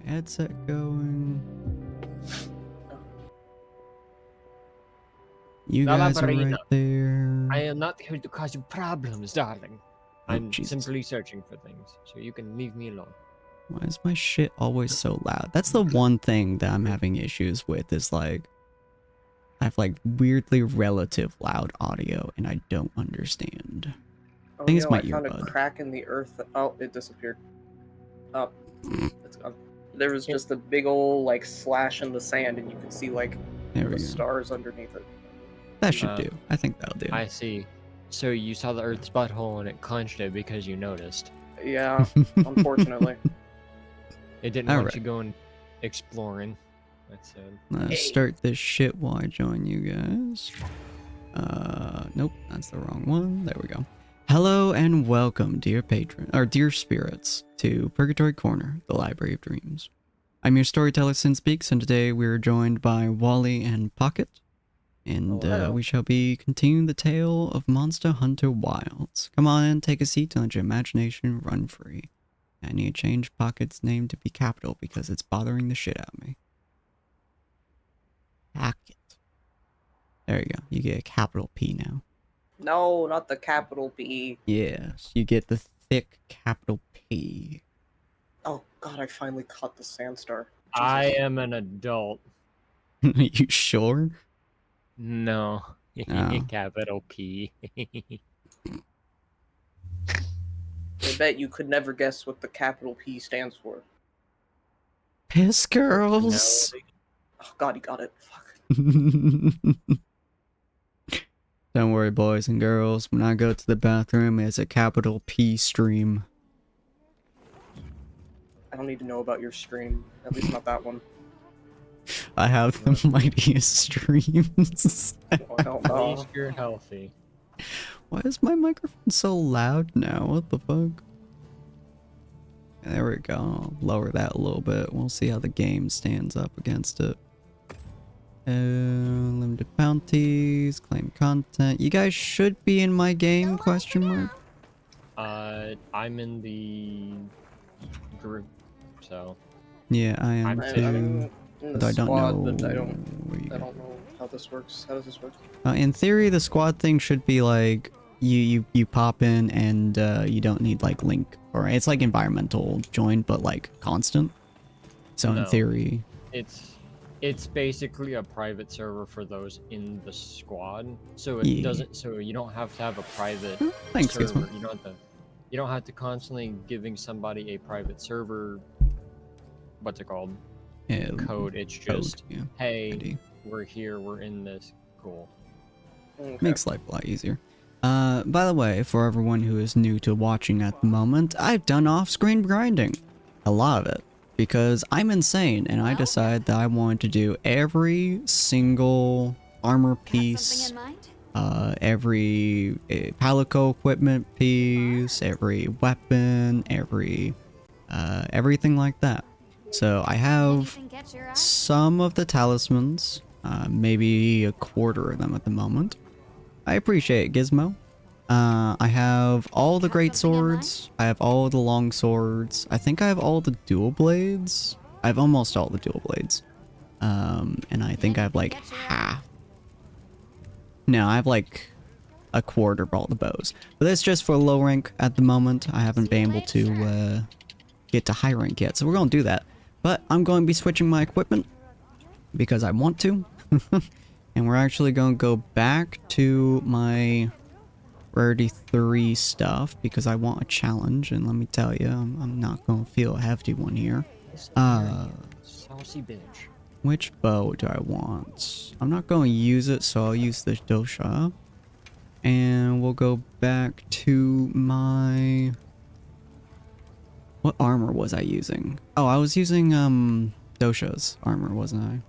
headset going. You guys are right there. I am not here to cause you problems, darling. I'm Jesus. simply searching for things, so you can leave me alone. Why is my shit always so loud? That's the one thing that I'm having issues with, is like, I have like weirdly relative loud audio and I don't understand. Oh, I think you it's know, my I found a earbud. crack in the earth. Oh, it disappeared. Oh, it's gone. There was just a big old like slash in the sand, and you could see like There we the go. stars underneath it. That should do. I think that'll do. I see. So you saw the Earth's butthole and it clenched it because you noticed. Yeah, unfortunately. It didn't All want right. you going exploring. That's sad. Let's start this shit while I join you guys. Nope, that's the wrong one. There we go. Hello and welcome, dear patron, or dear spirits, to Purgatory Corner, the Library of Dreams. I'm your storyteller, Sinspeaks, and today we're joined by Wally and Pocket, and we shall be continuing the tale of Monster Hunter Wilds. Come on in, take a seat, and let your imagination run free. I need to change Pocket's name to be capital because it's bothering the shit out of me. Pocket. There you go. You get a capital P now. No, not the capital P. Yes, you get the thick capital P. Oh God, I finally caught the sandstar. I am an adult. Are you sure? No. Oh. Capital P. I bet you could never guess what the capital P stands for. Piss girls. Oh God, he got it. Fuck. Don't worry, boys and girls. When I go to the bathroom, it's a capital P stream. I don't need to know about your stream. At least not that one. I have the mightiest streams. Oh, hell At no. least you're healthy. Why is my microphone so loud now? What the fuck? There we go. I'll lower that a little bit. We'll see how the game stands up against it. Limited bounties, claim content. You guys should be in my game, question mark. I'm in the group, so. Yeah, I am I'm too. I'm in But the I don't squad, know but I where you go. don't know how this works. How does this work? In theory, the squad thing should be like you pop in and you don't need like link, or it's like environmental join, but like constant. So in No. theory, It's basically a private server for those in the squad. So it Yeah. doesn't. So you don't have to have a private thanks, server. Gizmo. You don't have to constantly giving somebody a private server. What's it called? Yeah, Code. It's just yeah. hey, ID. we're here. We're in this. Cool. Okay. Makes life a lot easier. By the way, for everyone who is new to watching at the moment, I've done off-screen grinding. A lot of it. Because I'm insane, and I decided that I wanted to do every single armor piece, every palico equipment piece, every weapon, everything like that. So I have some of the talismans, maybe a quarter of them at the moment. I appreciate it, Gizmo. I have all the great swords. I have all the long swords. I think I have all the dual blades. I have almost all the dual blades. And I think I have like half. No, I have like a quarter of all the bows. But that's just for low rank at the moment. I haven't been able to get to high rank yet, so we're gonna do that. But I'm going to be switching my equipment because I want to. And we're actually going to go back to my Rarity 3 stuff because I want a challenge, and let me tell you, I'm not going to feel a hefty one here. Saucy bitch. Which bow do I want? I'm not going to use it, so I'll use the dosha. And we'll go back to my... What armor was I using? Oh, I was using dosha's armor, wasn't I?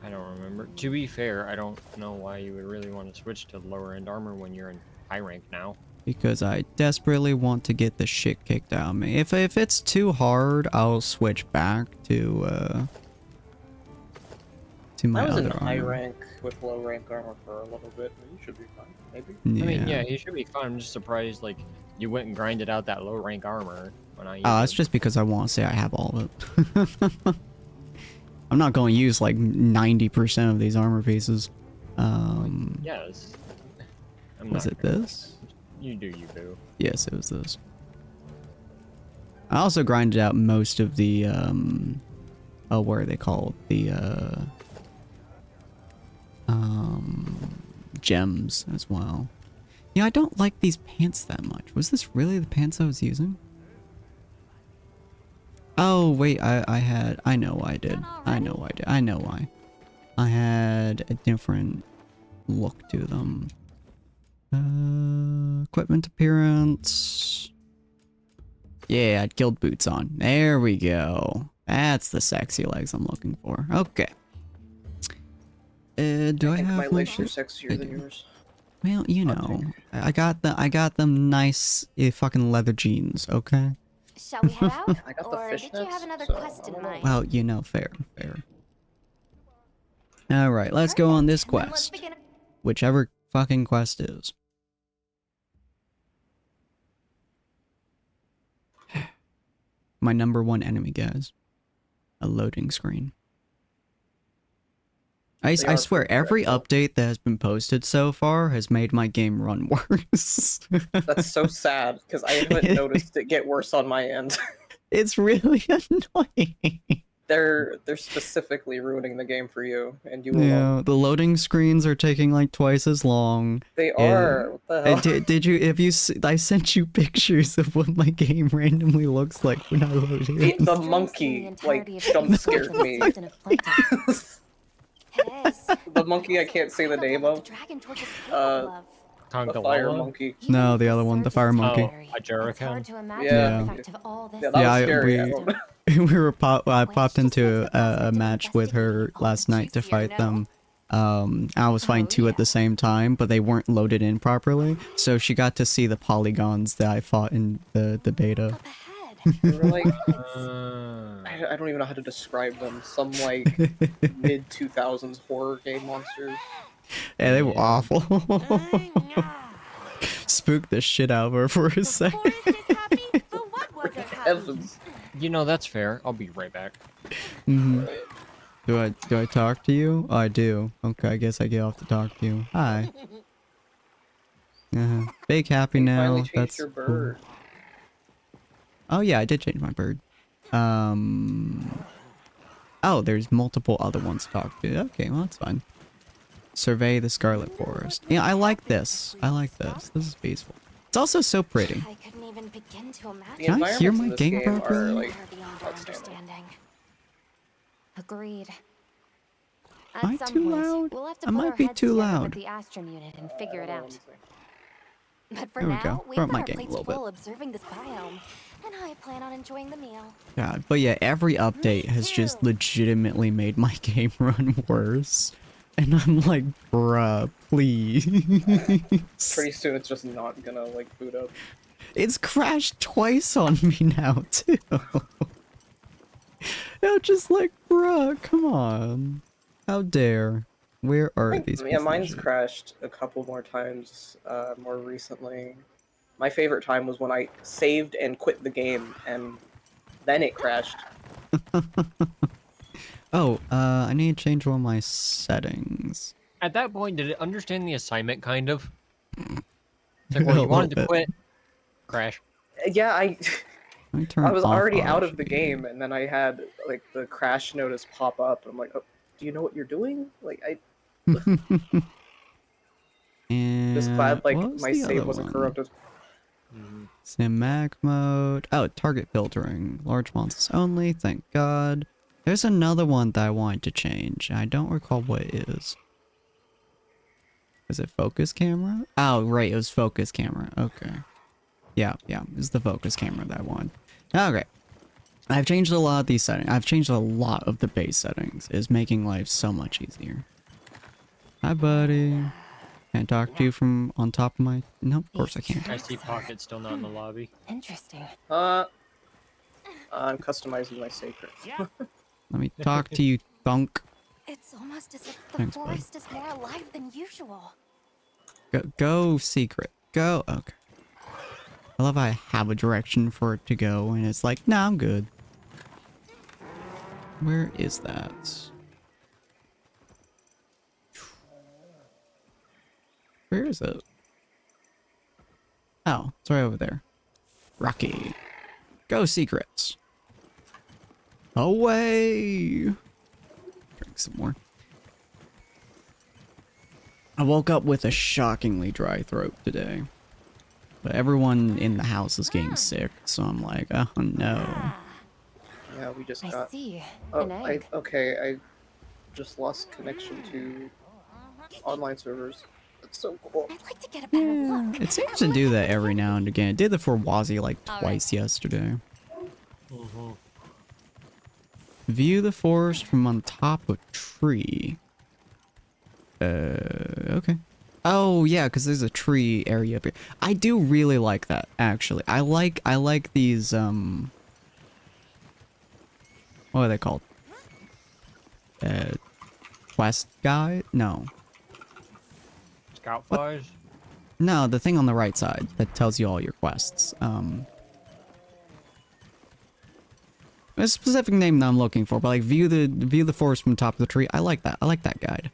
I don't remember. To be fair, I don't know why you would really want to switch to lower end armor when you're in high rank now. Because I desperately want to get the shit kicked out of me. If it's too hard, I'll switch back to my I was other in high armor. rank with low rank armor for a little bit. You should be fine, maybe. Yeah. I mean, yeah, he should be fine. I'm just surprised, like, you went and grinded out that low rank armor when I used Oh, that's it. just because I want to say I have all of it. I'm not going to use like 90% of these armor pieces. Yes. I'm Was not it gonna- this? You do, you boo. Yes, it was this. I also grinded out most of the, oh, what are they called? The, gems as well. Yeah, I don't like these pants that much. Was this really the pants I was using? Oh, wait, I know why I did. I know why I did. I know why. I had a different look to them. Equipment appearance. Yeah, I had guild boots on. There we go. That's the sexy legs I'm looking for. Okay. Do I think have my legs are shirt? sexier I than do. yours. Well, you know, I got them nice fucking leather jeans, okay? Shall we head out? I got the Or did you have fishnets, another so quest I in don't know. mind? Well, you know, fair. Alright, let's go on this Perfect. Then let's quest. begin. Whichever fucking quest is. My number one enemy, guys. A loading screen. I They are swear, pretty every dreadful. update that has been posted so far has made my game run worse. That's so sad because I haven't noticed it get worse on my end. It's really annoying. They're specifically ruining the game for you, and you will love Yeah, the loading screens are taking like twice as long. They are. What the hell? Did you, I sent you pictures of what my game randomly looks like when I load The in. monkey, like, jump scared me. It is. The monkey I can't say the name of. The dragon torch is capable of. The fire Tongalola? monkey. No, the other one, the fire monkey. Oh, a It's Jericho? hard to imagine Yeah. the effect of all this. Yeah, that was Yeah, scary. we were I popped into a match with her last night to fight them. I was fighting two at the same time, but they weren't loaded in properly, so she got to see the polygons that I fought in the beta. Up ahead. They were like, Uh, I don't even know how to describe them. Some like mid 2000s horror game monsters. Yeah, they were Yeah. awful. Spooked the shit out of her for a second. Evans. you know, that's fair. I'll be right back. Mhm. Do I talk to you? Oh, I do. Okay, I guess I get off to talk to you. Hi. Big happy You now. finally changed That's your cool. bird. Oh yeah, I did change my bird. Oh, there's multiple other ones to talk to. Okay, well that's fine. Survey the Scarlet Forest. Yeah, I like this. I like this. This is peaceful. It's also so pretty. I couldn't even begin to imagine. The Can I hear environments my in this game game properly? are like Far beyond our outstanding. understanding. Agreed. Am I At some too point, loud? we'll have to I put might our be heads too together loud. with the Astron unit and figure it out. But for There we now, go. we've Brought got my our game a plates little bit. full observing this biome, and I plan on enjoying the meal. God, but yeah, every update has just too. legitimately made my game run worse. And I'm like, bruh, please. Pretty soon it's just not gonna like boot up. It's crashed twice on me now, too. I'm just like, bruh, come on. How dare. Where are these Yeah, mine's pieces of crashed a couple more times more recently. My favorite time was when I saved and quit the game, and then it crashed. shit? Oh, I need to change one of my settings. At that point, did it understand the assignment, kind of? It's like, A well, you little wanted to bit. quit. Crash. Yeah, Let me turn I was off already out auto of the shading. game, and then I had like the crash notice pop up. I'm like, oh, do you know what you're doing? Like, I And just glad like what was my the save other wasn't one? corrupted. Cinematic mode. Oh, target filtering. Large monsters only. Thank God. There's another one that I wanted to change. I don't recall what it is. Is it focus camera? Oh, right. It was focus camera. Okay. Yeah. It's the focus camera that I wanted. Okay. I've changed a lot of these settings. I've changed a lot of the base settings. It's making life so much easier. Hi, buddy. Can't talk to you from on top of my... No, of course I can't. I see Pocket still not in the lobby. Interesting. I'm customizing my sacred. Let me talk to you, thunk. It's almost as if the Thanks, bud. forest is more alive than usual. Go secret. Go. Okay. I love how I have a direction for it to go, and it's like, nah, I'm good. Where is that? Where is it? Oh, it's right over there. Rocky. Go secrets. Away. Drink some more. I woke up with a shockingly dry throat today. But everyone in the house is getting sick, so I'm like, oh no. Yeah, we just I got. see. Oh, An egg. I just lost connection to online servers. That's so cool. I'd like to get a better look. It seems to do that every now and again. It did that for Wazzy like All twice yesterday. Mm-hmm. View the forest from on top of tree. Okay. Oh yeah, because there's a tree area up here. I do really like that, actually. I like these what are they called? Quest guide? No. Scout flies? No, the thing on the right side that tells you all your quests. A specific name that I'm looking for, but like view the forest from the top of the tree. I like that. I like that guide.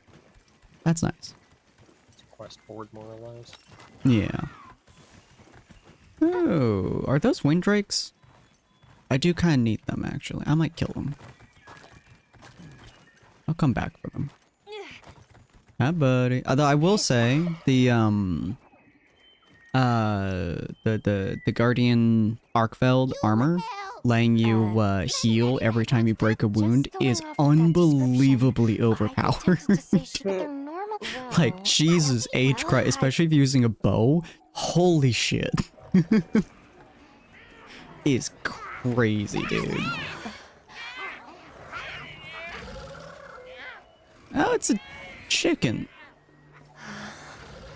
That's nice. It's a quest board, more or less. Yeah. Oh, are those windrakes? I do kind of need them, actually. I might kill them. I'll come back for them. Hi, buddy. Although I will say the Guardian Arkfeld armor, letting you heal every time you break a wound, is unbelievably overpowered. Like, Jesus H. Christ, especially if you're using a bow. Holy shit. Is crazy, dude. Oh, it's a chicken.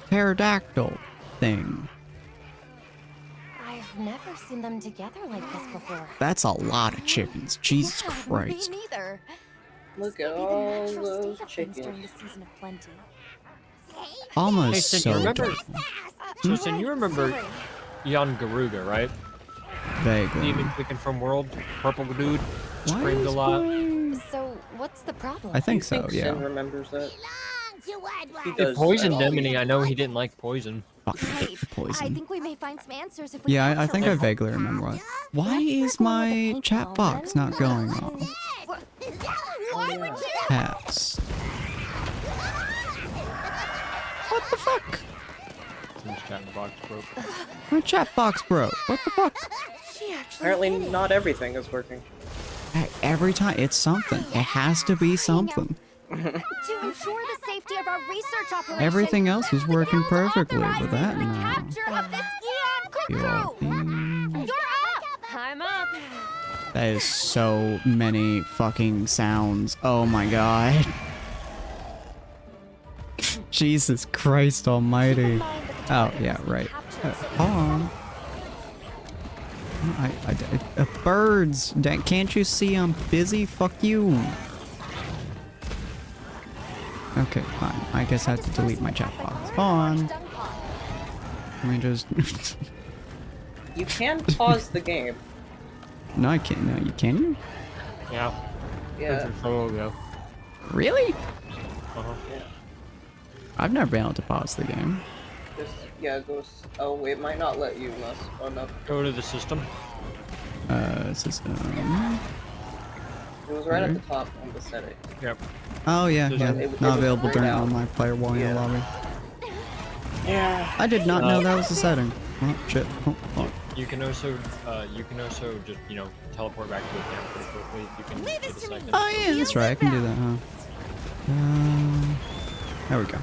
Pterodactyl thing. I've never seen them together like this before. That's a lot of chickens. Jesus Christ. Me neither. Look at Maybe the all natural those state of things during chickens. the season of plenty. Almost Hey, Sin, so you remember? adorable. So, Sin, you remember Jan Garuga, right? Vaguely. Demon Chicken from World? Purple dude? Why Screamed a is lot. my- So, what's the problem? I think You so, think yeah. Sin remembers that? He It does. poisoned that. him, and I know he didn't like poison. Fucking hate Great. I poison. think we may find some answers if we Yeah, I capture think I them. vaguely remember what. Why Let's is start going with the my paint chat now, box then. not going off? Oh, yeah. Pass. What the fuck? Sin's chat box broke. My chat box broke. What the fuck? She actually Apparently, did it. not everything is working. Hey, every time it's something. It has to be something. To ensure the safety of our research operation. Everything else was working perfectly, but that the no. capture of this Eon quick You crew. all think- You're up. I'm up. That is so many fucking sounds. Oh my god. Jesus Christ almighty. Oh, yeah, right. Hold on. Birds. Can't you see I'm busy? Fuck you. Okay, fine. I guess I have to delete my chat box. Hold on. Let me just... You can pause the game. No, I can't. No, you can you? Yeah. Yeah. That's so ago. Really? Uh-huh. Yeah. I've never been able to pause the game. Just, yeah, go. Oh, it might not let you unless. Oh no. Go to the system. System. It was right at the top on the setting. Yep. Oh, yeah, It yeah. was Not available grayed during out. online player while in the Yeah. lobby. Yeah. I did not know that was a setting. Oh, shit. Oh, oh. You can also just, teleport back to the camp pretty quickly if you can get a second. Oh, yeah, that's right. I can do that, huh? There we go.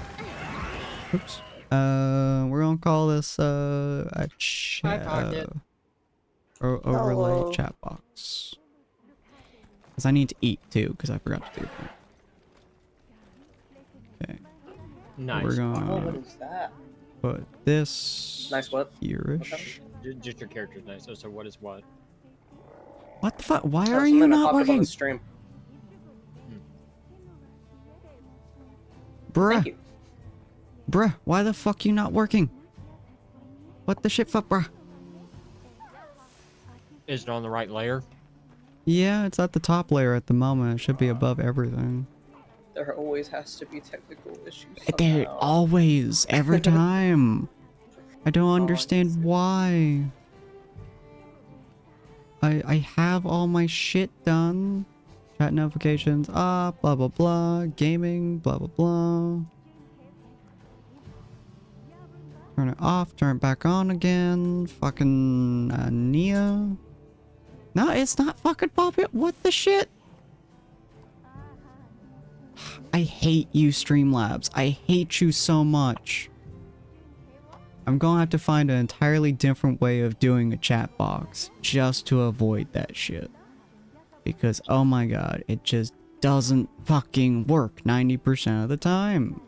Oops. We're gonna call this, a chat. Pocket. Overlay Hello. chat box. Because I need to eat, too, because I forgot to do that. Okay. Nice. We're Oh, what gonna is that? put this Nice what? here-ish. Just your character's nice. So what is what? What the fuck? Why Oh, are something you that not popped up on working? the stream. Bruh. Thank you. Bruh, why the fuck you not working? What the shit fuck, bruh? Is it on the right layer? Yeah, it's at the top layer at the moment. It should be above everything. There always has to be technical issues. There Somehow. always, every time. I don't understand see. why. I have all my shit done. Chat notifications, blah blah blah. Gaming, blah blah blah. Turn it off, turn it back on again. Fucking Nia. No, it's not fucking popping. What the shit? I hate you, Streamlabs. I hate you so much. I'm gonna have to find an entirely different way of doing a chat box just to avoid that shit. Because, oh my god, it just doesn't fucking work 90% of the time.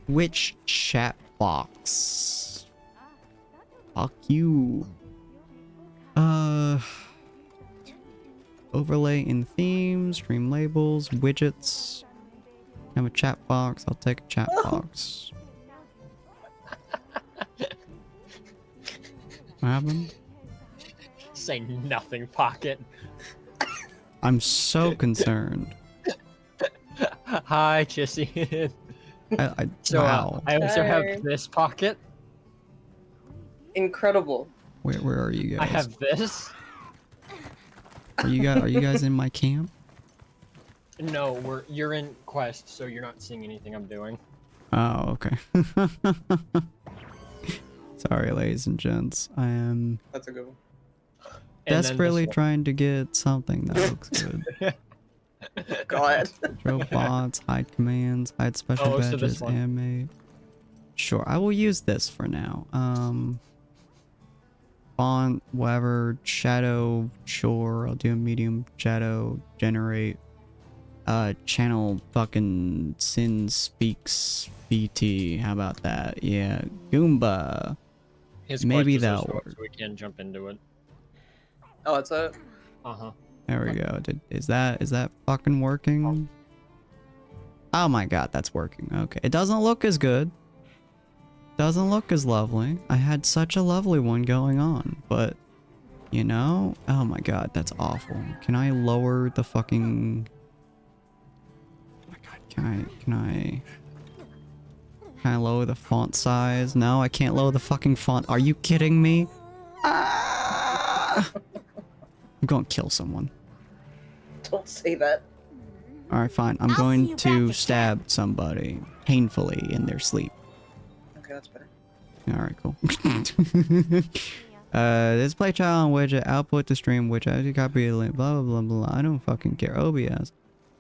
Twitch chat box. Fuck you. Overlay in themes, stream labels, widgets. Have a chat box. I'll take a chat box. What happened? Say nothing, Pocket. I'm so concerned. Hi, Chissy. So, wow. I also Hey. have this Pocket. Incredible. Where are you guys? I have this. Are you guys in my camp? No, you're in quest, so you're not seeing anything I'm doing. Oh, okay. Sorry, ladies and gents. I am That's a good one. And then desperately this trying to get something that looks good. God. Throw bots, hide commands, hide special Oh, so this badges, one. animate. Sure, I will use this for now. Font, whatever, shadow, sure, I'll do a medium shadow, generate, channel fucking Sinspeaks BT, how about that? Yeah, Goomba. His Maybe quest is that'll so short, work. so we can jump into it. Oh, it's a. Uh-huh. There we go. Is that fucking working? Oh my god, that's working. Okay. It doesn't look as good. Doesn't look as lovely. I had such a lovely one going on, but you know, oh my god, that's awful. Can I lower the fucking Oh my god, can I lower the font size? No, I can't lower the fucking font. Are you kidding me? Ah! I'm going to kill someone. Don't say that. Alright, fine. I'm I'll see going you to back at stab somebody painfully in their sleep. Okay, that's better. Alright, cool. Display child on widget, output to stream widget, as you copy the link, blah blah blah blah. I don't fucking care. OBS.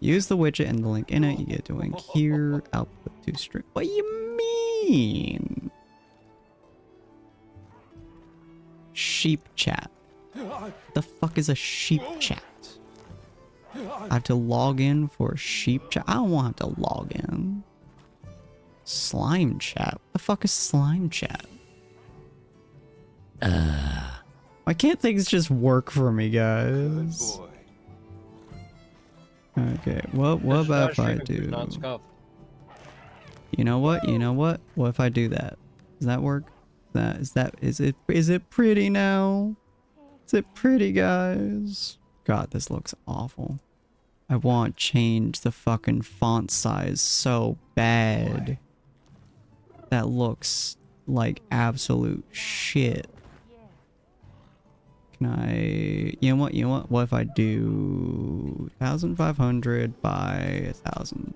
Use the widget and the link in it. You get to link here, output to stream. What do you mean? Sheep chat. The fuck is a sheep chat? I have to log in for a sheep chat. I don't want to log in. Slime chat. What the fuck is slime chat? Why can't things just work for me, guys? Okay, what about if I do? You know what? You know what? What if I do that? Does that work? Is it pretty now? Is it pretty, guys? God, this looks awful. I want to change the fucking font size so bad. That looks like absolute shit. Can I... You know what? You know what? What if I do 1,500 by 1,000?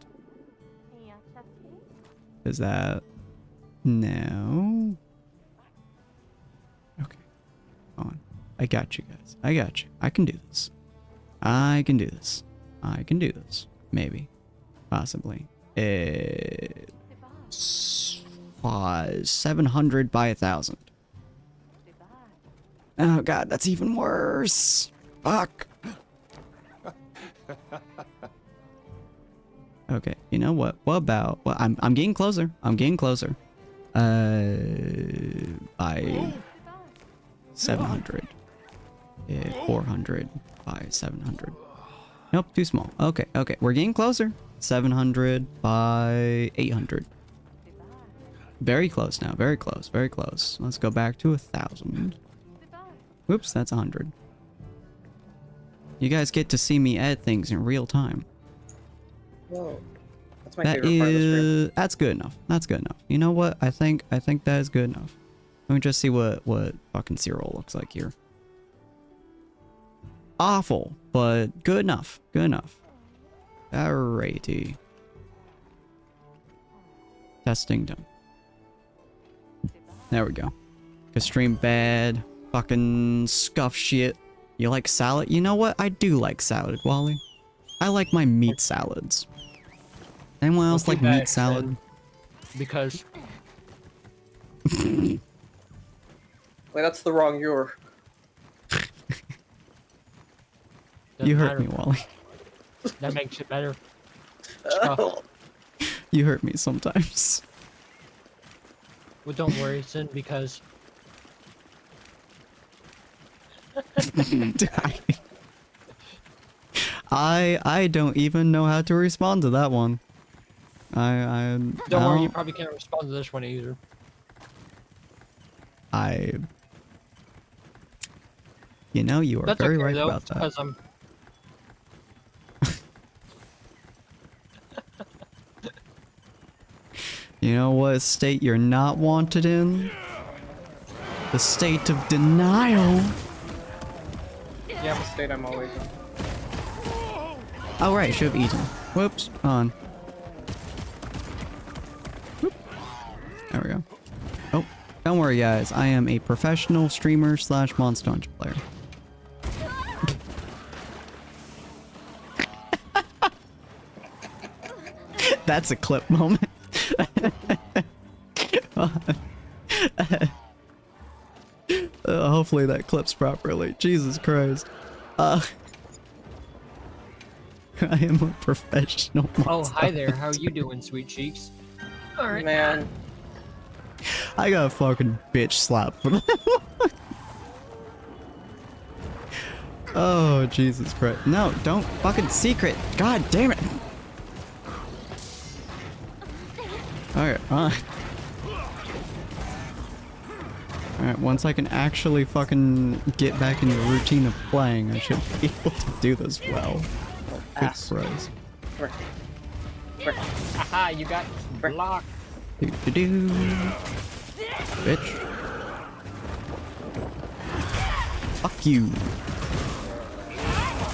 Is that... No? Okay. Hold on. I got you guys. I got you. I can do this. I can do this. I can do this. Maybe. Possibly. 700 by 1,000. Oh god, that's even worse. Fuck. Okay, you know what? What about... Well, I'm getting closer. I'm getting closer. By 700. 400 by 700. Nope, too small. Okay, okay. We're getting closer. 700 by 800. Very close now. Very close. Very close. Let's go back to 1,000. Whoops, that's 100. You guys get to see me add things in real time. Whoa. That's my That favorite part of the stream. is... That's good enough. That's good enough. You know what? I think that is good enough. Let me just see what fucking Cyril looks like here. Awful, but good enough. Good enough. Alrighty. Testing done. There we go. Cause stream bad. Fucking scuff shit. You like salad? You know what? I do like salad, Wally. I like my meat salads. Anyone else like meat salad? Because Wait, that's the wrong you're. You hurt me, Wally. That makes it better. You hurt me sometimes. Well, don't worry, Sin, because I don't even know how to respond to that one. don't worry, you probably can't respond to this one either. You know, you are That's very okay, right though, about that. because I'm You know what state you're not wanted in? The state of denial. Yeah, the state I'm always in. Oh right, should have eaten. Whoops, on. Whoop. There we go. Oh, don't worry guys, I am a professional streamer slash Monster Hunter player. That's a clip moment. Hopefully that clips properly. Jesus Christ. I am a professional Oh, monster hi there. hunter. How you doing, sweet cheeks? Alright. Man, I got a fucking bitch slap for that. Oh, Jesus Christ. No, don't fucking secret. God damn it. Alright, fine. Alright, once I can actually fucking get back in the routine of playing, I should be able to do this well. Good ass. Christ. Come here. Haha, you got blocked. Do-do-do. Bitch. Fuck you.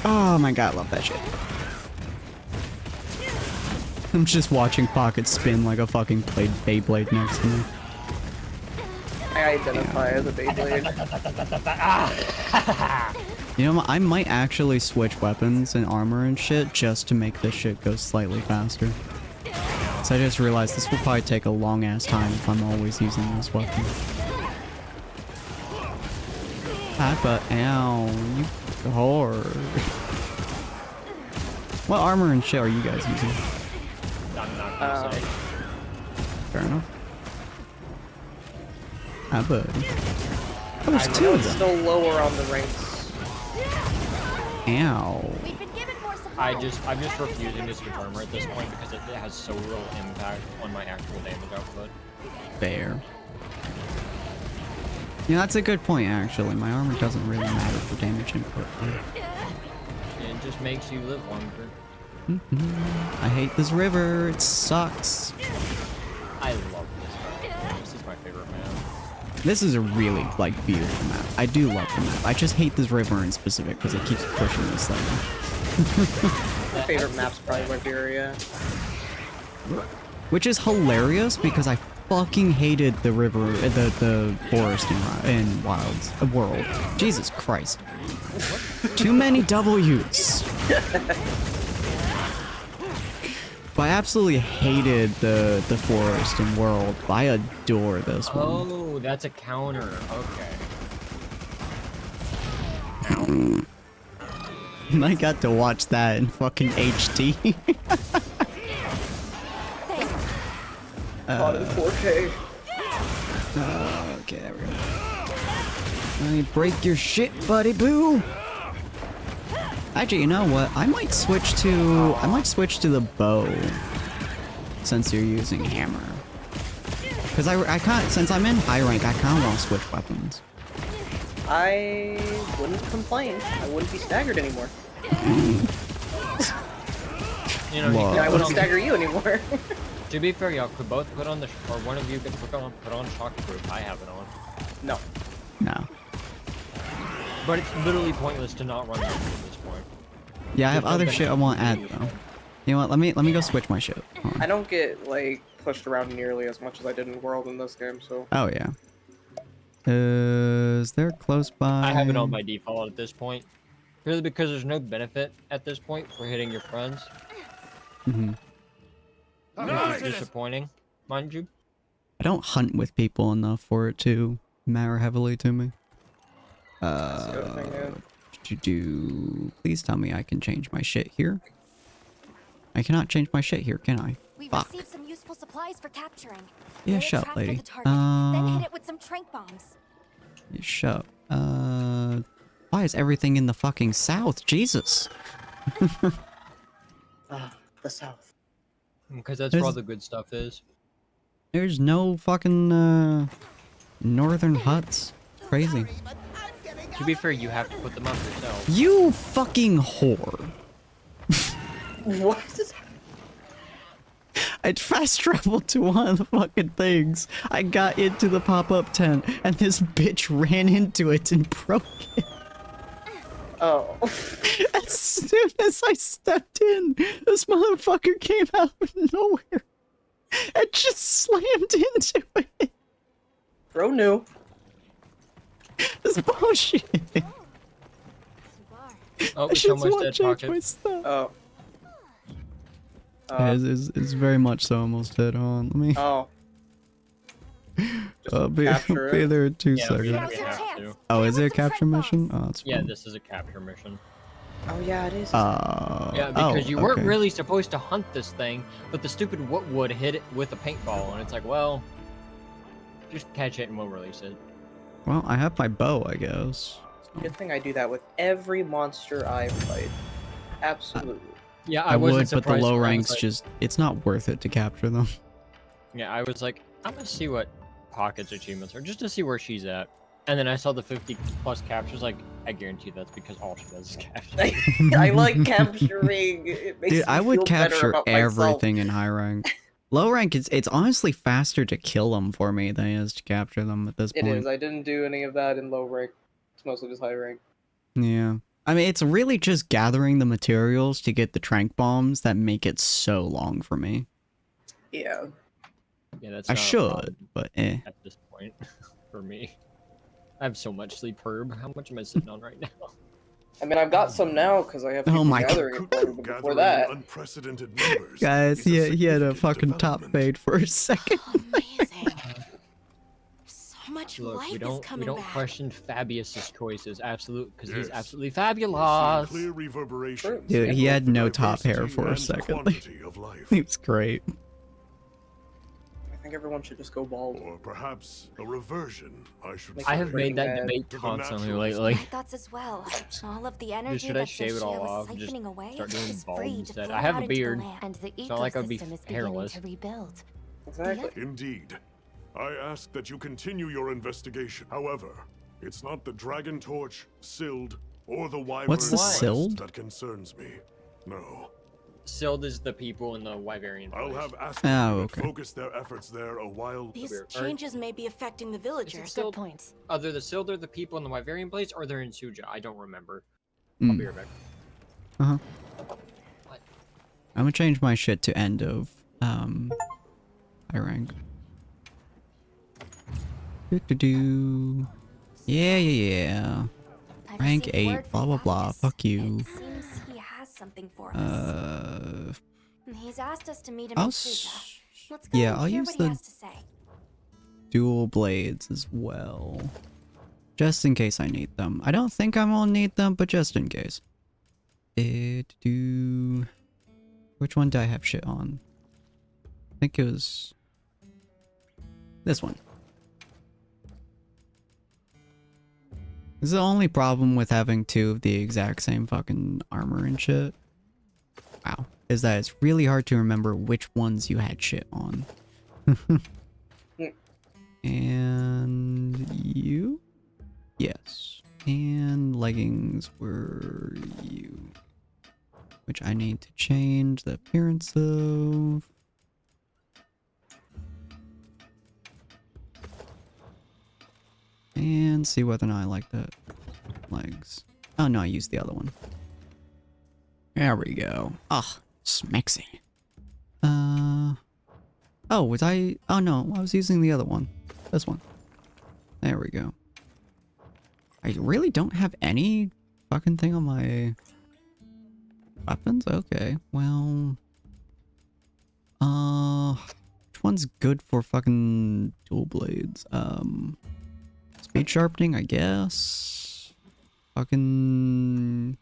Oh my god, I love that shit. I'm just watching Pocket spin like a fucking Beyblade next to me. I identify as a Beyblade. You know, I might actually switch weapons and armor and shit just to make this shit go slightly faster. So I just realized this will probably take a long ass time if I'm always using this weapon. Ah, but ow, you whore. What armor and shit are you guys using? I'm not gonna say. Fair enough. Ah, but there's I two know of it's them. still lower on the ranks. Ow. We've been given more supplies. I'm just refusing to switch armor at this point because it has so little impact on my actual damage output. Fair. Yeah, that's a good point actually. My armor doesn't really matter for damage input. It just makes you live longer. I hate this river. It sucks. I love this map. This is my favorite map. This is a really, like, beautiful map. I do love the map. I just hate this river in specific because it keeps pushing me slightly. My favorite map's probably Liberia. Which is hilarious because I fucking hated the river, the forest in Wilds World. Jesus Christ. Too many W's. But I absolutely hated the forest and world. I adore this one. Oh, that's a counter. Okay. And I got to watch that in fucking HD. Caught in 4K. Okay, there we go. I break your shit, buddy boo. Actually, you know what? I might switch to the bow since you're using hammer. Because I can't, since I'm in high rank, I kind of want to switch weapons. I wouldn't complain. I wouldn't be staggered anymore. You know, Well, I wouldn't stagger you anymore. to be fair, y'all could both put on the, or one of you could put on shockproof. I have it on. No. No. But it's literally pointless to not run that at this point. Yeah, I have other shit I want to add though. You know what? Let me go switch my shit. Hold on. I don't get, like, pushed around nearly as much as I did in World in this game, so... Oh yeah. Is there close by? I have it on by default at this point. Purely because there's no benefit at this point for hitting your friends. Mm-hmm. Which is disappointing, mind you. I don't hunt with people enough for it to matter heavily to me. That's the other thing, yeah. Please tell me I can change my shit here. I cannot change my shit here, can I? We've Fuck. received some useful supplies for capturing. Yeah, Lay a shut up, trap for lady. the target, then hit it with some tranq bombs. Shut up. Why is everything in the fucking south? Jesus. The South. Because that's where all the good stuff is. There's no fucking, northern huts. Crazy. To be fair, you have to put them up yourself. You fucking whore. What? I fast traveled to one of the fucking things. I got into the pop-up tent, and this bitch ran into it and broke it. Oh. As soon as I stepped in, this motherfucker came out of nowhere and just slammed into it. Bro knew. This bullshit. Oh, I it's should almost dead change my pocket. stuff. Oh. It's very much so almost dead on. Let me. Oh. I'll be capture it. there in 2 Yeah, we seconds. have to. Oh, is there a capture mission? Oh, it's Yeah, fun. this is a capture mission. Oh, yeah, it is. Yeah, because you weren't okay. really supposed to hunt this thing, but the stupid wood hit it with a paintball, and it's like, well, just catch it and we'll release it. Well, I have my bow, I guess. Good thing I do that with every monster I fight. Absolutely. Yeah, I wasn't would, but the surprised low when I was ranks like- just, it's not worth it to capture them. Yeah, I was like, I'm gonna see what Pocket's achievements are, just to see where she's at. And then I saw the 50 plus captures, like, I guarantee that's because all she does is capture. I like capturing. It makes Dude, me I would feel better capture about myself. everything in high rank. Low rank, it's honestly faster to kill them for me than it is to capture them at this It point. is. I didn't do any of that in low rank. It's mostly just high rank. Yeah. I mean, it's really just gathering the materials to get the tranq bombs that make it so long for me. Yeah. Yeah, that's I not a should, problem but at this point for me. I have so much sleep herb. How much am I sitting on right now? I mean, I've got some now because I have Oh people my gathering it for me, but before that... Unprecedented numbers Guys, is he had a significant fucking top development. fade for a second. Amazing. So much Look, life we is don't coming back. question Fabius's choices, because he's Yes. absolutely We've fabulous. seen clear reverberations Dude, he of had the no top hair diversity for a and second. quantity of life. He was great. I think everyone should just go bald. Or perhaps a reversion, I should Make say. I have made that Breaking debate to the constantly natural lately. My thoughts as well. All of the energy should I that shave it Sophia all was off and just siphoning away start doing is bald free to instead? flow I have out a into the beard. land. And the It's not like I'd be ecosystem is hairless. beginning to rebuild. Exactly. Indeed. I ask that you continue your investigation. However, it's not the Dragon Torch, Sild, or the Wyvern What's the quest Sild? that concerns me. No. Sild is the people in the Wyverian I'll village. have asked Oh, okay. focus their efforts there a while. These Or- changes may be affecting the villagers. Still- Good point. Either the Sild are the people in the Wyverian Blades, or they're in Suja. I don't remember. Mm. I'll be right back. Uh-huh. What? I'm gonna change my shit to end of, high rank. Do-do-do. Yeah. I've Rank received 8, word blah, from blah, blah. Fabius. Fuck you. It seems he has something for us. He's asked us to meet him I'll in s- Suja. Let's go yeah, and I'll hear use what the he has to say. dual blades as well. Just in case I need them. I don't think I will need them, but just in case. Which one do I have shit on? I think it was this one. This is the only problem with having two of the exact same fucking armor and shit. Wow. Is that it's really hard to remember which ones you had shit on. And you? Yes. And leggings were you. Which I need to change the appearance of. And see whether or not I like the legs. Oh no, I used the other one. There we go. Ah, smexy. Oh, was I? Oh no, I was using the other one. This one. There we go. I really don't have any fucking thing on my weapons? Okay, well... which one's good for fucking dual blades? Speed sharpening, I guess? Fucking...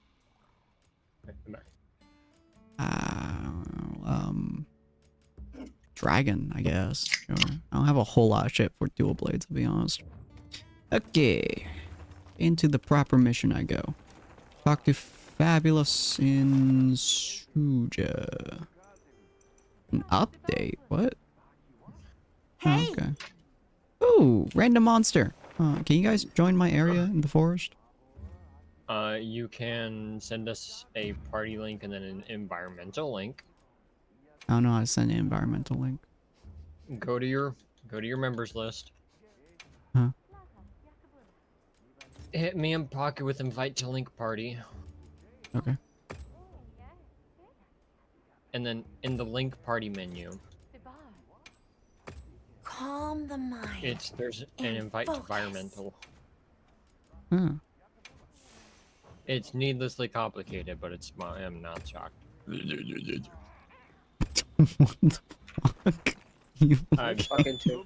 Dragon, I guess. Sure. I don't have a whole lot of shit for dual blades, to be honest. Okay. Into the proper mission I go. Talk to Fabulous in Suja. An update? What? Hey. Oh, okay. Ooh, random monster. Can you guys join my area in the forest? You can send us a party link and then an environmental link. I don't know how to send an environmental link. Go to your members list. Huh? Hit me in pocket with invite to link party. Okay. And then in the link party menu, Calm the mind. there's an And invite to focus. environmental. Huh. It's needlessly complicated, but I'm not shocked. What the fuck? You I'm Fucking too.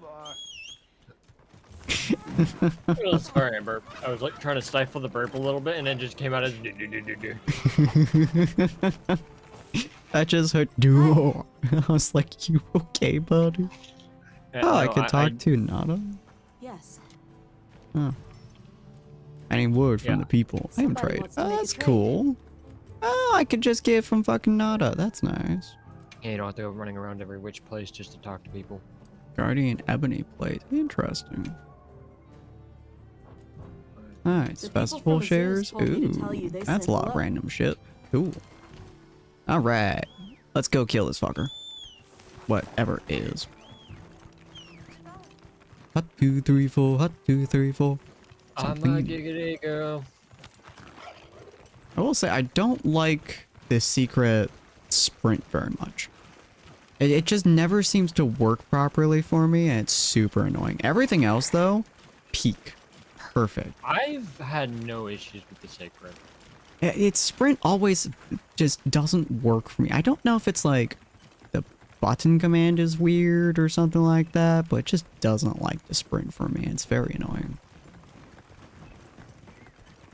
sorry, I burped. I was like trying to stifle the burp a little bit, and it just came out as do do do do do. That just hurt duo. I was like, you okay, buddy? Oh, I No, could talk to Nada. Yes. Huh. Any word from Yeah. the people. I am Somebody trade. wants to Oh, make a that's trade. cool. Oh, I could just get from fucking Nada. That's nice. Yeah, you don't have to go running around every which place just to talk to people. Guardian Ebony plate. Interesting. Nice. The people Festival from the zoos shares. told me to tell Ooh, you they that's a said lot of hello. random shit. Cool. All right, let's go kill this fucker. Whatever it is. Hot 2 3 4. Hot 2 3 4. I'm a Something. giggity girl. I will say I don't like this secret sprint very much. It just never seems to work properly for me, and it's super annoying. Everything else though, peak. Perfect. I've had no issues with the sacred. Its sprint always just doesn't work for me. I don't know if it's like the button command is weird or something like that, but it just doesn't like the sprint for me. It's very annoying.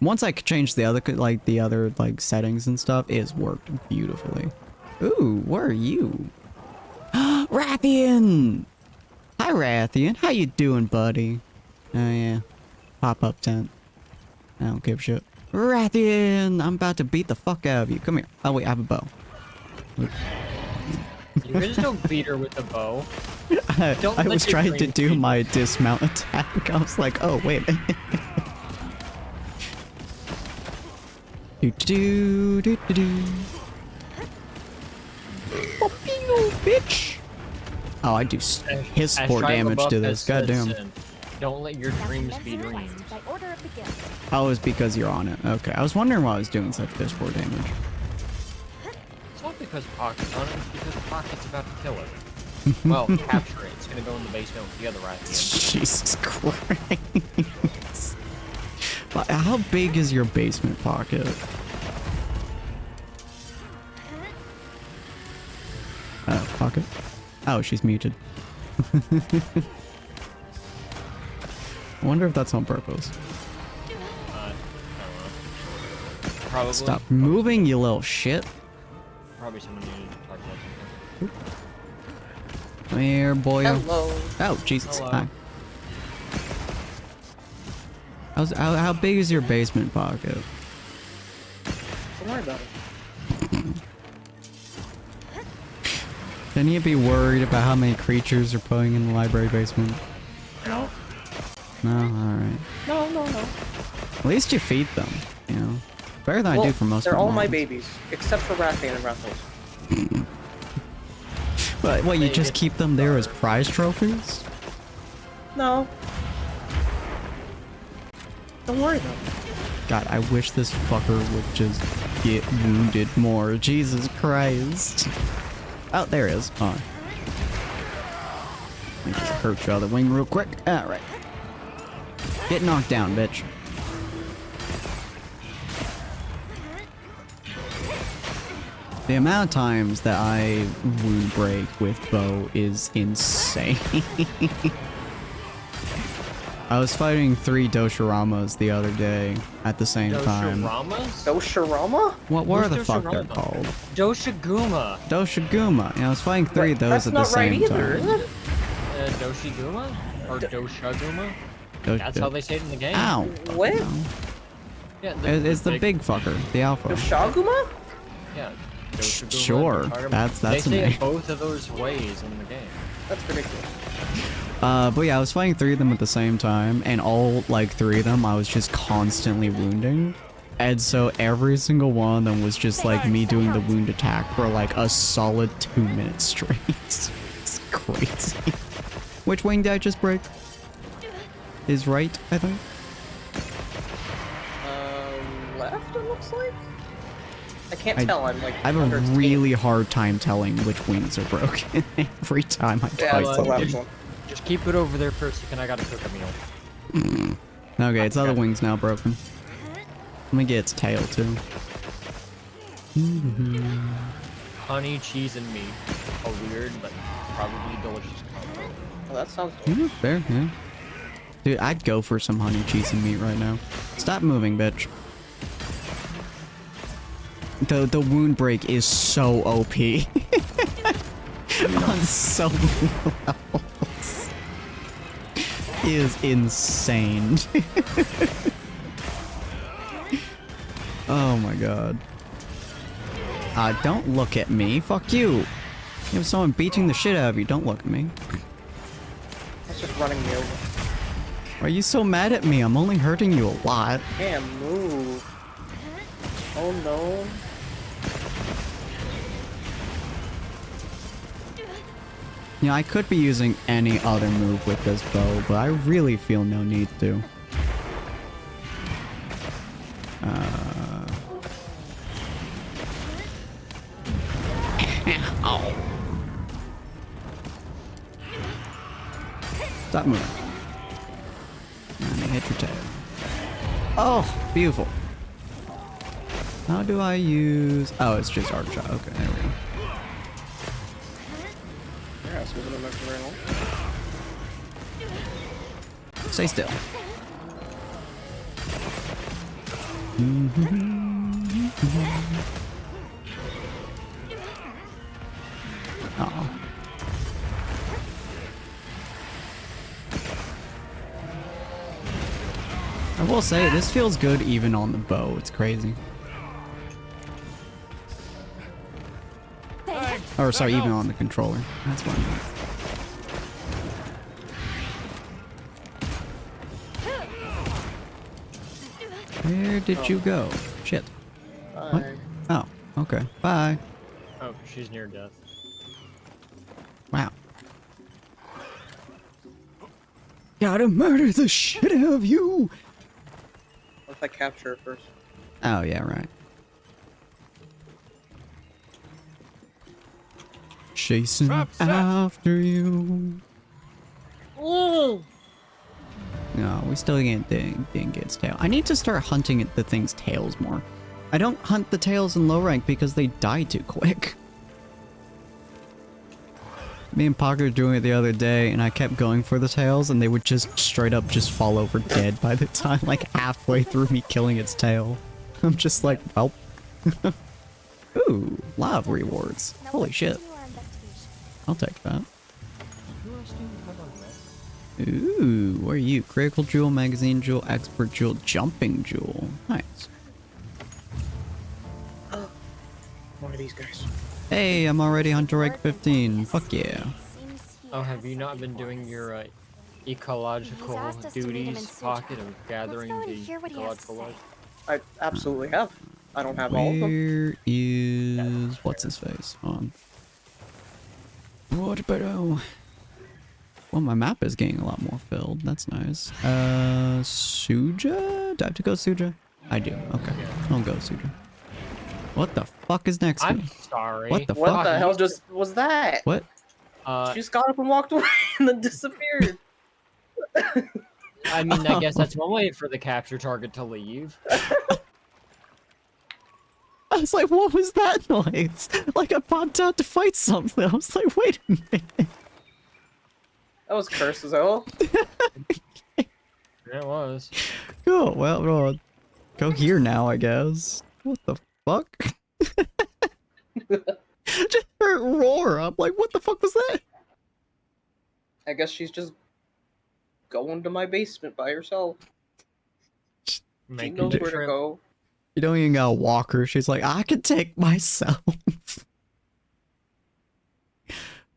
Once I could change the other settings and stuff, it's worked beautifully. Ooh, where are you? Rathian! Hi, Rathian. How you doing, buddy? Oh, yeah. Pop-up tent. I don't give a shit. Rathian! I'm about to beat the fuck out of you. Come here. Oh, wait, I have a bow. You just don't beat her with the bow. Don't I let was your trying to brain do feed my dismount attack. I was like, oh, wait. do do do do do. Oh, pew, bitch! Oh, I do his As sport Shia damage LaBeouf to has this. Goddamn. said, don't let your dreams be dreams. By order of the guild. Oh, it's because you're on it. Okay, I was wondering why I was doing such piss poor damage. It's not because Pocket's on it, it's because Pocket's about to kill it. Well, capture it. It's gonna go in the basement with the other rat at the end. Jesus Christ. How big is your basement pocket? Pocket? Oh, she's muted. I wonder if that's on purpose. I don't know. Probably. Stop moving, you little shit. Probably someone needed to talk about something. Come here, boyo. Hello. Oh, Jesus. Hello. Hi. How big is your basement pocket? Don't worry about it. Shouldn't you be worried about how many creatures are putting in the library basement? No. No? Alright. No. At least you feed them, you know? Better than I do for most they're of all my mine. babies, except for Rathian and Rathos. But what, you just keep them there as prize trophies? No. Don't worry about it. God, I wish this fucker would just get wounded more. Jesus Christ. Oh, there he is. Oh. Let me just hurt you on the wing real quick. Alright. Get knocked down, bitch. The amount of times that I wound break with bow is insane. I was fighting 3 Doshiramas the other day at the same time. Doshiramas? Doshirama? What Who's the fuck they're Doshirama? called? Doshiguma. Doshiguma. Yeah, I was fighting 3 of those That's at the not right same either, time. is it? Doshiguma? Or Doshaguma? Dosh- That's how they say it in the game. Ow. What? No. Yeah, It's the big fucker, the alpha. Doshaguma? Yeah. Doshiguma, Sure, Doshaguma. that's They a say name. it both of those ways in the game. That's ridiculous. But yeah, I was fighting 3 of them at the same time, and all, like, 3 of them I was just constantly wounding. And so every single one of them was just, like, me doing the wound attack for, like, a solid 2 minutes straight. It's crazy. Which wing did I just break? Is right, I think? Left, it looks like? I can't tell, I'm like... I have a under its really hard time telling which wings are broken every time I Yeah, try it's the something. left one. Just keep it over there for a second. I gotta cook a meal. Okay, its other wing's now broken. Let me get its tail too. Honey, cheese, and meat. A weird but probably delicious combo. Oh, that sounds Yeah, fair, yeah. Dude, I'd go for some honey, cheese, and meat right now. Stop moving, bitch. The wound break is so OP. On so many levels. It is insane. Oh my god. Don't look at me. Fuck you. You have someone beating the shit out of you. Don't look at me. That's just running me over. Why are you so mad at me? I'm only hurting you a lot. Can't move. Oh no. You know, I could be using any other move with this bow, but I really feel no need to. Ow. Stop moving. Let me hit your tail. Oh, beautiful. How do I use... Oh, it's just arc shot. Okay, there we go. Yeah, so moving them very long. Stay still. Oh. I will say, this feels good even on the bow. It's crazy. Or sorry, even on the controller. That's what I mean. Where did you go? Shit. What? Bye. Oh, okay. Bye. Oh, she's near death. Wow. Gotta murder the shit out of you! What if I capture it first? Oh, yeah, right. Chasing after you. No, we still didn't get its tail. I need to start hunting at the thing's tails more. I don't hunt the tails in low rank because they die too quick. Me and Parker were doing it the other day, and I kept going for the tails, and they would just straight up just fall over dead by the time, like, halfway through me killing its tail. I'm just like, well. Ooh, love rewards. Holy shit. I'll take that. Ooh, where are you? Critical jewel, magazine jewel, expert jewel, jumping jewel. Nice. One of these guys. Hey, I'm already Hunter Rank 15. Fuck yeah. Oh, have you not been doing your ecological asked us to meet him in duties Suja. pocket of gathering go and the hear what he has to ecological say. life? I absolutely have. I don't have all of them. Where is... what's his face? Hold on. What about... well, my map is getting a lot more filled. That's nice. Suja? Do I have to go Suja? I do. Okay. I'll go Suja. What the fuck is next to me? I'm sorry. What the What fuck? the hell just was that? What? She just got up and walked away and then disappeared. I mean, I guess that's one way for the capture target to leave. I was like, what was that noise? Like I popped out to fight something. I was like, wait a minute. That was cursed as hell. It was. Cool. Well, we'll go here now, I guess. What the fuck? Just heard roar. I'm like, what the fuck was that? I guess she's just going to my basement by herself. She Making knows the where to trip. go. You don't even gotta walk her. She's like, I can take myself.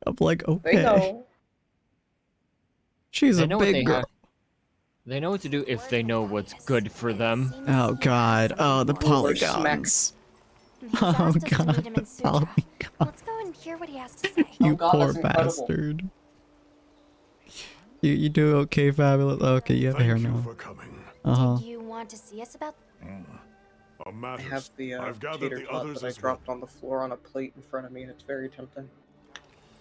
I'm like, They okay. know. She's They a know what they big girl. have. They know what to do if they know what's good for them. Oh god. Oh, the We're smacked. polygons. He's Oh asked us to god, meet him the in Suja. polygons. Let's go and hear what he has to say. You God, poor that's incredible. bastard. You do okay, Fabulous? Okay, you have hair Thank you now. for coming. Uh-huh. Did you want to see us about? A I matter. have the I've gathered tater the tot others that I as well. dropped on the floor on a plate in front of me, and it's very tempting.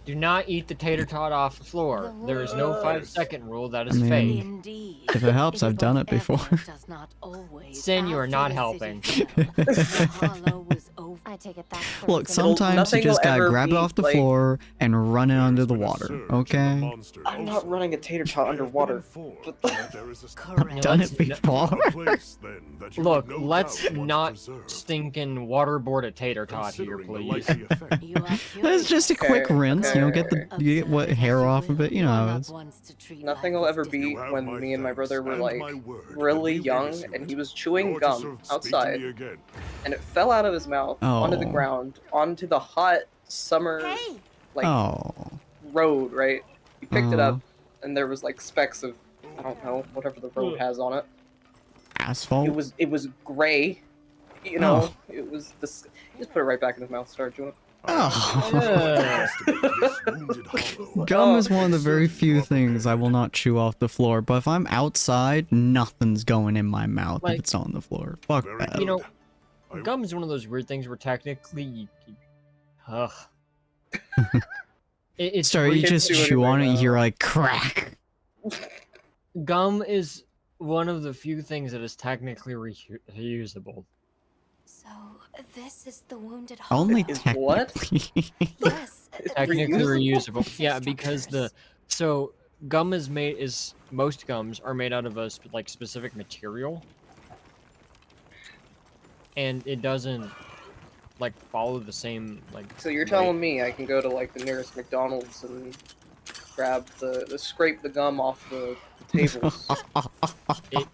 Do not eat the tater tot off the floor. There is no 5-second rule. That is I mean, fake. Indeed. If it helps, I've done it before. Does not always Sin, you are after not the helping. city fell, the hollow was over. I take it back. Look, sometimes you nothing just will gotta ever grab it be, off the like- floor and run it There under has the been a water, surge in the okay? monster I'm not also. running a tater I tot have been underwater. informed What that there is a Correct. Done Let's- it before. a place, then, that you Look, would no let's doubt want not preserved. stinking waterboard a tater tot here, Considering the please. likely effect. You are It's just a quick Okay, rinse, you know, okay, get the okay. you get what hair off of it, you know how it is. Nothing will ever be You have when my me and my thanks brother were and like my word. really If you young, pursue and it, he was chewing you're to gum speak to outside, me again. and it fell out of his mouth onto the Oh. ground, onto the hot summer Hey, like Oh. road. Right? He picked it Aw. up, and there was like specks of I don't know whatever the road has on it. Asphalt? It was gray. You know, Oh. it was this. He just put it right back in his mouth, started chewing it. Oh. This wounded hollow. Gum Oh, is one of the very few things I will not chew off the floor, but if I'm outside, nothing's going in my mouth Like- if it's on the floor. Fuck Very that. You know, I- gum is one of those weird things where technically, ugh. It's Sorry, you weird. just do chew on it, you anything, hear like crack. Gum is one of the few things that is technically reusable. So this is the wounded hollow. Only Is what? technically. Yes. Technically Reusable? reusable. Yeah, because the so gum is most gums are made out of a like specific material, and it doesn't like follow the same like. So you're rate. telling me I can go to like the nearest McDonald's and grab the scrape the gum off the tables, It-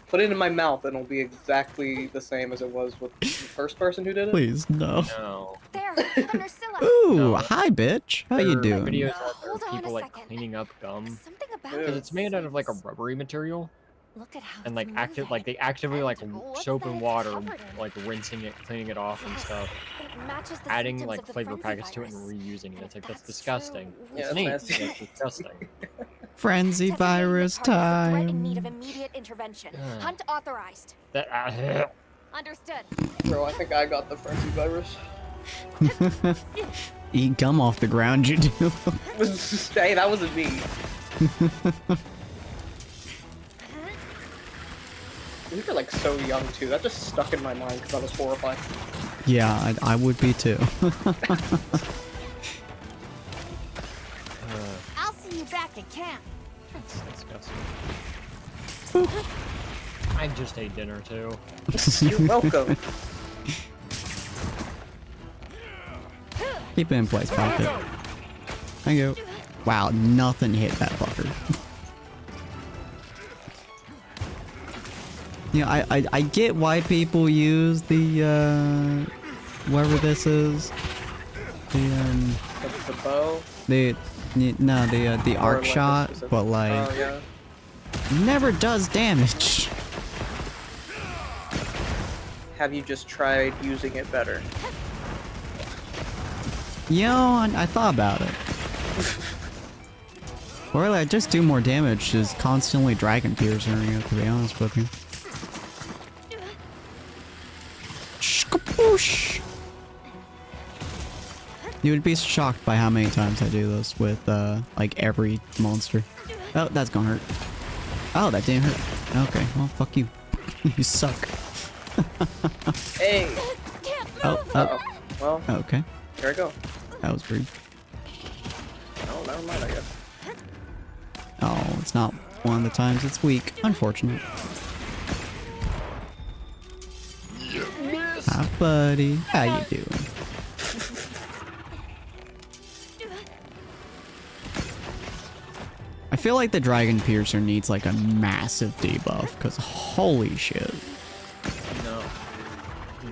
put it in my mouth, and it'll be exactly the same as it was with the first person who did it? Please, no. No. There, Undersilla. Ooh, No. hi bitch. How you There are doing? Videos out there Hold of on a people like second. cleaning up gum Something about Because because it it's made out of like a says- rubbery material, Look at how and it's like they actively like And what's soap that and it's water, covered in? like rinsing it, cleaning it off and Yes, stuff, it matches the adding symptoms like of the flavor frenzy packets to it and virus. reusing it. And It's like if that's that's disgusting. true, Yeah, It's it's neat. nasty. That's disgusting. Frenzy Designating the virus target as a threat in need of time. immediate intervention. Ugh. Hunt authorized. That Understood. Bro, I think I got the frenzy virus. Eat gum off the ground, you do. Hey, that wasn't me. We were like so young too. That just stuck in my mind because I was horrified. Yeah, I would be too. I'll see you back at camp. That's disgusting. I just ate dinner too. You're welcome. Keep it in place, Pocket. Thank you. Wow, nothing hit that fucker. You know, I get why people use the whatever this is. The bow. The Or arc like a shot, specific- but like Oh yeah. never does damage. Have you just tried using it better? You know, I thought about it. Or like just do more damage, just constantly dragon piercing it, to be honest with you. Shkapoosh! You would be shocked by how many times I do this with like every monster. Oh, that's gonna hurt. Oh, that didn't hurt. Okay, well, fuck you. You suck. Hey. Oh, Uh-oh. Well, okay. here I go. That was rude. Oh, never mind, I guess. Oh, it's not one of the times it's weak. Unfortunate. Hi, buddy. How you doing? I feel like the Dragon Piercer needs like a massive debuff, because holy shit. No.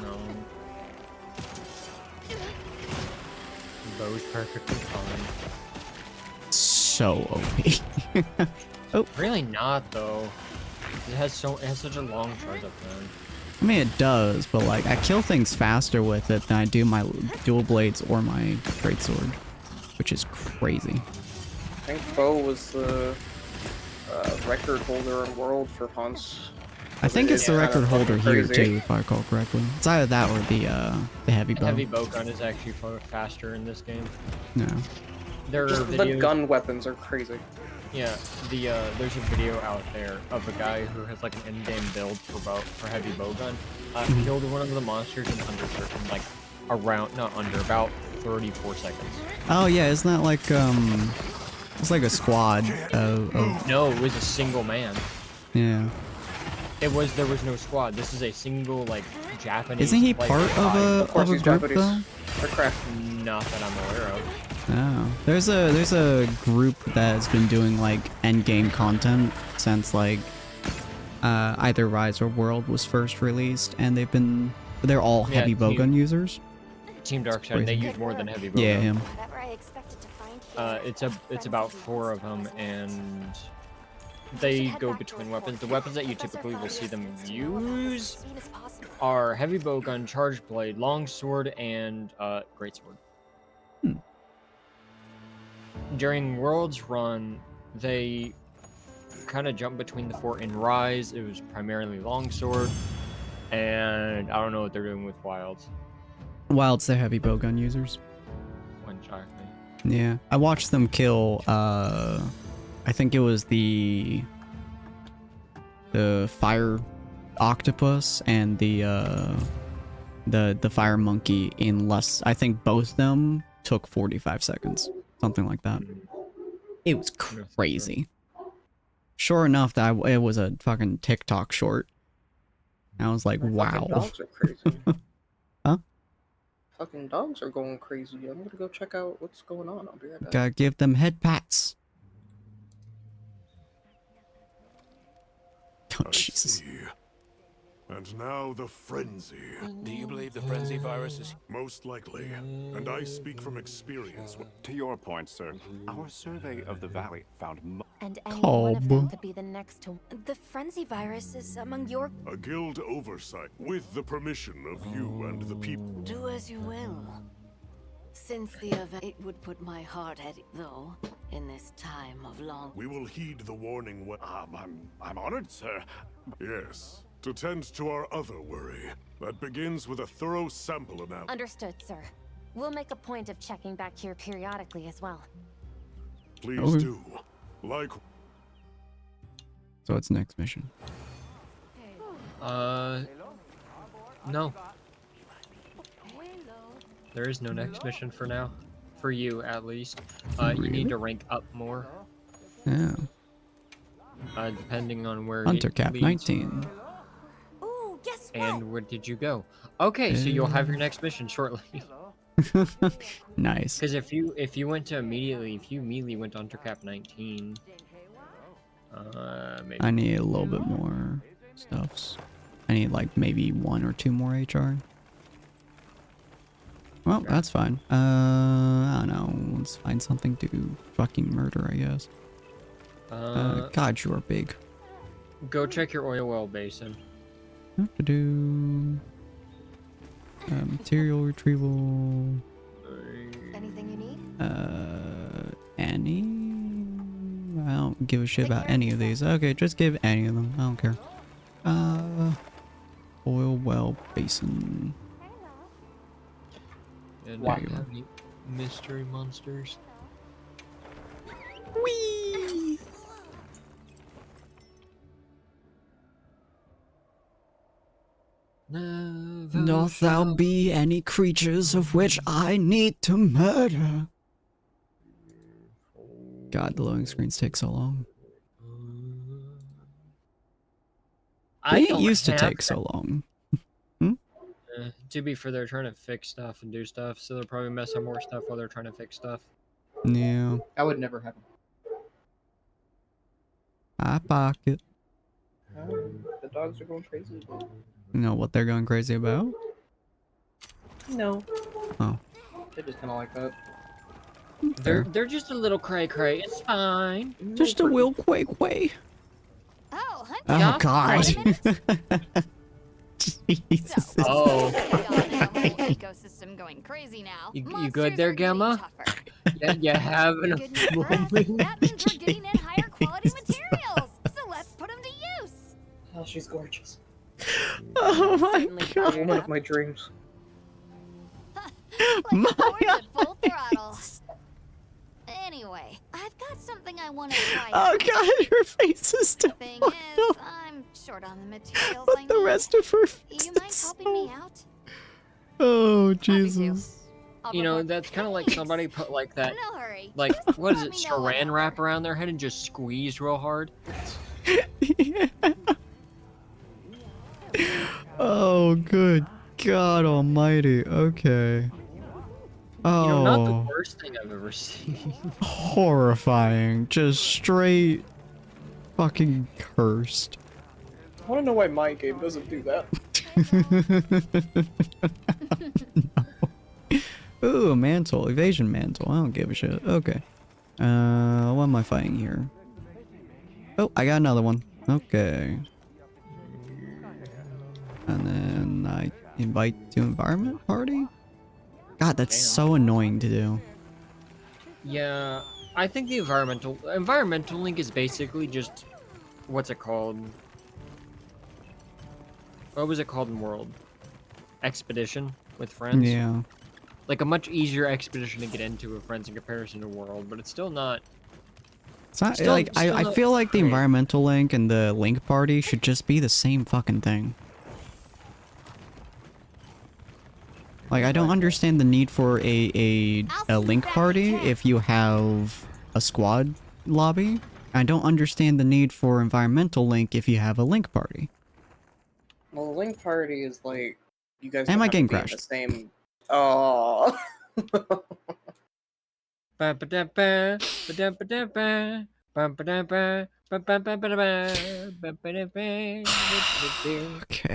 No. Bow's perfectly fine. So OP. Oh, Really not though. It has such a long charge up there. I mean it does, but like I kill things faster with it than I do my dual blades or my greatsword, which is crazy. I think Bo was the record holder in world for hunts. I think it's the Yeah, record that's holder fucking here crazy. too, if I recall correctly. It's either that or the heavy bow. Heavy bow gun is actually faster in this game. No. There are Just the videos. gun weapons are crazy. Yeah, there's a video out there of a guy who has like an in-game build for heavy bowgun. Killed one of the monsters in about 34 seconds. Oh yeah, isn't that like it's like a squad of No, it was a single man. yeah. There was no squad. This is a single like Japanese. Isn't he player part squad. Of course of a he's group Japanese. though? They're crap. Not that I'm aware of. Oh. There's a group that's been doing like end game content since like either Rise or World was first released, and they're all Yeah, heavy bowgun users. Team Darkseid, they use more than heavy bowgun. Yeah, him. Whatever I expected to find here. It's about 4 of them, and they go between weapons. The weapons that you typically will see them use are heavy bowgun, charged blade, longsword, and greatsword. During World's run, they kind of jump between the 4. In Rise, it was primarily longsword, and I don't know what they're doing with Wilds. Wilds, they're heavy bowgun users. Exactly. Yeah, I watched them kill. I think it was the fire octopus and the fire monkey in less. I think both of them took 45 seconds, something like that. It was crazy. Sure enough, it was a fucking TikTok short. I was like, wow. Fucking dogs are crazy. Huh? Fucking dogs are going crazy. I'm gonna go check out what's going on. I'll be right back. Gotta give them head pats. Oh, I Jesus. see. And now the frenzy. Do you believe the frenzy virus is... Most likely. And I speak from experience. To your point, sir, our survey of the valley found And any one of Cobb. them could be the next to. The frenzy virus is among your. A guild oversight with the permission of you and the people. Do as you will. Since the event, it would put my heart at it, though, in this time of long. We will heed the warning when... I'm honored, sir. Yes. To tend to our other worry. That begins with a thorough sample analysis. Understood, sir. We'll make a point of checking back here periodically as well. Please Okay. do. Like... So it's next mission. No. There is no next mission for now. For you, at least. You Really? need to rank up more. Yeah. Depending on where Hunter it Cap leads. 19. Ooh, guess what? And where did you go? Okay, so you'll have your next mission shortly. Nice. Because if you immediately went to Hunter Cap 19, maybe. I need a little bit more stuffs. I need like maybe 1 or 2 more HR. Well, that's fine. I don't know. Let's find something to fucking murder, I guess. God, you are big. Go check your oil well basin. What to do? Material retrieval. Anything you need? Any? I don't give a shit about any of these. Okay, just give any of them. I don't care. Oil well basin. And There do you you are. have any mystery monsters? Whee! Not thou be any creatures of which I need to murder. God, the loading screens take so long. They don't used to have take that. so long. To be fair, they're trying to fix stuff and do stuff, so they'll probably mess up more stuff while they're trying to fix stuff. Yeah. That would never happen. I pocket. The dogs are going crazy. You know what they're going crazy about? No. Oh. They're just kind of like that. They're just a little cray. It's fine. Just a will quay quay. Oh, hunting. Oh Yeah. God. Jesus. Oh. Ecosystem going crazy now. You good there, Gamma? You having a Good news for us, moment? that means we're getting in higher quality materials. So let's put them to use. Oh, she's gorgeous. Oh my Certainly The God. woman of my dreams. Looking forward My to full throttle. Anyway, I've got something I want to try. Oh out. God, her face is The thing delightful. is, I'm short on the materials I But the need. rest of her face You mind is helping me so... out? Oh Happy to. Jesus. I'll You know, report. that's kind of like somebody put like that, No hurry. like, Just what is let it, me know saran whenever. wrap around their head and just squeeze real hard. Yeah. Oh, good God almighty. Okay. Oh. You know, not the worst thing I've ever seen. Horrifying. Just straight fucking cursed. I want to know why my game doesn't do that. No. Ooh, a mantle. Evasion mantle. I don't give a shit. Okay. What am I fighting here? Oh, I got another one. Okay. And then I invite to environment party? God, that's so annoying to do. Yeah, I think the environmental link is basically just, what's it called? What was it called in World? Expedition with friends? Yeah. Like a much easier expedition to get into with friends in comparison to World, but it's still not. It's not Still- like still I not feel like the great. environmental link and the link party should just be the same fucking thing. Like I don't understand the need for a link party if you have a squad lobby. I don't understand the need for environmental link if you have a link party. Well, the link party is like you guys. And don't my have to game be in crashed. The same. Oh. Okay,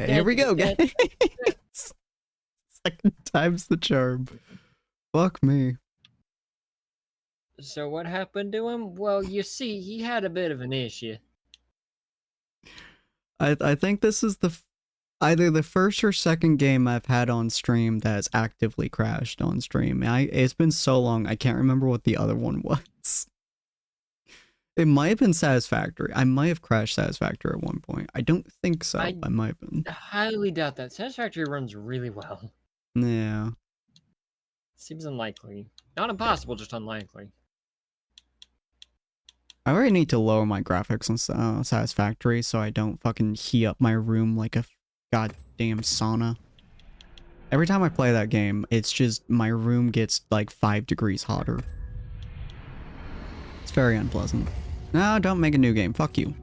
here we go, guys. Second time's the charm. Fuck me. So what happened to him? Well, you see, he had a bit of an issue. I think this is either the first or second game I've had on stream that has actively crashed on stream. It's been so long, I can't remember what the other one was. It might have been Satisfactory. I might have crashed Satisfactory at one point. I don't think so. I might have been. I highly doubt that. Satisfactory runs really well. Yeah. Seems unlikely. Not impossible, just unlikely. I already need to lower my graphics on Satisfactory so I don't fucking heat up my room like a goddamn sauna. Every time I play that game, it's just my room gets like 5 degrees hotter. It's very unpleasant. No, don't make a new game. Fuck you.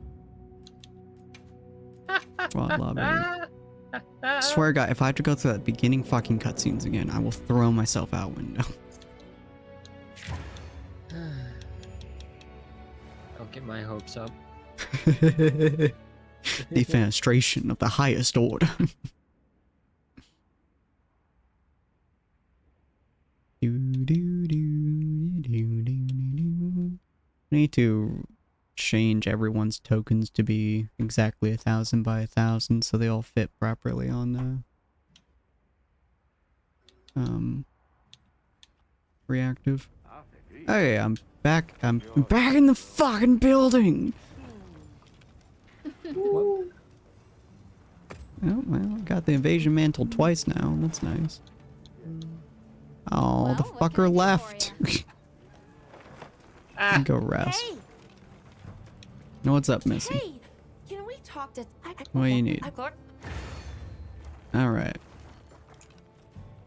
Squad lobby. I swear to God, if I have to go through that beginning fucking cutscenes again, I will throw myself out window. Don't get my hopes up. Defenestration of the highest order. Need to change everyone's tokens to be exactly 1,000 by 1,000 so they all fit properly on the reactive. Hey, I'm back. I'm back in the fucking building. Oh, well, I got the invasion mantle twice now. That's nice. Oh, Well, the what can I fucker do for left. Go rest. Hey, No, what's up, Missy? hey, can we talk to? What do you need? I got. Alright.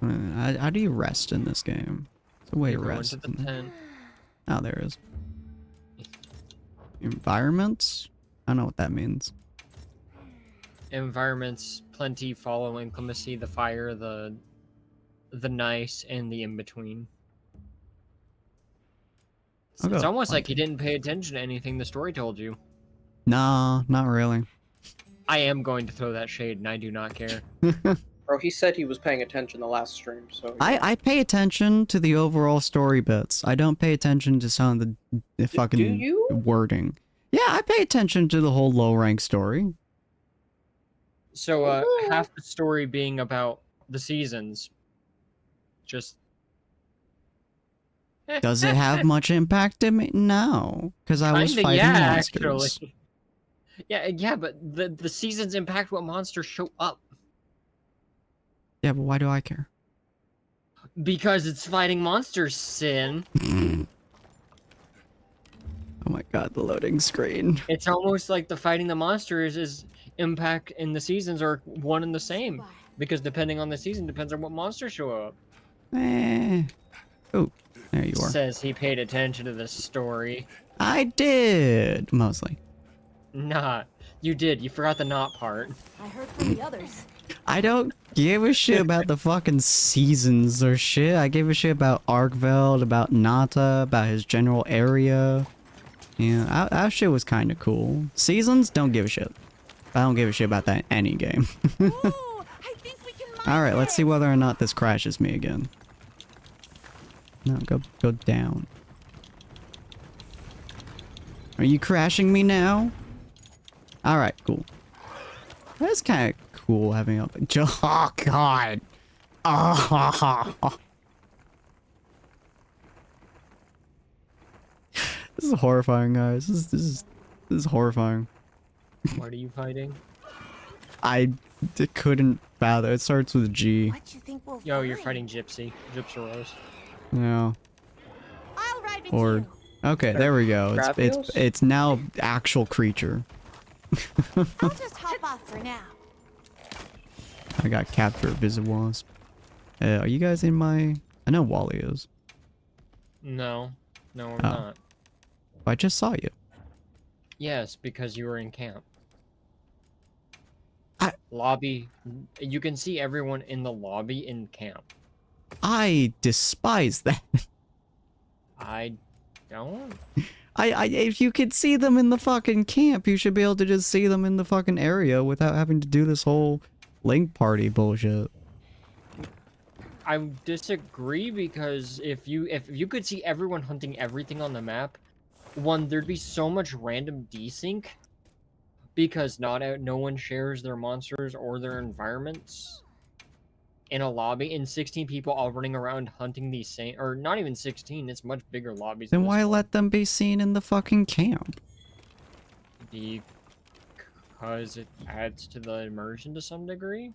How do you rest in this game? It's a way to Go rest. into the tent. Oh, there it is. Environments? I don't know what that means. Environments, plenty, follow, inclemency, the fire, the nice, and the in-between. I'll It's go almost like plenty. you didn't pay attention to anything the story told you. Nah, not really. I am going to throw that shade, and I do not care. Bro, he said he was paying attention the last stream, so... I pay attention to the overall story bits. I don't pay attention to some of the fucking do you? wording. Yeah, I pay attention to the whole low rank story. So, half the story being about the seasons. Just... Does it have much impact in me? No, because I was Kinda, fighting yeah, monsters. actually. Yeah, but the seasons impact what monsters show up. Yeah, but why do I care? Because it's fighting monsters, Sin. Oh my god, the loading screen. It's almost like the fighting the monsters is impact in the seasons are one and the same. Because depending on the season, depends on what monsters show up. Oh, there you are. Says he paid attention to the story. I did, mostly. Not. You did. You forgot the not part. I heard from the others. I don't give a shit about the fucking seasons or shit. I give a shit about Arkveld, about Nata, about his general area. Yeah, that shit was kind of cool. Seasons, don't give a shit. I don't give a shit about that in any game. Ooh, I think we can. Alright, let's see whether or not this crashes me again. No, go down. Are you crashing me now? Alright, cool. That's kind of cool having up. Oh, God. Oh. This is horrifying, guys. This is horrifying. What are you fighting? I couldn't bother. It starts with G. What you think we'll Yo, you're find? fighting Gypsy. Gypsaros. Yeah. I'll ride with Or you. okay, there we go. Graphios? It's now actual creature. I'll just hop off for now. I got captured Visawasp. Are you guys in my? I know Wally is. No, we're Oh. not. I just saw you. Yes, because you were in camp. I- You can see everyone in the lobby in camp. I despise that. I don't. If you could see them in the fucking camp, you should be able to just see them in the fucking area without having to do this whole link party bullshit. I disagree because if you could see everyone hunting everything on the map, one, there'd be so much random desync because no one shares their monsters or their environments in a lobby, and 16 people all running around hunting these same, or not even 16, it's much bigger lobbies. Then than why this one. let them be seen in the fucking camp? Because it adds to the immersion to some degree.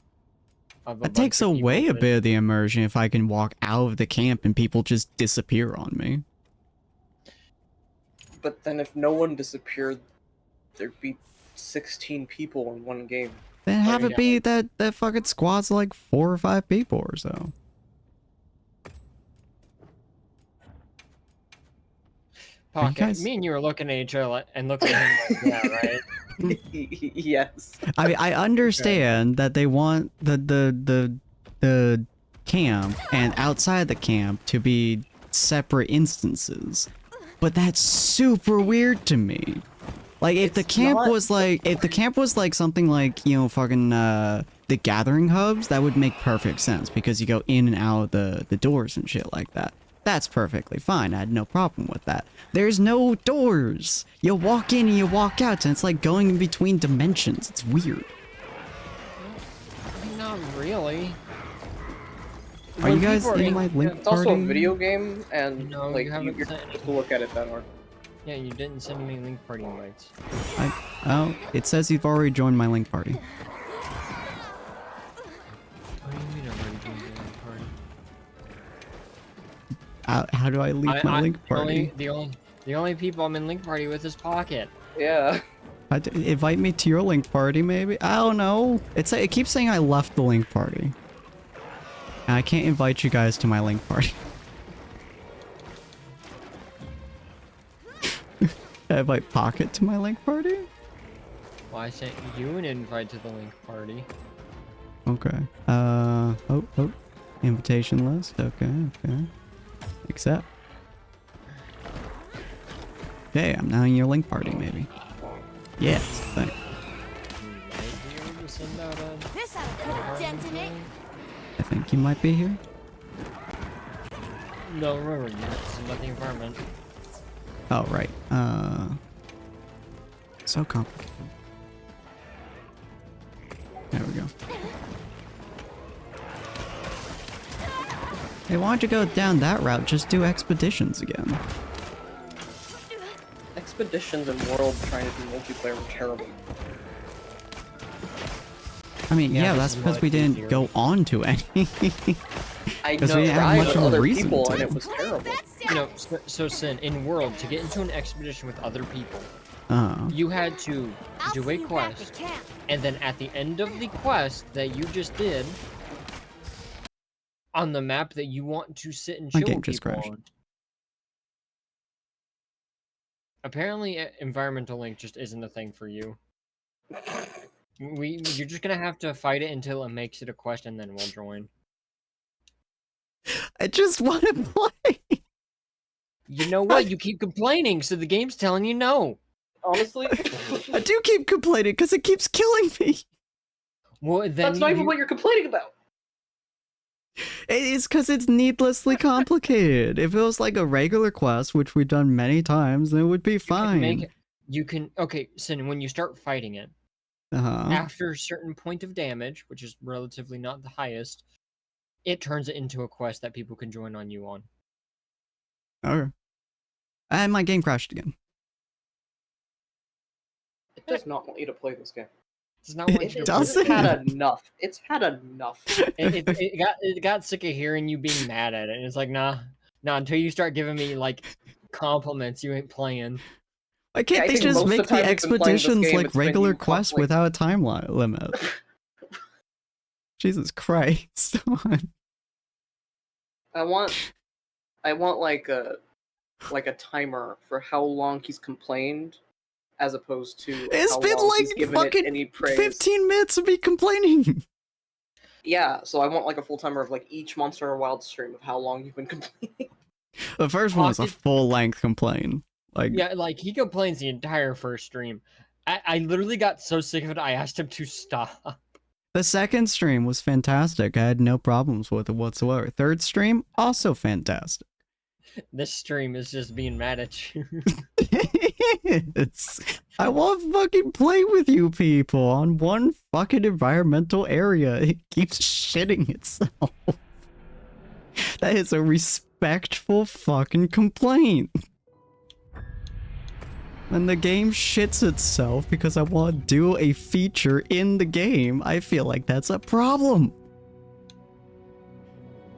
It takes away a bit of the immersion if I can walk out of the camp and people just disappear on me. But then if no one disappeared, there'd be 16 people in one game. Then have yeah. it be that fucking squad's like 4 or 5 people or so. Pocket, guys- me and you are looking at each other and looking at him like, yeah, right? Yes. I mean, I understand that they want the camp and outside the camp to be separate instances, but that's super weird to me. Like, if the It's camp not- was like, if the camp was like something like, you know, fucking, the gathering hubs, that would make perfect sense because you go in and out of the doors and shit like that. That's perfectly fine. I had no problem with that. There's no doors. You walk in and you walk out, and it's like going in between dimensions. It's weird. Not really. Are you guys in my link It's also a party? video game, and No, like you haven't you're sent supposed to look at it then, or Yeah, you didn't send me link party invites. Oh, it says you've already joined my link party. What do you mean I've already joined the link party? How do I leave my link party? The only people I'm in link party with is Pocket. yeah. Invite me to your link party, maybe? I don't know. It keeps saying I left the link party. And I can't invite you guys to my link party. I invite Pocket to my link party? Well, I sent you an invite to the link party. Okay. Oh. Invitation list. Okay. Accept. Okay, I'm now in your link party, maybe. Yes, thanks. You might be able to send out a This ought to put a dent in it. I think you might be here. No, remember, you have to send out the environment. Oh, right. So complicated. There we go. Hey, why don't you go down that route? Just do expeditions again. Expeditions and World trying to do multiplayer were terrible. I mean, Yeah, yeah, this that's is because much we didn't easier. go on to any. I 'Cause know, we didn't have tried much with of a other reason people, to. and it was terrible. You know, so Sin, in World, to get into an expedition with other people, Oh. you had to I'll do see a you back quest, at camp. and then at the end of the quest that you just did, on the map that you want to sit and My chill game with just people crashed. on. Apparently, environmental link just isn't a thing for you. You're just gonna have to fight it until it makes it a quest, and then we'll join. I just want to play. You know what? You keep complaining, so the game's telling you no. Honestly, I do keep complaining because it keeps killing me. Well, then that's not even what you're complaining about. It's because it's needlessly complicated. If it was like a regular quest, which we've done many times, then it would be fine. Okay, Sin, when you start fighting it, Uh-huh. after a certain point of damage, which is relatively not the highest, it turns it into a quest that people can join on you on. Okay. And my game crashed again. It does not want you to play this game. It's not what It you're doesn't? It's had enough. It's had enough. it got sick of hearing you being mad at it, and it's like, nah, until you start giving me like compliments, you ain't playing. Why can't I they think just most of make the the time we've been playing this expeditions game, like it's been regular you quests constantly- without a time limit? Jesus Christ. I want like a timer for how long he's complained, as opposed to It's how been long like he's given it fucking any praise. 15 minutes of me complaining. Yeah, so I want like a full timer of like each Monster Wild stream of how long you've been complaining. The first one was a Pocket- full-length complaint. Like, Yeah, like he complains the entire first stream. I literally got so sick of it, I asked him to stop. the second stream was fantastic. I had no problems with it whatsoever. Third stream, also fantastic. This stream is just being mad at you. I want to fucking play with you people on one fucking environmental area. It keeps shitting itself. That is a respectful fucking complaint. When the game shits itself because I want to do a feature in the game, I feel like that's a problem.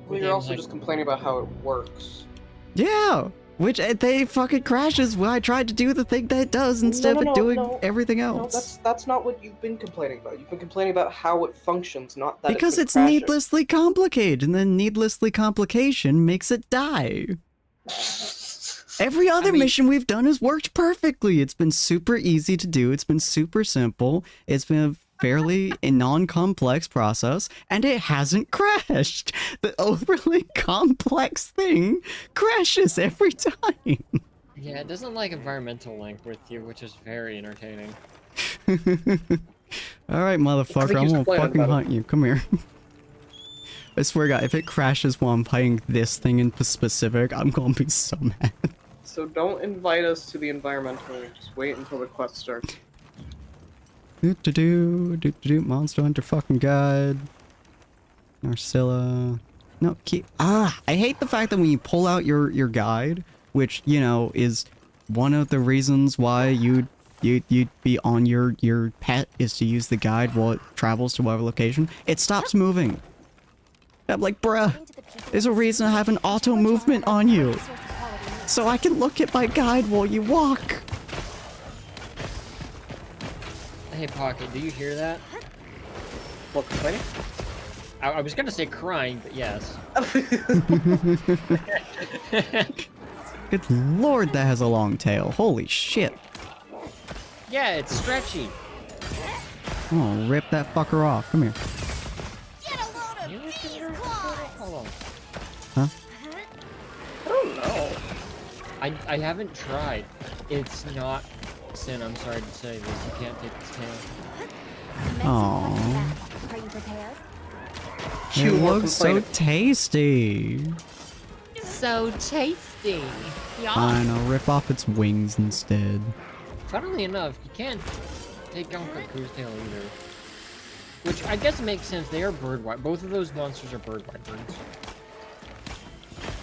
Well, you're also just complaining about how it works. Yeah, which they fucking crashes when I tried to do the thing that it does instead of it doing everything No, else. that's not what you've been complaining about. You've been complaining about how it functions, not that Because been it's crashing. needlessly complicated, and then needlessly complication makes it die. Every other mission we've done has worked perfectly. It's been super easy to do. It's been super simple. It's been a fairly non-complex process, and it hasn't crashed. The overly complex thing crashes every time. Yeah, it doesn't like environmental link with you, which is very entertaining. Alright, motherfucker, I'm he's gonna complaining fucking about hunt you. Come here. I swear to God, if it crashes while I'm playing this thing in specific, I'm gonna be so mad. So don't invite us to the environmental link. Just wait until the quest starts. Monster Hunter fucking Guide. Narcilla. No, I hate the fact that when you pull out your guide, which, you know, is one of the reasons why you'd be on your pet is to use the guide while it travels to whatever location, it stops moving. I'm like, bruh, there's a reason I have an auto movement on you. So I can look at my guide while you walk. Hey, Pocket, do you hear that? What, complaining? I was gonna say crying, but yes. Good lord, that has a long tail. Holy shit. Yeah, it's stretchy. Oh, rip that fucker off. Come here. Hold on. Huh? I don't know. I haven't tried. It's not Sin, I'm sorry to say this. You can't take its tail. Aww. Are you prepared? It looks so tasty. So tasty. Fine, I'll rip off its wings instead. Funnily enough, you can't take Yonkaku's tail either. Which I guess makes sense. They are bird wyverns. Both of those monsters are bird wyverns.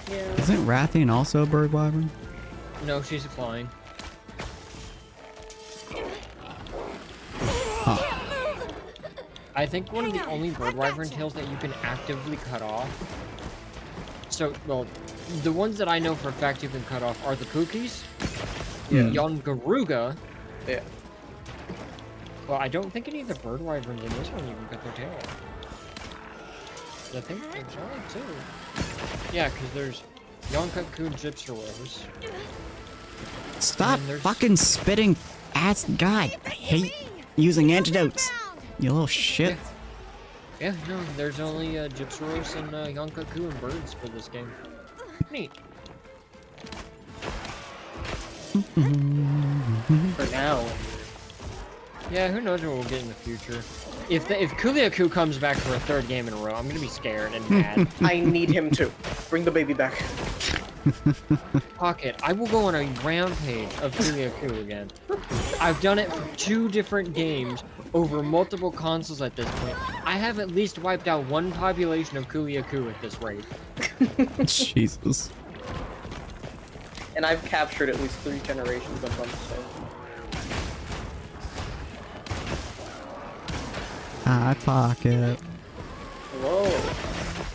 Yeah. Isn't Rathian also a bird wyvern? No, she's flying. Huh. I think one of the only bird wyvern tails that you can actively cut off. So, well, the ones that I know for a fact you can cut off are the Pookies, Yongaruga. Yeah. Well, I don't think any of the bird wyverns in this one you can cut their tail off. I think there's only two. Yeah, because there's Yonkaku and Gypsy. Stop fucking spitting ass guy. I hate using antidotes. You little shit. Yeah, no, there's only Gypsy and Yonkaku and birds for this game. Neat. For now. Yeah, who knows what we'll get in the future. If Kuliaku comes back for a third game in a row, I'm gonna be scared and mad. I need him to. Bring the baby back. Pocket, I will go on a rampage of Kuliaku again. I've done it for 2 different games over multiple consoles at this point. I have at least wiped out 1 population of Kuliaku at this rate. Jesus. And I've captured at least 3 generations of them, so. Hi, Pocket. Whoa.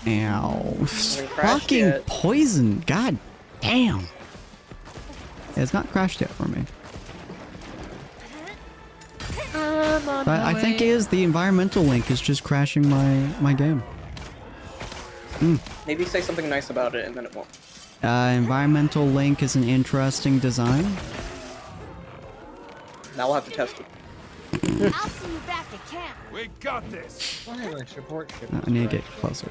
Ow. crashed Fucking yet. poison. God damn. It's not crashed yet for me. But I think it is the environmental link is just crashing my game. Maybe say something nice about it and then it won't. Environmental link is an interesting design. Now we'll have to test it. I'll see you back at camp. We got this. Why my support ship? I need to get closer.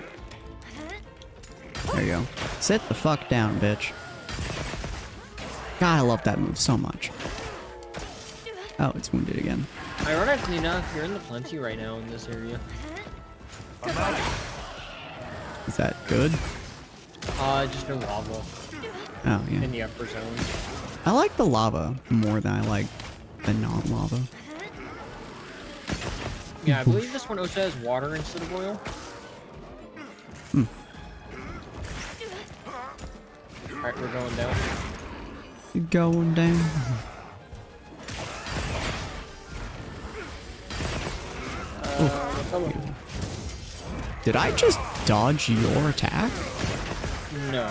There you go. Sit the fuck down, bitch. God, I love that move so much. Oh, it's wounded again. Ironically enough, you're in the plenty right now in this area. Is that good? Just no lava Oh, yeah. in the upper zone. I like the lava more than I like the non-lava. Yeah, I believe this one also has water instead of oil. Alright, we're going down. You're going down. Did I just dodge your attack? No.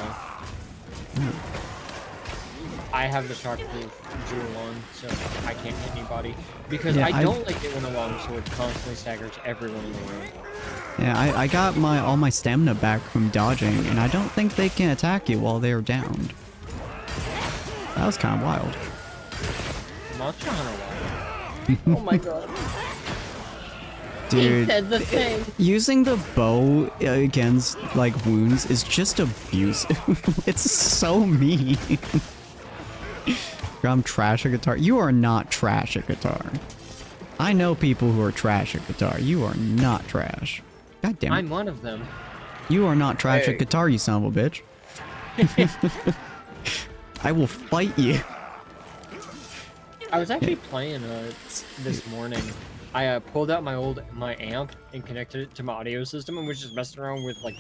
I have the shockproof jewel on, so I can't hit anybody. Because Yeah, I don't like it when a longsword constantly staggers everyone in the room. Yeah, I got all my stamina back from dodging, and I don't think they can attack you while they're downed. That was kind of wild. Monster Hunter wild. Oh my god. Dude, said the thing. using the bow against, like, wounds is just abusive. It's so mean. I'm trash at guitar. You are not trash at guitar. I know people who are trash at guitar. You are not trash. God damn it. I'm one of them. You are not trash Hey. at guitar, you son of a bitch. I will fight you. I was actually playing this morning. I pulled out my amp and connected it to my audio system and was just messing around with like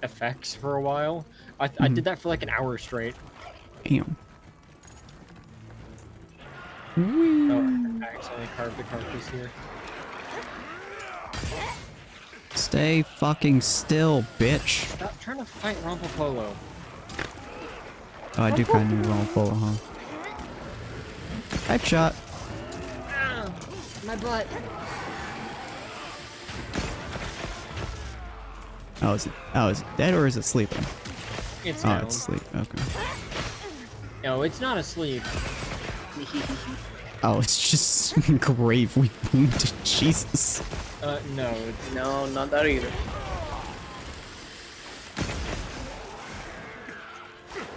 effects for a while. I did that for like an hour straight. Damn. Oh, I accidentally carved the carcass here. Stay fucking still, bitch. Stop trying to fight Rompopolo. Oh, I do kind of need roll full, huh? Headshot. Ow, my butt. Oh, is it dead or is it sleeping? It's Oh, down. it's asleep. Okay. No, it's not asleep. Oh, it's just gravely wounded. Jesus. No, it's No, not that either.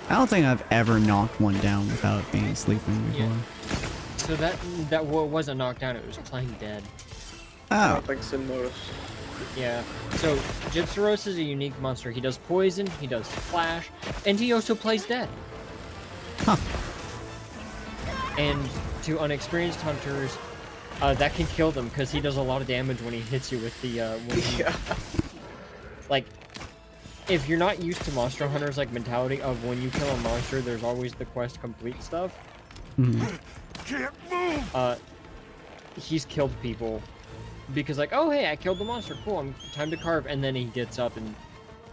I don't think I've ever knocked one down without being sleeping before. Yeah. So that wasn't knocked down, it was playing dead. I Oh, don't think Sin noticed. Yeah. So Gypsyros is a unique monster. He does poison, he does flash, and he also plays dead. huh. And to unexperienced hunters, that can kill them because he does a lot of damage when he hits you with the Yeah. like. If you're not used to monster hunters like mentality of when you kill a monster, there's always the quest complete stuff. Mhm. Can't move! He's killed people because like, oh hey, I killed the monster, cool, I'm time to carve, and then he gets up and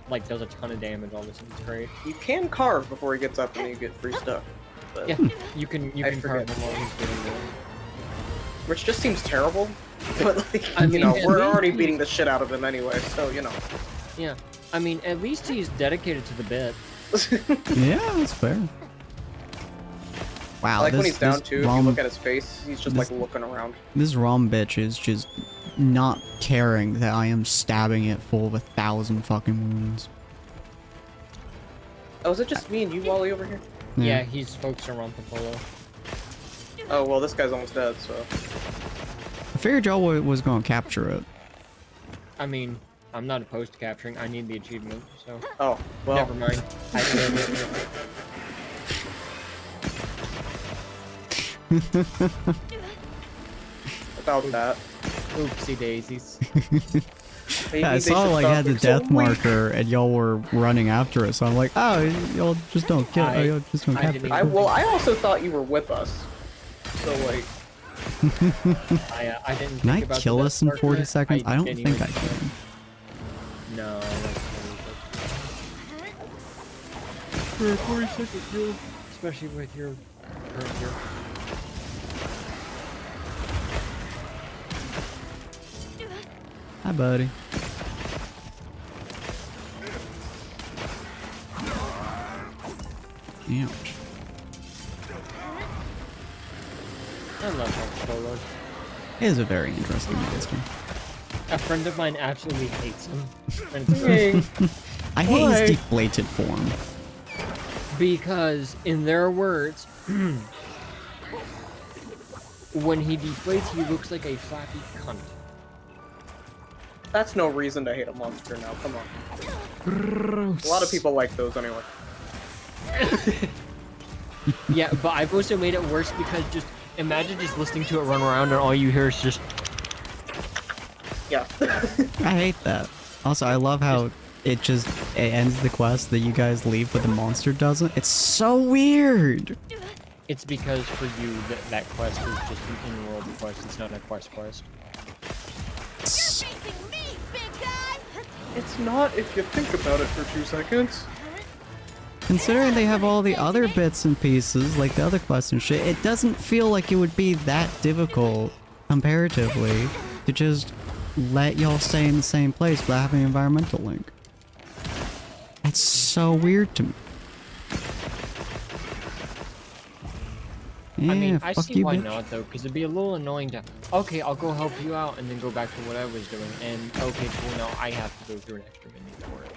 like does a ton of damage all this, and it's great. You can carve before he gets up and you get free stuff. But, Yeah, you can I carve forget. him while he's doing that. Which just seems terrible. But like, I you mean, know, at we're least already he's- beating the shit out of him anyway, so you know. Yeah, I mean, at least he's dedicated to the bit. Yeah, that's fair. Wow, Like when he's down this too, if you Rom, look at his face, he's just this- like looking around. this Rom bitch is just not caring that I am stabbing it full of 1,000 fucking wounds. Oh, is it just me and you, Wally, over here? Yeah, he's focused on Rompopolo. Oh, well, this guy's almost dead, so. I figured y'all was gonna capture it. I mean, I'm not opposed to capturing. I need the achievement, so Oh, well. never mind. I did it. About that. Oopsie daisies. Maybe Yeah, I they saw should like stop had the being so death weak. marker and y'all were running after it, so I'm like, oh, y'all just don't kill. I- Y'all just don't I capture didn't it. Well, I also thought you were with us. So, like, I didn't. Can I think about the kill death us in marker. 40 seconds? I don't didn't think even I can. No. For a 40-second kill, especially with your current gear. Hi, buddy. Ouch. I love Rompopolo. It is a very interesting monster. A friend of mine absolutely hates him. And it's great. I hate Why? his deflated form. Because, in their words, when he deflates, he looks like a flappy cunt. that's no reason to hate a monster now, come on. A lot of people like those anyway. Yeah, but I've also made it worse because just imagine just listening to it run around and all you hear is just Yeah. I hate that. Also, I love how it ends the quest that you guys leave, but the monster doesn't. It's so weird. it's because for you that quest is just an in-world quest. It's not a quest. It's not if you think about it for 2 seconds. Considering they have all the other bits and pieces, like the other quests and shit, it doesn't feel like it would be that difficult, comparatively, to just let y'all stay in the same place without having an environmental link. That's so weird to me. Yeah, I mean, I fuck see you, why bitch. not though, because it'd be a little annoying to, okay, I'll go help you out and then go back to what I was doing, and okay, cool, now I have to go through an extra menu for it.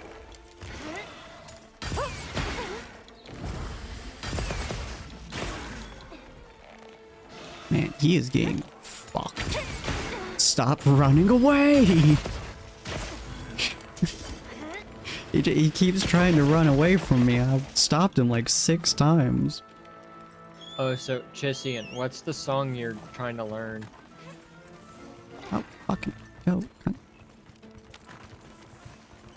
Man, he is getting fucked. Stop running away! He keeps trying to run away from me. I've stopped him like 6 times. Oh, so Chissian, what's the song you're trying to learn? Oh, fucking go.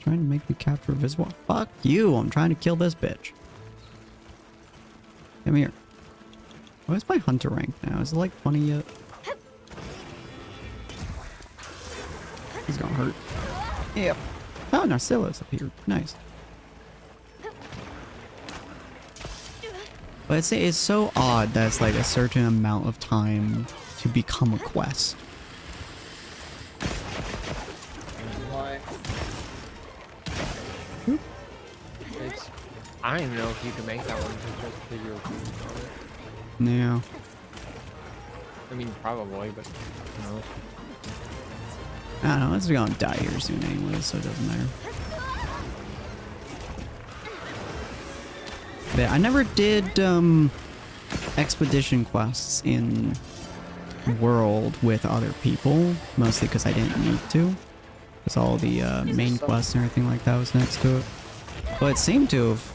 Trying to make me capture a visible. Fuck you! I'm trying to kill this bitch. Come here. What is my hunter rank now? Is it like 20 yet? He's gonna hurt. Yep. Oh, Narcilla's up here. Nice. But it's so odd that it's like a certain amount of time to become a quest. Why? I don't even know if you can make that one just video on it. Yeah. I mean, probably, but no. I don't know. It's gonna die here soon anyway, so it doesn't matter. But I never did expedition quests in world with other people, mostly because I didn't need to. Because all the main quests and everything like that was next to it. But it seemed to have,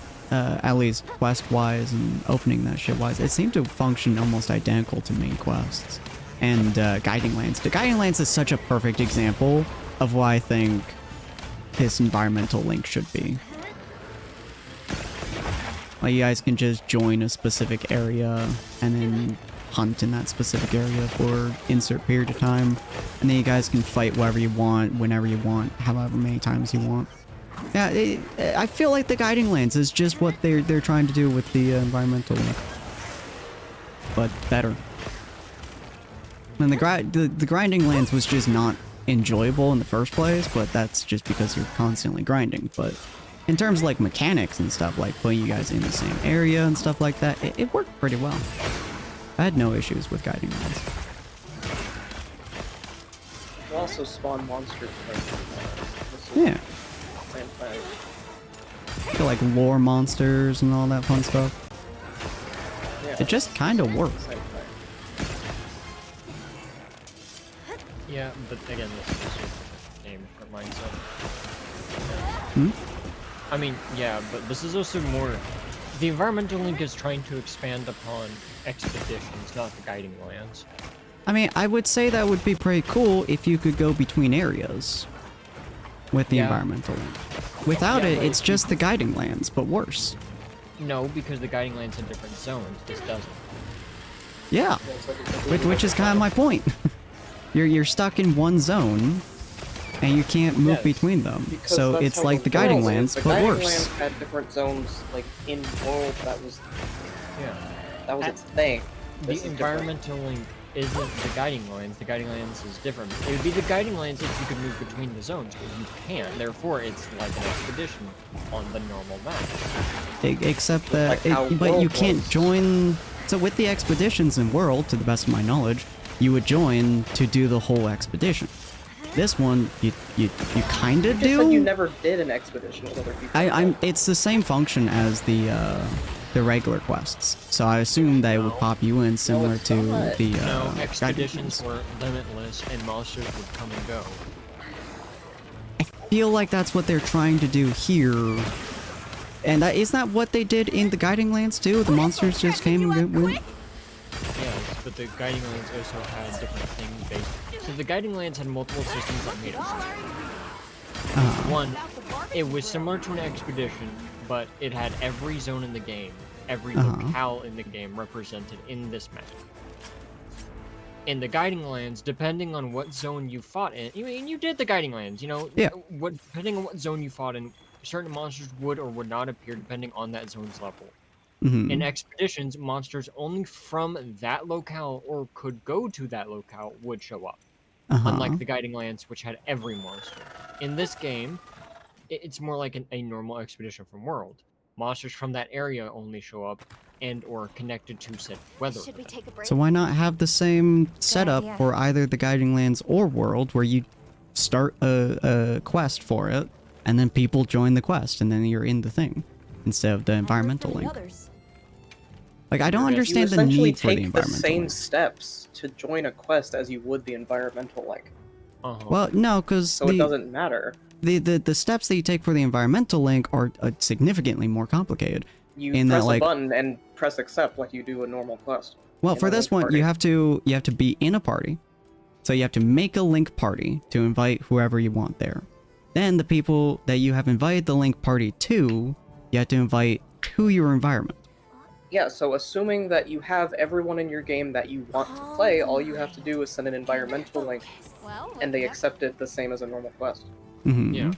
at least quest-wise and opening that shit-wise, it seemed to function almost identical to main quests. And Guiding Lands. The Guiding Lands is such a perfect example of why I think this environmental link should be. Like, you guys can just join a specific area and then hunt in that specific area for insert period of time. And then you guys can fight wherever you want, whenever you want, however many times you want. Yeah, I feel like the Guiding Lands is just what they're trying to do with the environmental link. But better. And the grinding lands was just not enjoyable in the first place, but that's just because you're constantly grinding. But in terms of like mechanics and stuff, like putting you guys in the same area and stuff like that, it worked pretty well. I had no issues with guiding lands. You also spawn monsters like Yeah. same thing. I feel like lore monsters and all that fun stuff. Yeah, It just kind of worked. same thing. Yeah, but again, this is just a game for mindset. Hmm? I mean, yeah, but this is also more... The environmental link is trying to expand upon expeditions, not the guiding lands. I mean, I would say that would be pretty cool if you could go between areas with the Yeah. environmental link. Without Yeah, it, but it's if just the guiding lands, but worse. No, because the guiding lands in different zones. This doesn't. Yeah, Yeah, it's like a completely which is different kind of my point. You're stuck in one zone, and you can't move Yes, between them. because So that's it's how like the guiding world is. lands, The but guiding worse. lands had different zones, like in world. That was Yeah. its thing. The This is different. environmental link isn't the guiding lands. The guiding lands is different. It would be the guiding lands if you could move between the zones, but you can't. Therefore, it's like an expedition on the normal map. Except that, like how but you world can't was. join. So with the expeditions in World, to the best of my knowledge, you would join to do the whole expedition. This one, you kind of You just said you do. never did an expedition with other people. It's the same function as the regular quests. So I assume that it would pop you in similar it's to not. the No, guiding expeditions lands. were limitless, and monsters would come and go. I feel like that's what they're trying to do here. And isn't that what they did in the guiding lands too? The monsters just came and went. Yes, but the guiding lands also had different things based. So the guiding lands had multiple systems that made it. One, it was similar to an expedition, but it had every zone in the game, every locale in the game represented in this map. In the guiding lands, depending on what zone you fought in, you did the guiding lands, you know, Yeah. Depending on what zone you fought in, certain monsters would or would not appear depending on that zone's level. Mhm. In expeditions, monsters only from that locale or could go to that locale would show up. Unlike the guiding lands, which had every monster. In this game, it's more like a normal expedition from World. Monsters from that area only show up and or connected to said weather. Should we take a break? So why not have the same setup idea. for either the guiding lands or World, where you start a quest for it, and then people join the quest, and then you're in the thing, instead of the environmental link. Like, I don't You understand the essentially need for the take the environmental same link. steps to join a quest as you would the environmental link. Well, no, because So it doesn't matter. the steps that you take for the environmental link are significantly more complicated. You in that, press a like, button and press accept like you do a normal quest. well, in for a this link one, you party. have to be in a party. So you have to make a link party to invite whoever you want there. Then the people that you have invited the link party to, you have to invite to your environment. Yeah, so assuming that you have everyone in your game that you want to play, all you have to do is send an environmental link, and they accept it the same as a normal quest. Mm-hmm. Yeah.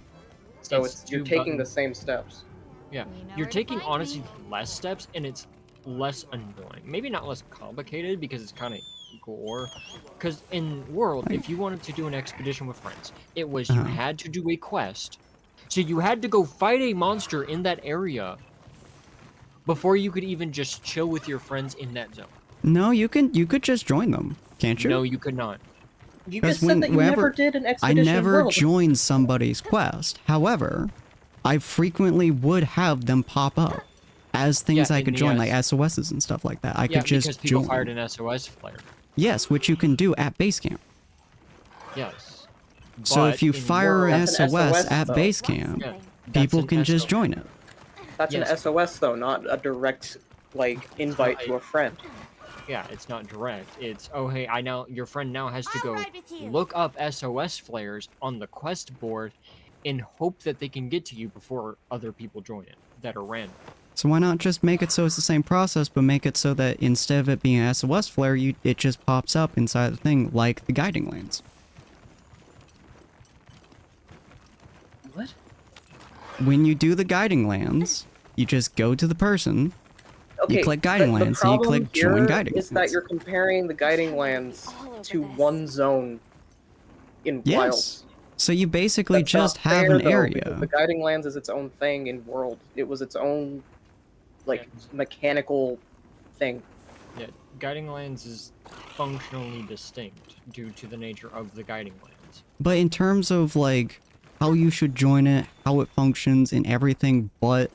So It's you're two taking the buttons. same steps. Yeah, You know you're where to taking find honestly me. less steps, and it's less annoying. Maybe not less complicated because it's kind of gore. Because in World, if you wanted to do an expedition with friends, it was you had to do a quest. So you had to go fight a monster in that area before you could even just chill with your friends in that zone. No, you could just join them, can't you? No, you could not. You Because just said that you never did an I expedition in never World. joined somebody's quest. However, I frequently would have them pop up as things Yeah, I in could the join, like SOSs and stuff like that. I Yeah, could just because people join. fired an SOS flare. Yes, which you can do at base camp. Yes. So But if you in fire World- an That's an SOS SOS, at though. base camp, Yeah, that's people an can just SOS. join it. That's Yes. an SOS though, not a direct invite to a friend. Yeah, it's not direct. It's, oh hey, your friend now has to I'll go ride with you. look up SOS flares on the quest board in hope that they can get to you before other people join it that are random. So why not just make it so it's the same process, but make it so that instead of it being an SOS flare, it just pops up inside the thing like the guiding lanes. What? When you do the guiding lands, you just go to the person, Okay, you click guiding the lands, and you problem click join here guiding is that lands. you're comparing the guiding lands All over to this. one zone in Yes. Wilds. So you basically That's just not have fair, an though, area. because the guiding lands is its own thing in World. It was its own, mechanical thing. Yeah, guiding lands is functionally distinct due to the nature of the guiding lands. But in terms of, like, how you should join it, how it functions, and everything but,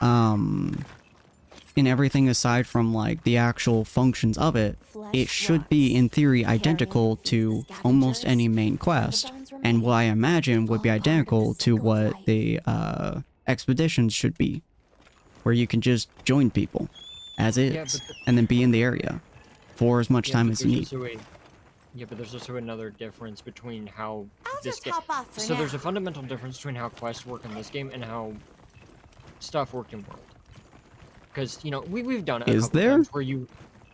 in everything aside from, like, the actual functions of it, it should be, in theory, identical to almost any main quest, and what I imagine would be identical to what the, expeditions should be, where you can just join people, as is, Yeah, but and then be in the area for as much time but as you need. but there's also another difference between how I'll this just game. hop off for So now. there's a fundamental difference between how quests work in this game and how stuff worked in World. Because we've done it. Is a couple there? times where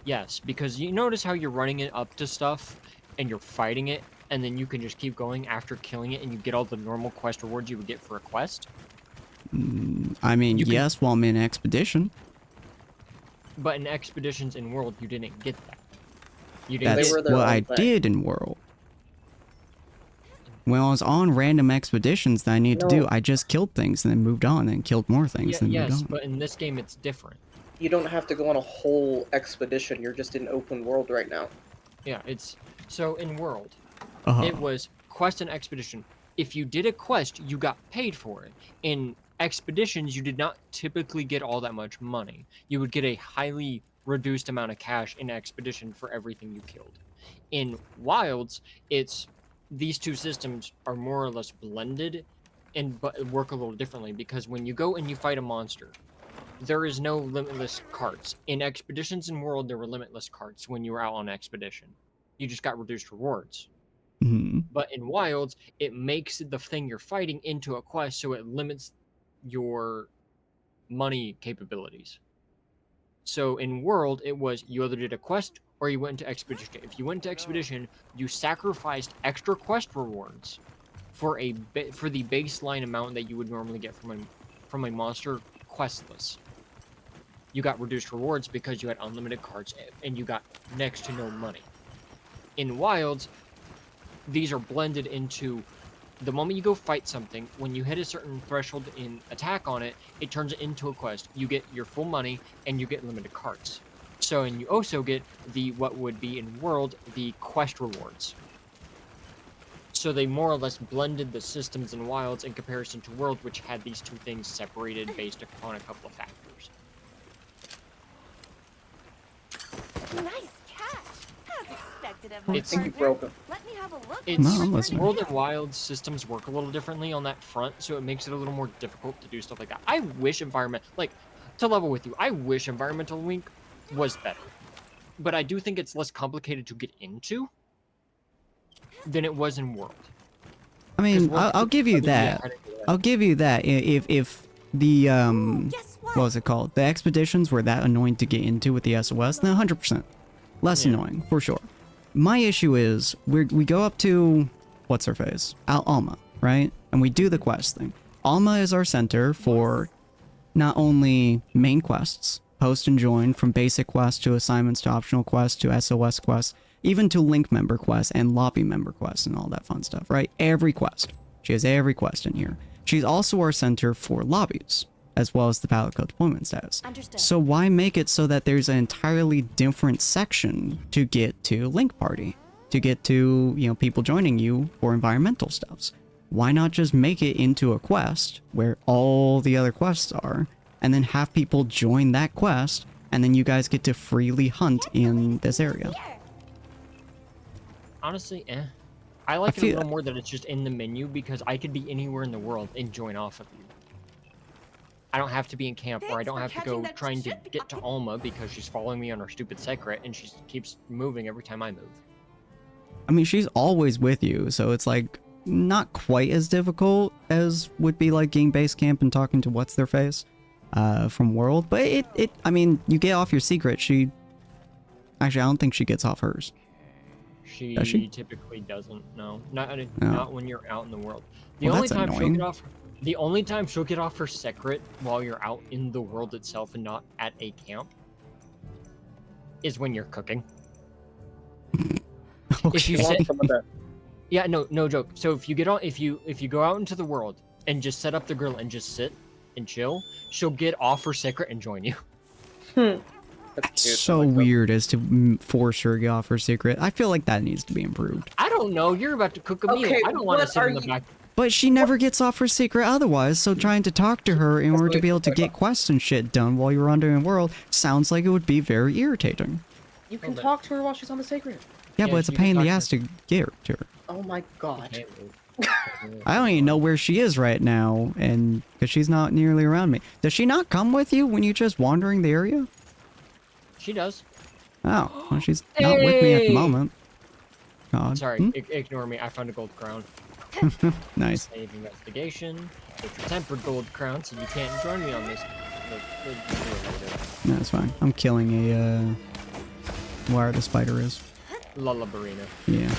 yes, because you notice how you're running it up to stuff, and you're fighting it, and then you can just keep going after killing it, and you get all the normal quest rewards you would get for a quest. I mean, You can- yes, while I'm in expedition. But in expeditions in World, you didn't get that. You didn't That's They were get their what own I thing. did in World. When I was on random expeditions that I needed to do, No. I just killed things and then moved on and killed more things and then yes, moved on. but in this game it's different. You don't have to go on a whole expedition. You're just in open world right now. Yeah, it's so in World, Uh-huh. it was quest and expedition. If you did a quest, you got paid for it. In expeditions, you did not typically get all that much money. You would get a highly reduced amount of cash in expedition for everything you killed. In Wilds, it's these two systems are more or less blended but work a little differently because when you go and you fight a monster, there is no limitless carts. In expeditions in World, there were limitless carts when you were out on expedition. You just got reduced rewards. Mhm. But in Wilds, it makes the thing you're fighting into a quest, so it limits your money capabilities. So in World, it was you either did a quest or you went into expedition. If you went to expedition, you sacrificed extra quest rewards for the baseline amount that you would normally get from a monster questless. You got reduced rewards because you had unlimited cards and you got next to no money. In Wilds, these are blended into the moment you go fight something, when you hit a certain threshold in attack on it, it turns it into a quest. You get your full money and you get limited cards. So, and you also get what would be in World, the quest rewards. So they more or less blended the systems in Wilds in comparison to World, which had these two things separated based upon a couple of factors. Nice catch. As expected of I my think you partner. broke him. Let me have a look. It's No, I'm listening. World and Wild systems work a little differently on that front, so it makes it a little more difficult to do stuff like that. I wish to level with you, I wish Environmental Link was better. But I do think it's less complicated to get into than it was in World. I mean, World I'll give you could be that. ahead of the- I'll give you that. If the Guess what was it called? The expeditions were that annoying to get into with the SOS, then 100%. Less annoying, for sure. My issue is, we go up to, what's her face? Alma, right? And we do the quest thing. Alma is our center for not only main quests, post and join, from basic quests to assignments to optional quests to SOS quests, even to link member quests and lobby member quests and all that fun stuff, right? Every quest. She has every quest in here. She's also our center for lobbies, as well as the pallet code deployment status. Understood. So why make it so that there's an entirely different section to get to Link Party, to get to, you know, people joining you for environmental stuffs? Why not just make it into a quest where all the other quests are, and then have people join that quest, and then you guys get to freely hunt in this area? Honestly, I like it a feel- little more that it's just in the menu because I could be anywhere in the world and join off of you. I don't have to be in camp, or I Thanks don't for have to catching go that trying to shit. get to Alma because she's following me on her stupid secret and she keeps moving every time I move. I mean, she's always with you, so it's like not quite as difficult as would be like getting base camp and talking to what's their face from World. But I mean, you get off your secret. Actually, I don't think she gets off hers. She, Does she? typically doesn't. No, not when you're out in the world. The Well, only that's time she'll annoying. get off, the only time she'll get off her secret while you're out in the world itself and not at a camp, is when you're cooking. If you Okay. set, Some of that. yeah, no joke. So if you get on, if you go out into the world and just set up the grill and just sit and chill, she'll get off her secret and join you. That's cute. So I like that. weird as to force her to get off her secret. I feel like that needs to be improved. I don't know. You're about to cook a meal. Okay, I don't want to what sit are in the you- back. But she never gets off her secret otherwise, so trying to talk to her in order to be able to get quests and shit done while you're under a world sounds like it would be very irritating. You can Hold it. talk to her while she's on the sacred. Yeah, Yeah, but it's a you can pain in the talk ass to get her to her. Oh my god. Can't move. I don't even know where she is right now, and because she's not nearly around me. Does she not come with you when you're just wandering the area? She does. Oh, well, she's not with me at the Hey! moment. God. Sorry, ignore me. I found a gold crown. Nice. Save investigation. It's a tempered gold crown, so you can't join me on this. We'll do it later. No, it's fine. I'm killing a, where the spider is. Lullabarina. Yeah.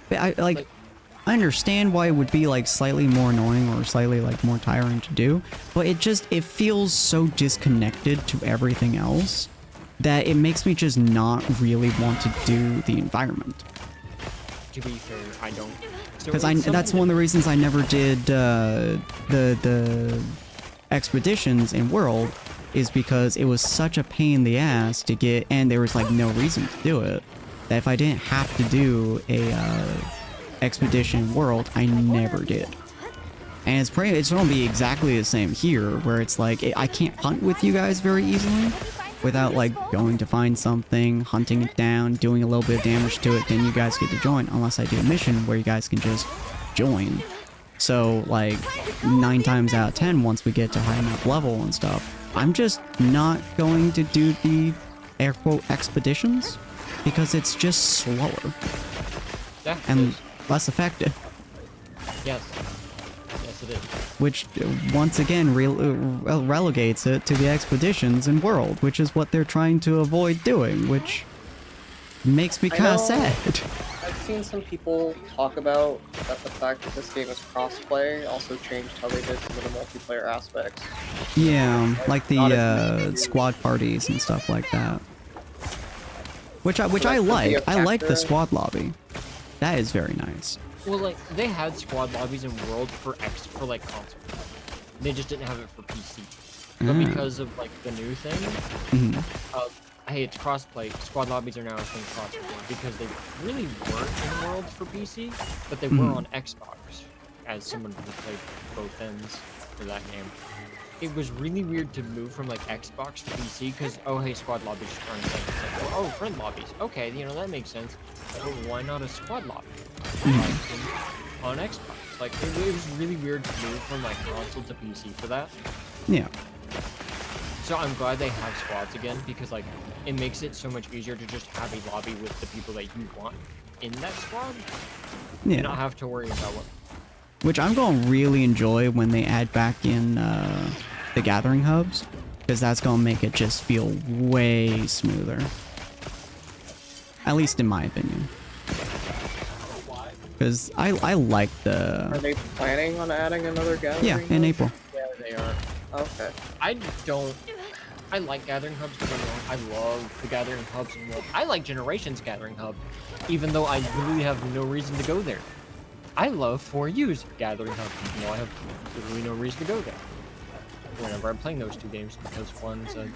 But I understand why it would be like slightly more annoying or slightly like more tiring to do, but it feels so disconnected to everything else that it makes me just not really want to do the environment. To be fair, I don't. So Because it's that's something one of the reasons I never did the expeditions in World, is because it was such a pain in the ass to get, and there was like no reason to do it, that if I didn't have to do a expedition in World, I never did. And it's gonna be exactly the same here, where it's like I can't hunt with you guys very easily without like going to find something, hunting it down, doing a little bit of damage to it, then you guys get to join, unless I do a mission where you guys can just join. So like 9 times out of 10, once we get to high enough level and stuff, I'm just not going to do the air quote expeditions because it's just slower Yeah, it and is. less effective. Yes. Yes, it is. Which once again relegates it to the expeditions in World, which is what they're trying to avoid doing, which makes me I kind of know. sad. I've seen some people talk about that the fact that this game is crossplay also changed how they did some of the multiplayer aspects. Yeah, like Not the as squad parties and stuff like that. Which I that could be a like. I like the factor. squad lobby. That is very nice. Well, like they had squad lobbies in World for like console. They just didn't have it for PC. But Ah. because of like the new thing, Mhm. hey, it's crossplay. Squad lobbies are now a thing crossplay because they really weren't in World for PC, but they were Mhm. on Xbox. As someone who played both ends for that game. it was really weird to move from like Xbox to PC because oh hey squad lobbies aren't like, oh friend lobbies, okay, you know that makes sense, but why not a squad lobby on Xbox? Like it was really weird to move from like console to PC for that. Yeah. So I'm glad they have squads again because like it makes it so much easier to just have a lobby with the people that you want in that squad. Yeah. And not have to worry about what. Which I'm going to really enjoy when they add back in the gathering hubs, because that's going to make it just feel way smoother. At least in my opinion. Because I like the... Are they planning on adding another gathering Yeah, in hub? April. Yeah, they are. Okay. I like gathering hubs, don't get me wrong. I love the gathering hubs. And I like Generations gathering hub, even though I literally have no reason to go there. I love 4U's gathering hub, even though I have literally no reason to go there. Whenever I'm playing those two games, because one's a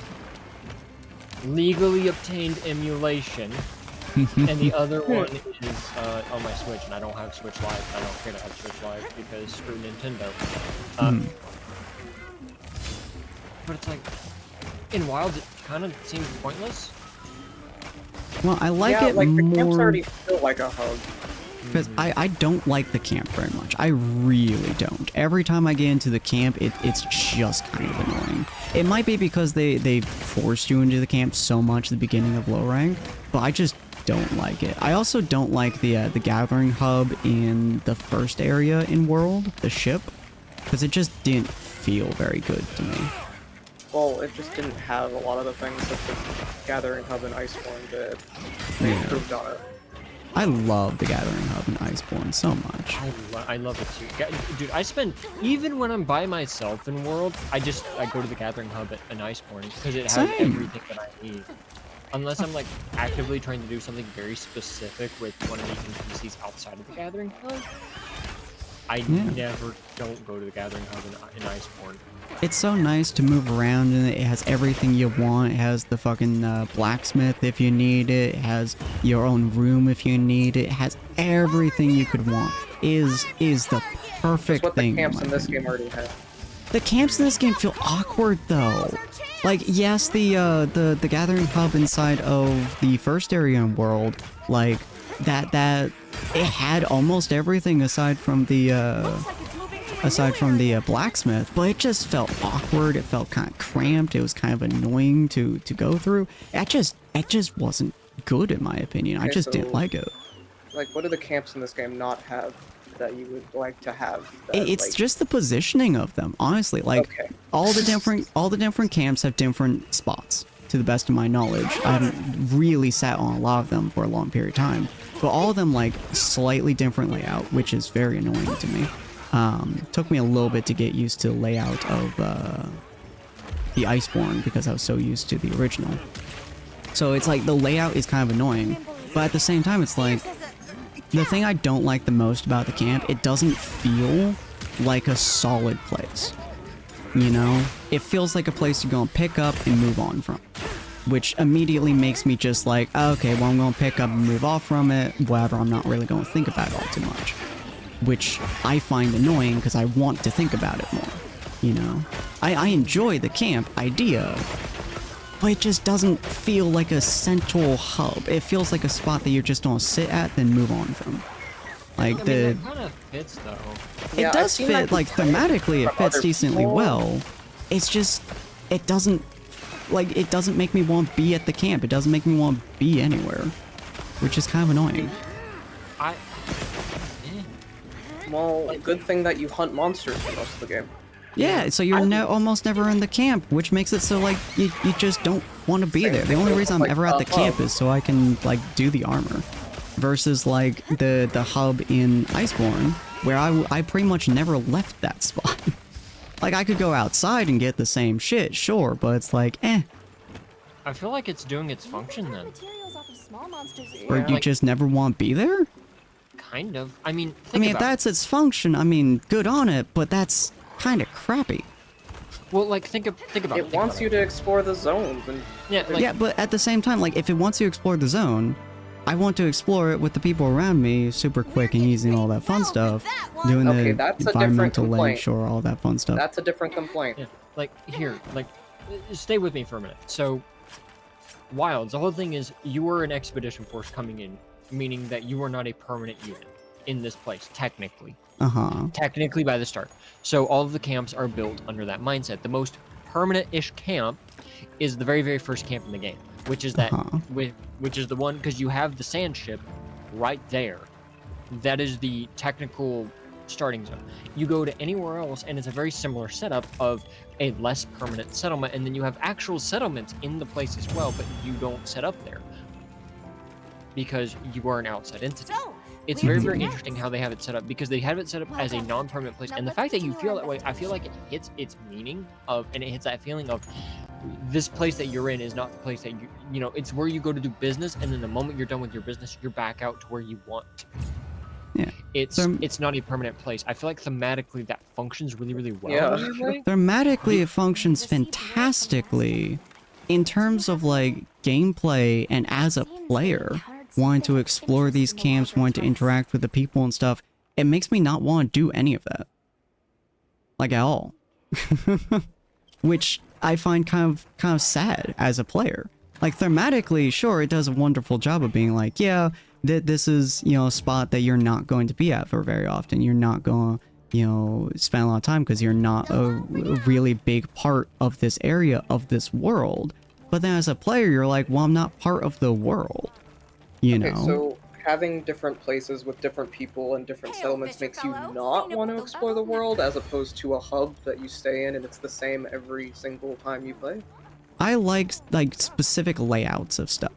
legally obtained emulation, and the other one is on my Switch, and I don't have Switch Live. I don't care to have Switch Live because screw Nintendo. But it's like, in Wilds, it kind of seems pointless. Well, I like yeah, it like the more... camps already feel like a hub. Because I don't like the camp very much. I really don't. Every time I get into the camp, it's just kind of annoying. It might be because they forced you into the camp so much at the beginning of low rank, but I just don't like it. I also don't like the gathering hub in the first area in World, the ship, because it just didn't feel very good to me. Well, it just didn't have a lot of the things that the gathering hub in Iceborne did. They improved on it. I love the gathering hub in Iceborne so much. I love it too. Dude, I spend, even when I'm by myself in World, I go to the gathering hub in Iceborne because it has everything that I need. Unless I'm like actively trying to do something very specific with one of the NPCs outside of the gathering hub, I never don't go to the gathering hub in Iceborne. It's so nice to move around, and it has everything you want. It has the fucking blacksmith if you need it. It has your own room if you need it. It has everything you could want. Is the perfect what thing. The camps in this game already have. The camps in this game feel awkward though. Like yes, the gathering hub inside of the first area in World, like that it had almost everything aside from the blacksmith, but it just felt awkward. It felt kind of cramped. It was kind of annoying to go through. It just wasn't good in my opinion. Okay, I just so, didn't like it. Like, what do the camps in this game not have that you would like to have? It's like... just the positioning of them, honestly. Like all the different camps have different spots. To the best of my knowledge, I haven't really sat on a lot of them for a long period of time, but all of them like slightly different layout, which is very annoying to me. Took me a little bit to get used to the layout of the Iceborne because I was so used to the original. So it's like the layout is kind of annoying, but at the same time it's like the thing I don't like the most about the camp, it doesn't feel like a solid place. You know? It feels like a place you're gonna pick up and move on from. Which immediately makes me just like, okay, well I'm gonna pick up and move off from it, whatever, I'm not really gonna think about it all too much. Which I find annoying because I want to think about it more, you know? I enjoy the camp idea, but it just doesn't feel like a central hub. It feels like a spot that you're just gonna sit at, then move on from. Like I mean, that kind of fits though. It does fit, like thematically it fits decently well. It's just, it doesn't make me want to be at the camp. It doesn't make me want to be anywhere, which is kind of annoying. Well, good thing that you hunt monsters for most of the game. Yeah, so you're almost never in the camp, which makes it so like you just don't want to be there. The only reason I'm ever at the camp is so I can like do the armor. Versus like the hub in Iceborne, where I pretty much never left that spot. Like I could go outside and get the same shit, sure, but it's like, eh. I feel like it's doing its function then. Or you just never want to be there? Kind of. I mean, if that's its function, I mean, good on it, but that's kind of crappy. Well, like think about it. It wants you to explore the zones and yeah, but at the same time, like if it wants you to explore the zone, I want to explore it with the people around me, super quick and easy and all that fun stuff. Doing the environmental link, sure, all that fun stuff. That's a different complaint. Yeah. like here, like stay with me for a minute. So Wilds, the whole thing is you are an expedition force coming in, meaning that you are not a permanent unit in this place, technically. Technically by the start. So all of the camps are built under that mindset. The most permanent-ish camp is the very, very first camp in the game, which is that, which is the one, because you have the sand ship right there. That is the technical starting zone. You go to anywhere else, and it's a very similar setup of a less permanent settlement, and then you have actual settlements in the place as well, but you don't set up there because you are an outside entity. It's very, very interesting how they have it set up, because they have it set up as a non-permanent place, and the fact that you feel that way, I feel like it hits its meaning of, and it hits that feeling of, this place that you're in is not the place that you know, it's where you go to do business, and then the moment you're done with your business, you're back out to where you want to. Yeah. It's not a permanent place. I feel like thematically that functions really, really well. Yeah. Thematically, it functions fantastically. In terms of, like, gameplay and as a player, wanting to explore these camps, wanting to interact with the people and stuff, it makes me not want to do any of that. Like, at all. Which I find kind of sad as a player. Like, thematically, sure, it does a wonderful job of being like, yeah, this is, you know, a spot that you're not going to be at for very often. You're not going to, you know, spend a lot of time because you're not a really big part of this area of this world. But then as a player, you're like, well, I'm not part of the world, you know? So having different places with different people and different settlements makes you not want to explore the world, as opposed to a hub that you stay in and it's the same every single time you play? I like specific layouts of stuff.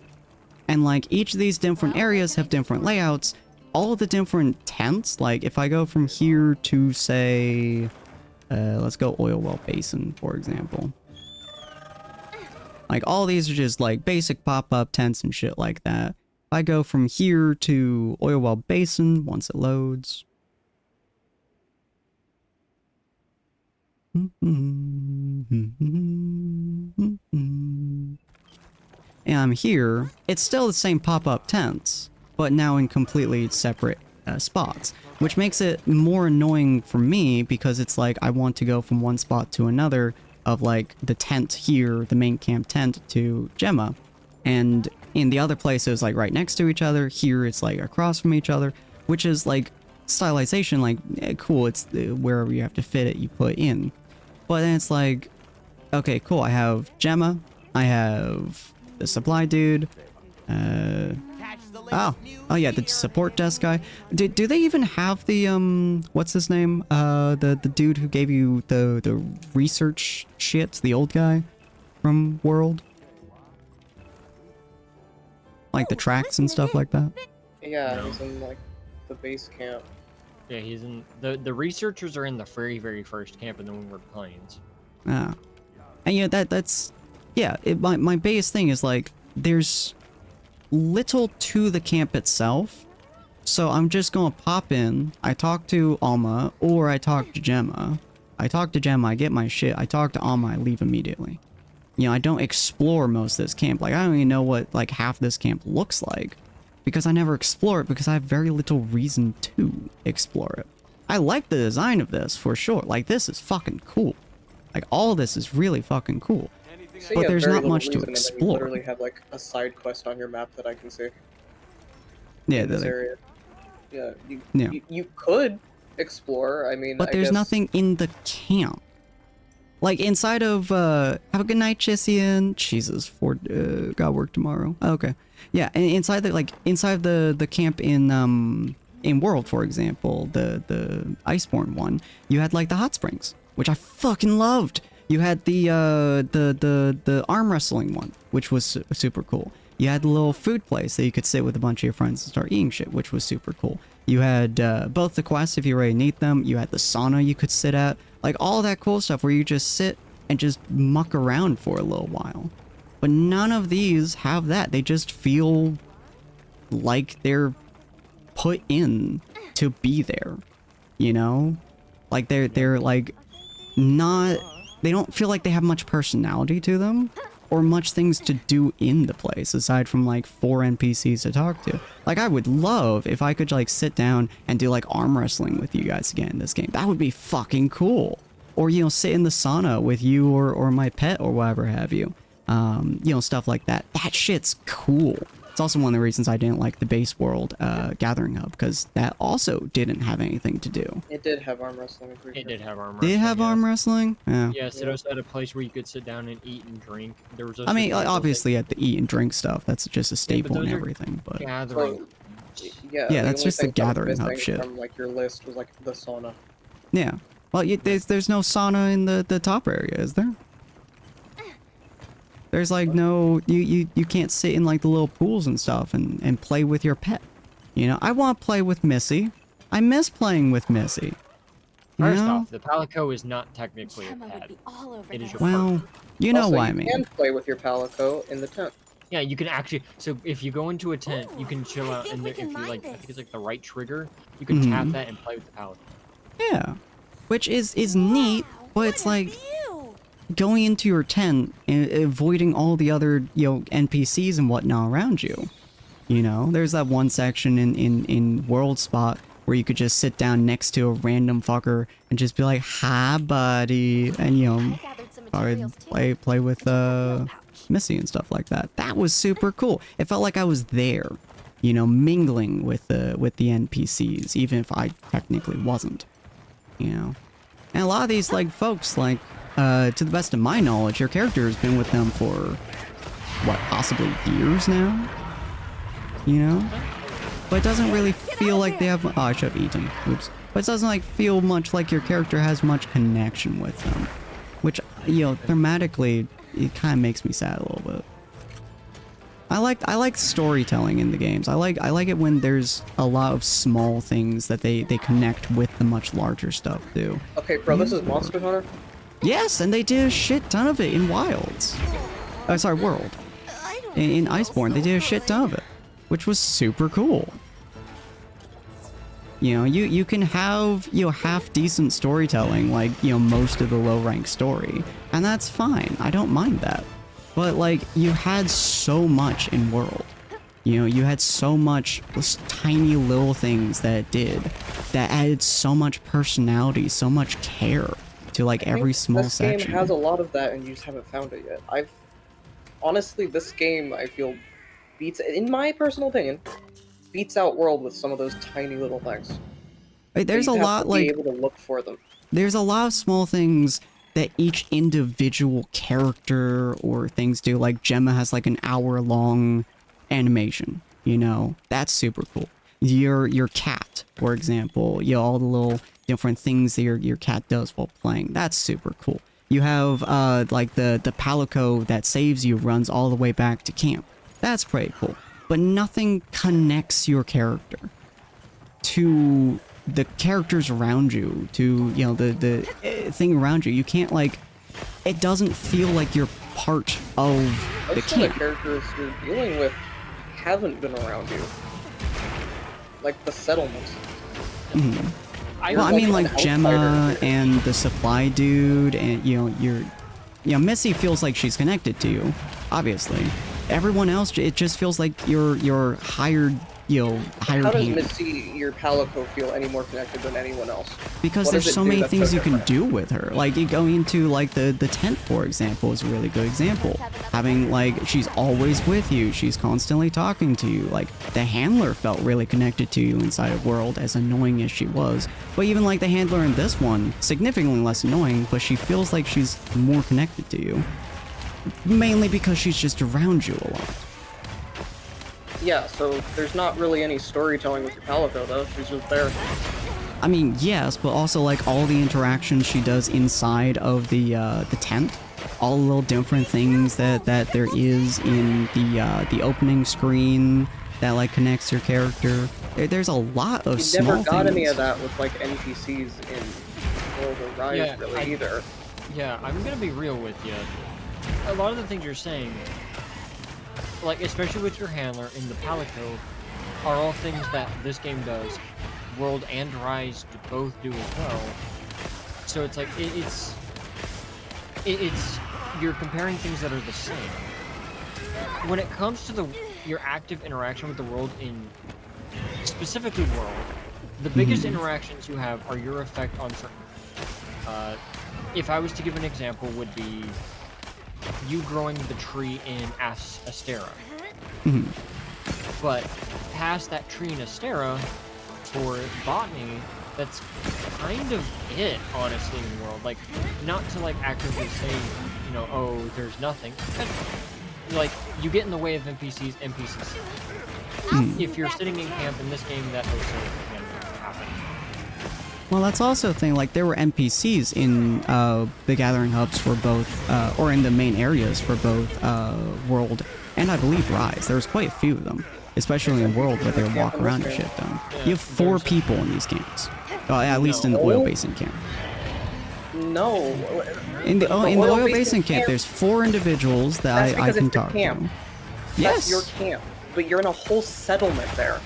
And like each of these different areas have different layouts. All of the different tents, like if I go from here to say, let's go Oil Well Basin, for example. Like all these are just like basic pop-up tents and shit like that. If I go from here to Oil Well Basin, once it loads. And I'm here, it's still the same pop-up tents, but now in completely separate spots, which makes it more annoying for me because it's like I want to go from one spot to another of like the tent here, the main camp tent, to Gemma, and in the other places like right next to each other. Here it's like across from each other, which is like stylization, like cool, it's wherever you have to fit it you put in. But then it's like, okay, cool, I have Gemma, I have the supply dude, oh yeah, the support desk guy. Do they even have the what's his name, the dude who gave you the research shit, the old guy from World, like the tracks and stuff like that? Yeah, he's in like the base camp. Yeah, he's in the researchers are in the very, very first camp in the Windward Plains. Ah, and yeah, that's yeah. My biggest thing is like there's little to the camp itself, so I'm just gonna pop in. I talk to Alma, or I talk to Gemma. I talk to Gemma, I get my shit. I talk to Alma, I leave immediately. You know, I don't explore most of this camp. Like, I don't even know what like half this camp looks like, because I never explore it because I have very little reason to explore it. I like the design of this for sure. Like, this is fucking cool. Like, all this is really fucking cool. So but there's not much to explore. You literally have like a side quest on your map that I can see. Yeah, in this area. Yeah, yeah. You could explore. I mean, but there's nothing in the camp. Like inside of have a good night, Chissian. Jesus, got work tomorrow. Okay, yeah. And inside the camp in World, for example, the Iceborne one, you had like the hot springs, which I fucking loved. You had the arm wrestling one, which was super cool. You had the little food place that you could sit with a bunch of your friends and start eating shit, which was super cool. You had both the quests if you already need them. You had the sauna you could sit at. Like all that cool stuff where you just sit and just muck around for a little while. But none of these have that. They just feel like they're put in to be there. You know? Like they're like not... They don't feel like they have much personality to them or much things to do in the place aside from like 4 NPCs to talk to. Like, I would love if I could like sit down and do like arm wrestling with you guys again in this game. That would be fucking cool. or sit in the sauna with you or my pet or whatever have you. Stuff like that. That shit's cool. It's also one of the reasons I didn't like the base world gathering hub, because that also didn't have anything to do. It did have arm wrestling. It did have arm Did wrestling. it have arm wrestling? Yeah. Yes, it also had a place where you could sit down and eat and drink. There was. I mean, obviously at the eat and drink stuff, that's just a staple and everything. But gathering. Yeah, that's just the gathering hub shit. From like your list was like the sauna. Yeah. Well, there's no sauna in the top area, is there? There's like no, you can't sit in like the little pools and stuff and play with your pet. I want to play with Missy. I miss playing with Missy. First off, the Palico is not technically a pet. It is your well, you know what I mean. You can play with your Palico in the tent. Yeah, you can actually. So if you go into a tent, you can chill out, and if you like, I think it's like the right trigger, you can tap that and play with the Palico. Yeah, which is neat, but it's like going into your tent and avoiding all the other NPCs and whatnot around you. There's that one section in World Spot where you could just sit down next to a random fucker and just be like, "Hi, buddy," and play with Missy and stuff like that. That was super cool. It felt like I was there, mingling with the NPCs, even if I technically wasn't. And a lot of these folks, to the best of my knowledge, your character has been with them for what, possibly years now? But it doesn't really feel like they have. Oh, I should have eaten. Oops. But it doesn't feel much like your character has much connection with them, which thematically it kind of makes me sad a little bit. I like storytelling in the games. I like it when there's a lot of small things that they connect with the much larger stuff too. Okay, bro, this is Monster Hunter. Yes, and they did a shit ton of it in Wilds. Oh, sorry, World. In Iceborne, they did a shit ton of it, which was super cool. You can have half decent storytelling, most of the low rank story, and that's fine. I don't mind that. But you had so much in World. You had so much tiny little things that it did that added so much personality, so much care to every small section. This game has a lot of that, and you just haven't found it yet. Honestly, this game I feel beats, in my personal opinion, beats out World with some of those tiny little things. There's a lot be able to look for them. There's a lot of small things that each individual character or things do. Like Gemma has an hour-long animation. That's super cool. Your cat, for example, all the little different things that your cat does while playing. That's super cool. You have the Palico that saves you runs all the way back to camp. That's pretty cool. But nothing connects your character to the characters around you, to the thing around you. You can't it doesn't feel like you're part of the camp. The characters you're dealing with haven't been around you. The settlements. Well, I mean, Gemma and the supply dude, and Missy feels like she's connected to you, obviously. Everyone else, it just feels like you're hired. How does Missy, your Palico, feel any more connected than anyone else? Because there's so many things you can do with her. You go into the tent, for example, is a really good example. Having she's always with you, she's constantly talking to you. The handler felt really connected to you inside of World, as annoying as she was. But even the handler in this one, significantly less annoying, but she feels like she's more connected to you. Mainly because she's just around you a lot. Yeah, so there's not really any storytelling with your Palico, though. She's just there. I mean, yes, but also all the interactions she does inside of the tent, all the little different things that there is in the opening screen that connects your character. There's a lot of small things. You never got any of that with NPCs in World of Rise, either. Yeah, I'm gonna be real with you. A lot of the things you're saying, especially with your handler in the Palico, are all things that this game does. World and Rise both do as well. So it's it's you're comparing things that are the same. When it comes to your active interaction with the world, in specifically World, the biggest interactions you have are your effect on certain if I was to give an example, would be you growing the tree in Astera. Mhm. But past that tree in Astera, for botany, that's kind of it, honestly, in the world. Like, not to like actively say, you know, oh, there's nothing. But, like, you get in the way of NPCs. If you're sitting in camp in this game, that also can happen. Well, that's also a thing, like, there were NPCs in the Gathering Hubs for both, or in the main areas for both World and I believe Rise. There was quite a few of them, especially in World where they would walk around and shit them. You have 4 people in these camps. At least in the Oil Basin camp. No. In the Oil Basin camp, there's 4 individuals that I can talk to. That's Yes. your camp, but you're in a whole settlement there.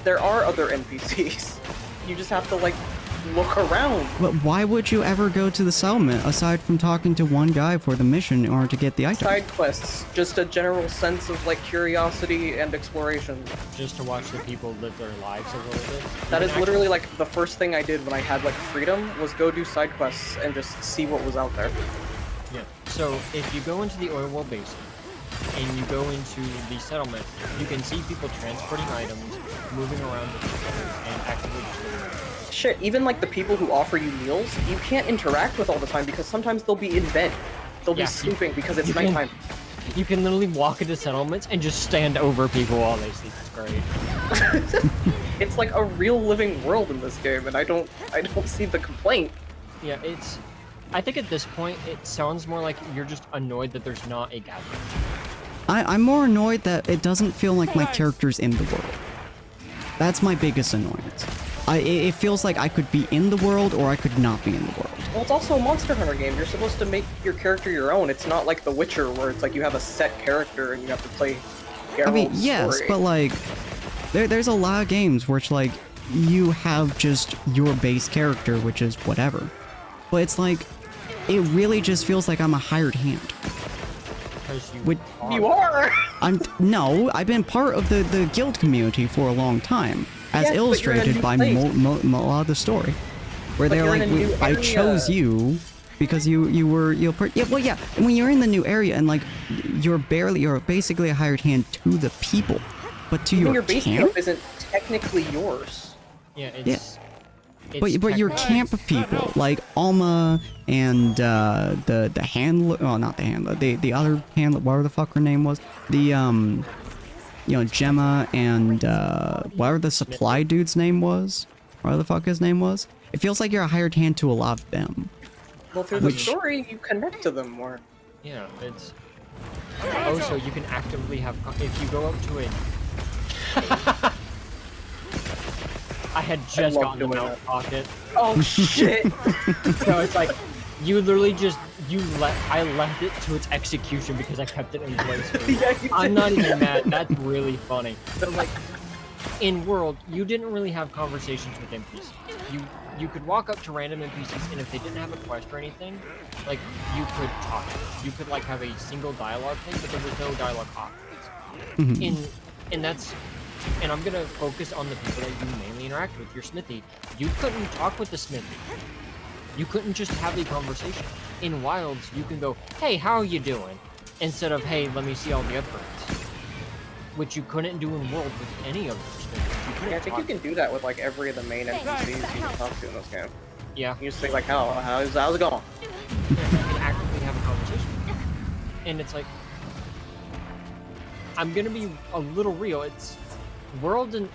There are other NPCs. You just have to, like, look around. But why would you ever go to the settlement aside from talking to one guy for the mission in order to get the item? Side quests, just a general sense of, like, curiosity and exploration. Just to watch the people live their lives a little bit. That is literally, like, the first thing I did when I had, like, freedom, was go do side quests and just see what was out there. Yeah. So if you go into the Oil World Basin and you go into the settlement, you can see people transporting items, moving around with each other, and actively just living their lives. Shit, even, like, the people who offer you meals, you can't interact with all the time because sometimes they'll be in bed. They'll be sleeping because it's nighttime. You can literally walk into settlements and just stand over people while they sleep. It's great. It's like a real living world in this game, and I don't see the complaint. Yeah, it's... I think at this point, it sounds more like you're just annoyed that there's not a gathering. I'm more annoyed that it doesn't feel like my character's in the world. That's my biggest annoyance. It feels like I could be in the world or I could not be in the world. Well, it's also a Monster Hunter game. You're supposed to make your character your own. It's not like The Witcher, where it's like you have a set character and you have to play Geralt's I mean, yes, story. but like, there's a lot of games where it's like, you have just your base character, which is whatever. But it's like, it really just feels like I'm a hired hand. Because You are! No, I've been part of the guild community for a long time, as Yes, but you're in a illustrated new by a lot of the story, where But they're you're in like, a new I area. chose you because when you're in the new area and like you're basically a hired hand to the people, but to Even your your base camp. camp isn't technically yours. Yeah, it's... But your camp people like Alma and the handler, oh not the handler, the other handler, whatever the fuck her name was, the Gemma and whatever the supply dude's name was, whatever the fuck his name was. It feels like you're a hired hand to a lot of them. Well, through the story, you connect to them more. Yeah, it's... Oh, so you can actively have... If you go up to a... I had just gotten a mount pocket. Oh shit! So it's like, you literally just... I left it to its execution because I kept it in place. Yeah, you I'm did. not even mad. That's really funny. But like, in World, you didn't really have conversations with NPCs. You could walk up to random NPCs, and if they didn't have a quest or anything, like, you could talk. You could like have a single dialogue thing, but there was no dialogue options. And I'm gonna focus on the people that you mainly interact with. Your smithy. You couldn't talk with the smithy. You couldn't just have a conversation. In Wilds, you can go, hey, how are you doing? Instead of, hey, let me see all the upgrades. Which you couldn't do in World with any of your smithies. Yeah, I think you can do that with like every of the main NPCs you can talk to in this game. Yeah. You just say like, how's it going? You can actively have a conversation. And it's like, I'm gonna be a little real. It's World in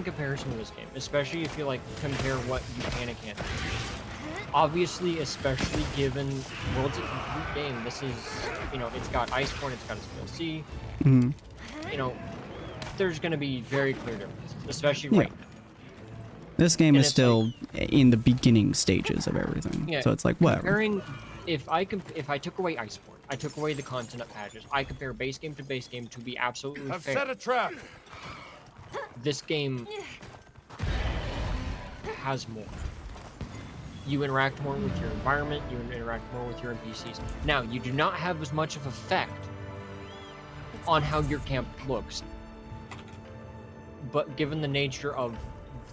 comparison to this game, especially if you like compare what you can and can't do. Obviously, especially given World's a complete game, this is, it's got Iceborne, it's got its DLC. There's gonna be very clear differences, especially right now. This game is still in the beginning stages of everything, Yeah, so it's like whatever. Comparing, if I took away Iceborne, I took away the content patches, I compare base game to base game to be absolutely I've fair. set a trap. This game has more. You interact more with your environment, you interact more with your NPCs. Now, you do not have as much of effect on how your camp looks. But given the nature of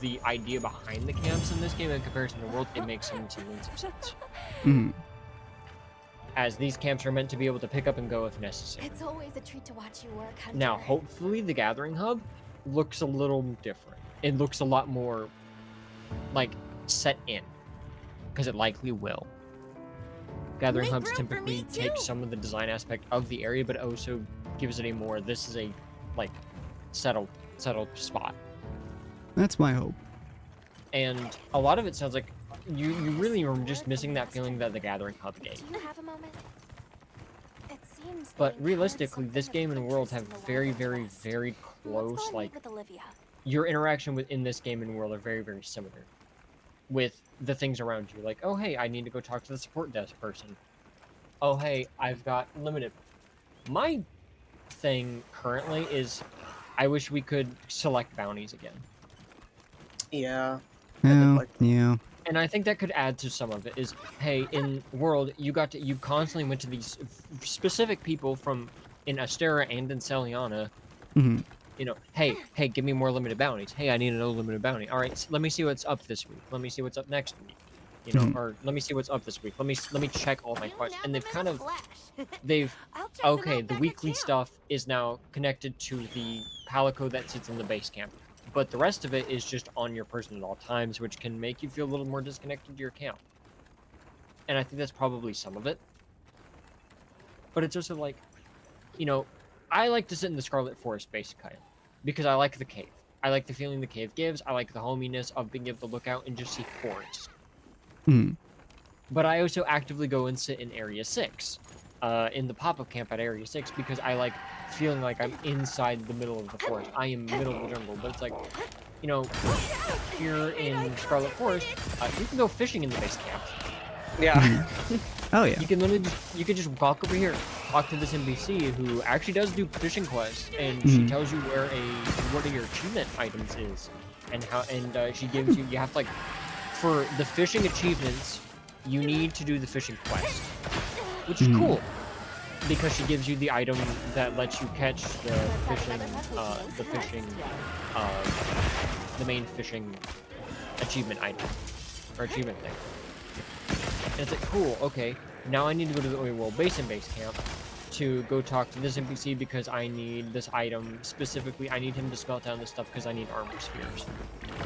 the idea behind the camps in this game in comparison to World, it makes some semblance of sense. Mhm. As these camps are meant to be able to pick up and go if necessary. It's always a treat to watch you work, Hunter. Now, hopefully the Gathering Hub looks a little different. It looks a lot more, like, set in. Because it likely will. Gathering Hubs typically take some of the design aspect of the area, but also gives it a more, this is a, like, settled spot. That's my hope. And a lot of it sounds like you really are just missing that feeling that the Gathering Hub gave. Do you have a moment? It seems But they've realistically, had this something game of and World have interest in the very, Wild very, West. very What's close, going like, with Olivia? your interaction within this game and World are very, very similar. With the things around you, like, oh hey, I need to go talk to the support desk person. Oh hey, I've got limited. My thing currently is, I wish we could select bounties again. Yeah. Yeah, yeah. And I think that could add to some of it. Is hey, in World, you constantly went to these specific people from in Astera and in Celiana. Mhm. You know, hey, give me more limited bounties. Hey, I need another limited bounty. All right, so let me see what's up this week. Let me see what's up next week. You know, or let me see what's up this week. Let me check all my quests. And they've kind of, okay, the weekly stuff is now connected to the palico that sits in the base camp. But the rest of it is just on your person at all times, which can make you feel a little more disconnected to your camp. And I think that's probably some of it. But it's also like, you know, I like to sit in the Scarlet Forest base camp because I like the cave. I like the feeling the cave gives. I like the hominess of being able to look out and just see forest. Mhm. But I also actively go and sit in Area 6, in the pop-up camp at Area 6, because I like feeling like I'm inside the middle of the forest. I am middle of the jungle, but it's like, you know, here in Scarlet Forest, you can go fishing in the base camp. Yeah. Oh yeah. You can literally you can just walk over here, talk to this NPC who actually does do fishing quests, and she tells you where what are your achievement items is, and how, and she gives you have to, like, for the fishing achievements, you need to do the fishing quest, which is cool, because she gives you the item that lets you catch the main fishing achievement item or achievement thing. And it's like, cool, okay, now I need to go to the Oil Basin base camp to go talk to this NPC because I need this item. Specifically, I need him to smelt down this stuff because I need armor spheres.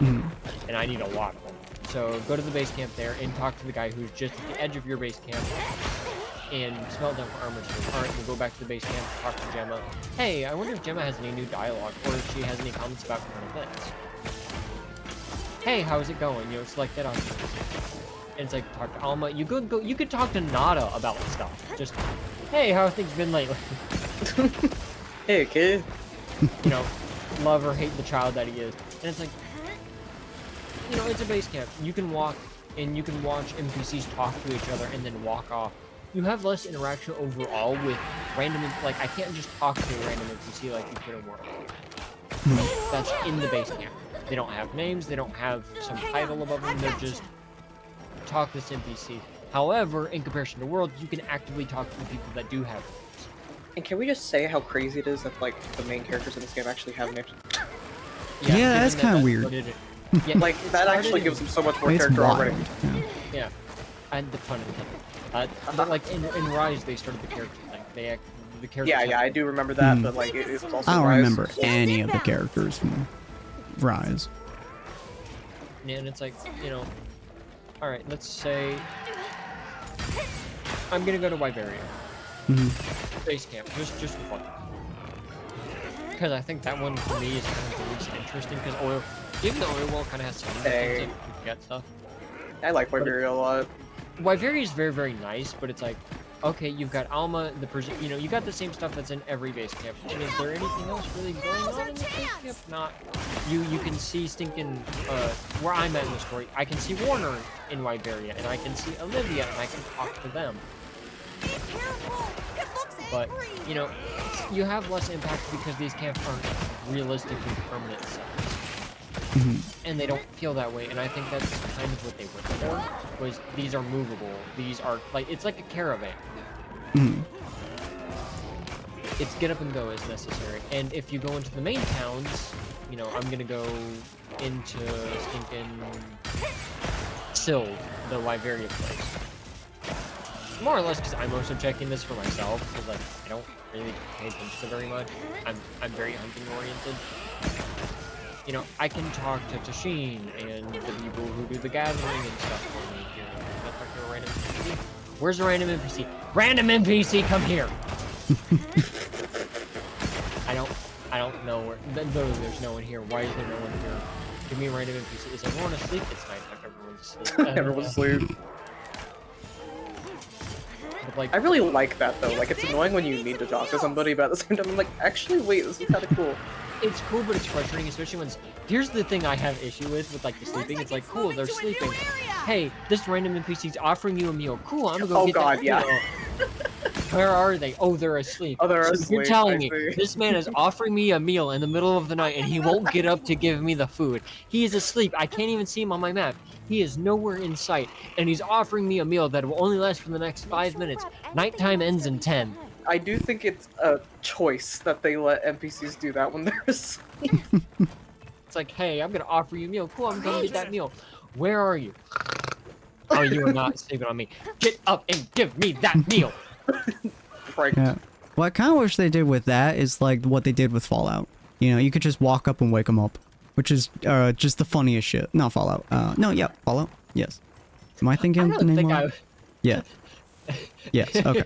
And I need a lot of them. So go to the base camp there and talk to the guy who's just at the edge of your base camp and smelt down for armor spheres. Alright, we'll go back to the base camp, talk to Gemma. Hey, I wonder if Gemma has any new dialogue or if she has any comments about current events. Hey, how's it going? You know, select that on. And it's like, talk to Alma. You could talk to Nada about stuff. Just, hey, how have things been lately? Hey, kid. You know, love or hate the child that he is. And it's like, you know, it's a base camp. You can walk and you can watch NPCs talk to each other and then walk off. You have less interaction overall with random, like, I can't just talk to a random NPC like you could in World. That's in the base camp. They don't have names, they don't have some title above them, they're just talk to this NPC. However, in comparison to World, you can actively talk to the people that do have names. And can we just say how crazy it is that, like, the main characters in this game actually have names? Yeah, that's kind of weird. Yeah, Like, that actually gives them so much more It's character wild. already. Yeah, and the fun of it. But like in Rise, they started the character thing. The characters. Yeah, I do remember that, but like, it was also I don't Rise. remember any of the characters from Rise. Yeah, and it's like, you know, all right, let's say I'm gonna go to Wyveria base camp just for fun, because I think that one for me is kind of the least interesting. Because even though Oil World kind of has some things that you get stuff. I like Wyveria a lot. Wyveria is very, very nice, but it's like, okay, you've got Alma, you know, you got the same stuff that's in every base camp. And is there anything else really going on in this base camp? Not. You can see stinking, where I'm at in the story, I can see Warner in Wyveria, and I can see Olivia, and I can talk to them. But, you know, you have less impact because these camps aren't realistically permanent settings. And they don't feel that way, and I think that's kind of what they went for, was these are movable, these are, like, it's like a caravan. it's get up and go as necessary. And if you go into the main towns, you know, I'm gonna go into stinking Sild, the Wyveria place. More or less because I'm also checking this for myself, because like I don't really pay attention to very much. I'm very hunting oriented. You know, I can talk to Tashin and the people who do the gathering and stuff for me here. Can I talk to a random NPC? Where's a random NPC? Random NPC, come here! I don't know where. Literally, there's no one here. Why is there no one here? Give me a random NPC. Is everyone asleep? It's nighttime. Everyone's asleep. Everyone's asleep. But, like, I really like that though. Like, it's annoying when you need to talk to somebody, but at the same time, I'm like, actually, wait, this is kind of cool. it's cool, but it's frustrating, especially when. Here's the thing I have issue with like the sleeping. It's like, cool, they're sleeping. Hey, this random NPC's offering you a meal. Cool, I'm gonna go get that meal. Where are they? Oh, they're asleep. Oh, they're So asleep. you're telling me see. this man is offering me a meal in the middle of the night and he won't get up to give me the food. He is asleep. I can't even see him on my map. He is nowhere in sight, and he's offering me a meal that will only last for the next 5 minutes. Nighttime ends in 10. I do think it's a choice that they let NPCs do that when they're asleep. It's like, hey, I'm gonna offer you a meal. Cool, I'm gonna get that meal. Where are you? Oh, you are not sleeping on me. Get up and give me that meal. Right. Yeah. What I kind of wish they did with that is like what they did with Fallout. You know, you could just walk up and wake them up, which is just the funniest shit. Not Fallout. No, yeah, Fallout. Yes. Am I thinking of the name wrong? Yeah. Yes. Okay.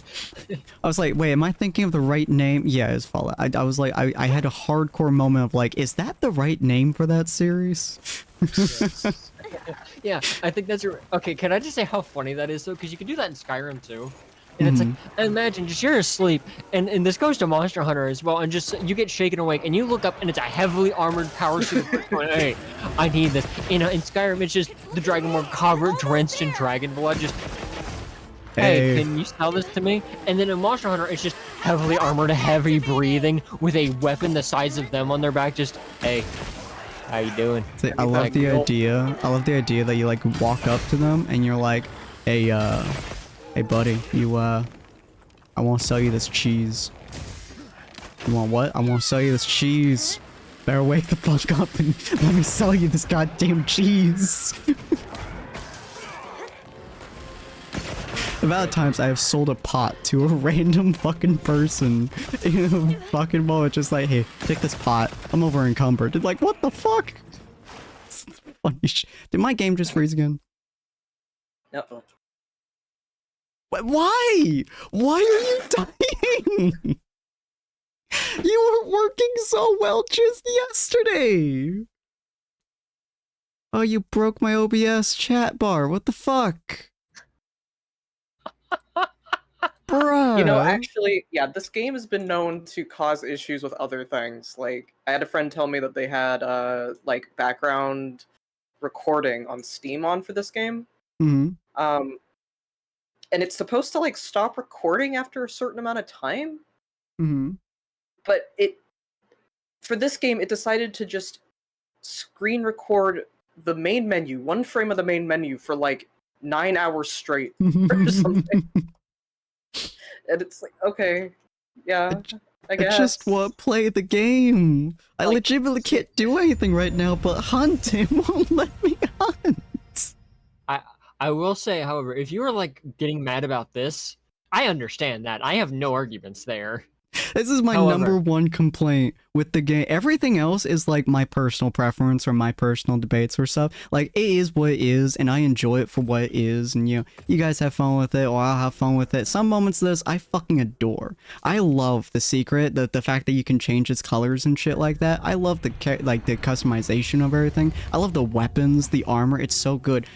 I was like, wait, am I thinking of the right name? Yeah, it's Fallout. I was like, I had a hardcore moment of like, is that the right name for that series? Yeah, I think that's okay. Can I just say how funny that is though? Because you can do that in Skyrim too. And it's like, imagine just you're asleep, and this goes to Monster Hunter as well, and just you get shaken awake, and you look up, and it's a heavily armored power suit. Going, hey, I need this. You know, in Skyrim, it's just the Dragonborn covered, drenched in dragon blood. Just, hey, can you sell this to me? And then in Monster Hunter, it's just heavily armored, heavy breathing, with a weapon the size of them on their back. Just, hey, how you doing? See, I love the idea. I love the idea that you like walk up to them, and you're like, hey, hey buddy, I want to sell you this cheese. You want what? I want to sell you this cheese. Better wake the fuck up and let me sell you this goddamn cheese. The amount of times I have sold a pot to a random fucking person in a fucking moment, just like, hey, take this pot. I'm over encumbered. It's like, what the fuck? It's funny shit. Did my game just freeze again? Uh-oh. Why? Why are you dying? You were working so well just yesterday. Oh, you broke my OBS chat bar. What the fuck? Bruh. You know, actually, yeah, this game has been known to cause issues with other things. Like, I had a friend tell me that they had, like, background recording on Steam on for this game. Mm-hmm. And it's supposed to, like, stop recording after a certain amount of time. Mm-hmm. But for this game, it decided to just screen record the main menu, one frame of the main menu for, like, 9 hours straight or something. And it's like, okay, yeah, I guess. I just want to play the game. I Like, legitimately can't do anything right now but hunt. It won't let me hunt. I will say, however, if you are like getting mad about this, I understand that. I have no arguments there. This is my number one complaint with the game. Everything else is like my personal preference or my personal debates or stuff. Like, it is what it is, and I enjoy it for what it is, and you know, you guys have fun with it, or I'll have fun with it. Some moments of this, I fucking adore. I love the secret, the fact that you can change its colors and shit like that. I love the customization of everything. I love the weapons, the armor. It's so good.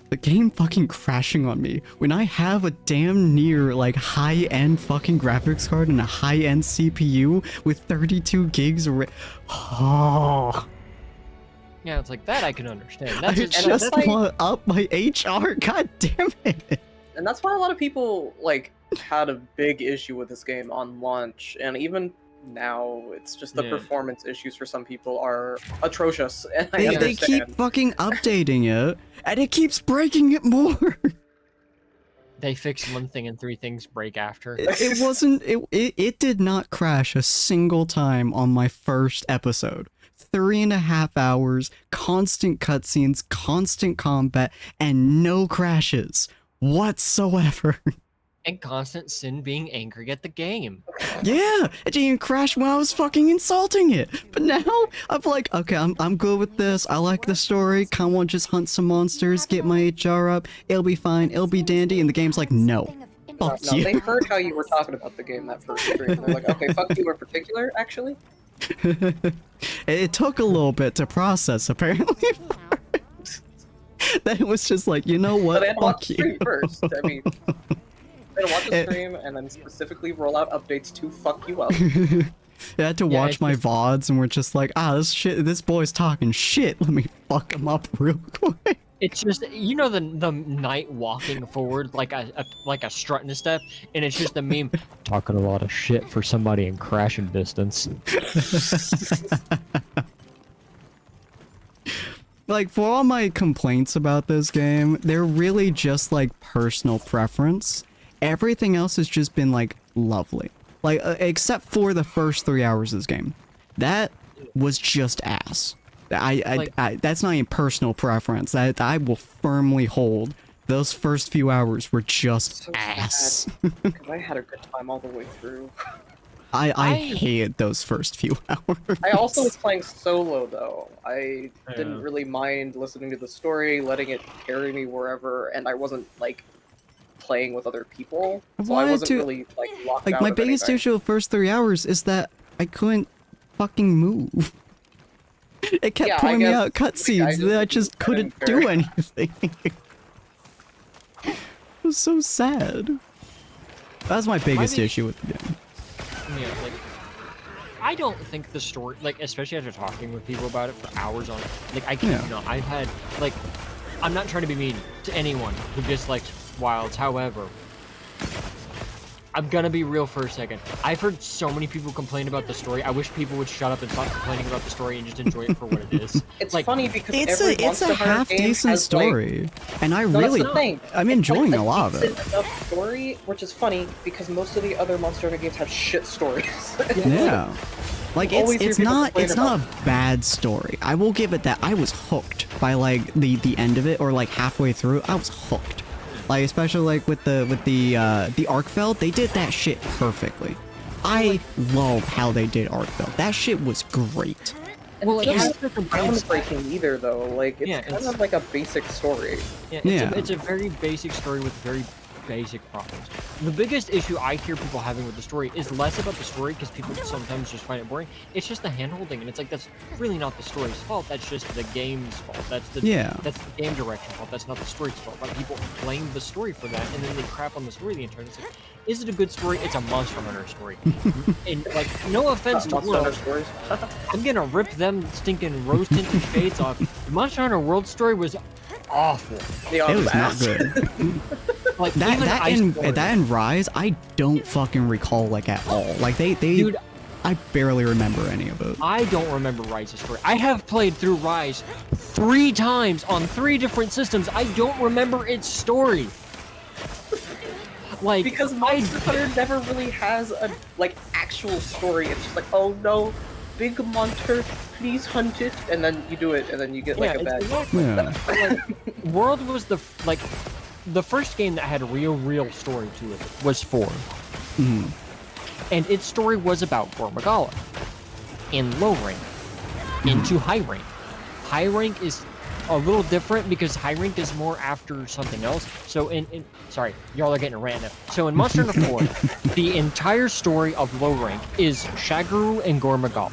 The game fucking crashing on me when I have a damn near like high-end fucking graphics card and a high-end CPU with 32 gigs of oh. Yeah, it's like that I can understand. I just want to up my HR, god damn it. And that's why a lot of people like had a big issue with this game on launch, and even now it's just the performance issues for some people are atrocious, and they keep fucking updating it and it keeps breaking it more. They fix one thing and 3 things break after. It wasn't. It did not crash a single time on my first episode. 3.5 hours, constant cutscenes, constant combat, and no crashes whatsoever. And constant Sin being angry at the game. Yeah, it didn't even crash when I was fucking insulting it. But now I'm like, okay, I'm good with this. I like the story. Kind of want to just hunt some monsters, get my HR up. It'll be fine. It'll be dandy. And the game's like, no. Fuck No, you. they heard how you were talking about the game that first stream. They're like, okay, fuck you in particular, actually. It took a little bit to process, apparently. Then it was just like, you know But what? they had to watch Fuck the you. stream first. I mean, they had to watch the stream and then specifically roll out updates to fuck you up. I had to Yeah, watch it's my just- VODs, and we're just like, this boy's talking shit. Let me fuck him up real quick. It's just, you know, the knight walking forward like a strut in a step, and it's just a meme talking a lot of shit for somebody in crashing distance. Like, for all my complaints about this game, they're really just like personal preference. Everything else has just been like lovely. Like, except for the first 3 hours of this game. That was just ass. That's not even personal preference. That I will firmly hold. Those first few hours were just So ass. Because I had a good time all the way through. I hated those first few hours. I also was playing solo though. I didn't Yeah. really mind listening to the story, letting it carry me wherever, and I wasn't like playing with other people, so I wanted wasn't to- really like locked Like, out my of biggest anything. issue the first 3 hours is that I couldn't fucking move. It kept Yeah, I pulling me guess, out like, cutscenes that I just couldn't do anything. It was so sad. That's my biggest big- issue with the game. Yeah, like, I don't think the story, like, especially after talking with people about it for hours on, like, I can't, Yeah. I've had, like, I'm not trying to be mean to anyone who dislikes Wilds, however, I'm gonna be real for a second. I've heard so many people complain about the story. I wish people would shut up and stop complaining about the story and just enjoy it for what it is. It's like, funny because It's every a Monster Hunter half game decent has, like, story, and I No, that's really the thing. I'm It's enjoying like a lot of it. decent enough story, which is funny because most of the other Monster Hunter games have shit stories. Yeah. Like, You always hear it's people not complain a bad story. I will give it that. I was hooked by like the end of it, or like halfway through. I was hooked. Like, especially like with the Arkfeld, they did that shit perfectly. I love how they did Arkfeld. That shit was great. well, It's it has not the complaints. groundbreaking either, though. Like, it's Yeah, kind it's- of like a basic story. Yeah, Yeah. it's a very basic story with very basic problems. The biggest issue I hear people having with the story is less about the story, because people sometimes just find it boring. It's just the hand-holding, and it's like, that's really not the story's fault. That's just the game's fault. That's the game direction fault. That's not the story's fault. But people blame the story for that, and then they crap on the story the entire time. It's like, is it a good story? It's a Monster Hunter story. And like, no offense to Monster Hunter World, stories. I'm gonna rip them stinking rose-tinted shades off. The Monster Hunter World story was awful. Yeah, It was not ass. good. Like, That even that and Rise, I don't fucking recall like at all. Like they Dude, I barely remember any of it. I don't remember Rise's story. I have played through Rise 3 times on 3 different systems. I don't remember its story. Like, Because Monster Hunter never really has a like actual story. It's just like, oh no, big monster, please hunt it, and then you do it, and then you get like a it's bag. exactly- Yeah. like, World was the first game that had a real story to it was 4. Mhm. And its story was about Gormagala in low rank into high rank. High rank is a little different because high rank is more after something else. So sorry, y'all are getting a rant now. So in Monster Hunter 4, the entire story of low rank is Shagaru and Gormagala.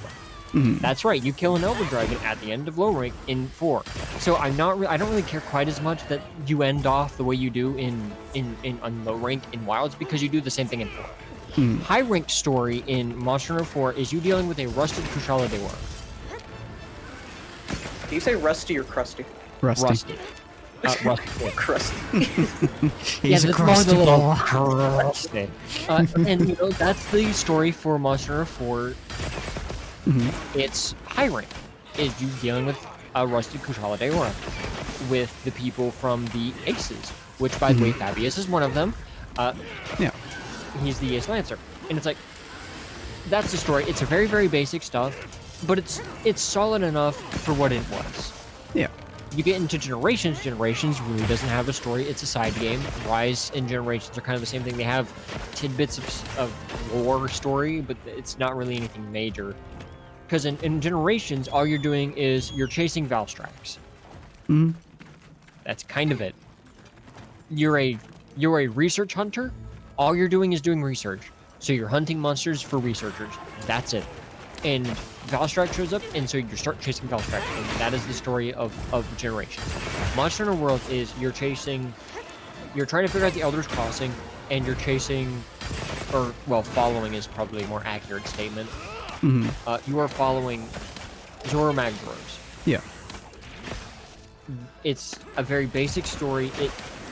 Mhm. That's right, you kill an Elder Dragon at the end of low rank in 4. So I don't really care quite as much that you end off the way you do on low rank in Wilds, because you do the same thing in 4. Mhm. High ranked story in Monster Hunter 4 is you dealing with a rusted Kushala de Worm. Do you say rusty or crusty? Rusty. Rusted. Rusted. Crusty. He's a that's more crusty the little boy. crusted. And you know, that's the story for Monster Hunter 4. Mhm. It's high rank. Is you dealing with a rusted Kushala de Worm with the people from the Aces. which, by the way, Fabius is one of them. Yeah. He's the Ace Lancer. And it's like, that's the story. It's a very, very basic stuff, but it's solid enough for what it was. Yeah. You get into Generations. Generations really doesn't have a story. It's a side game. Rise and Generations are kind of the same thing. They have tidbits of lore story, but it's not really anything major. Because in Generations, all you're doing is you're chasing Valstrax. Mm-hmm. That's kind of it. You're a research hunter. All you're doing is doing research. So you're hunting monsters for researchers. That's it. And Valstrax shows up, and so you start chasing Valstrax. And that is the story of Generations. Monster Hunter World is you're trying to figure out the Elder's Crossing, and you're chasing, or, well, following is probably a more accurate statement. Mm-hmm. You are following Zoro Magdaros. Yeah. It's a very basic story.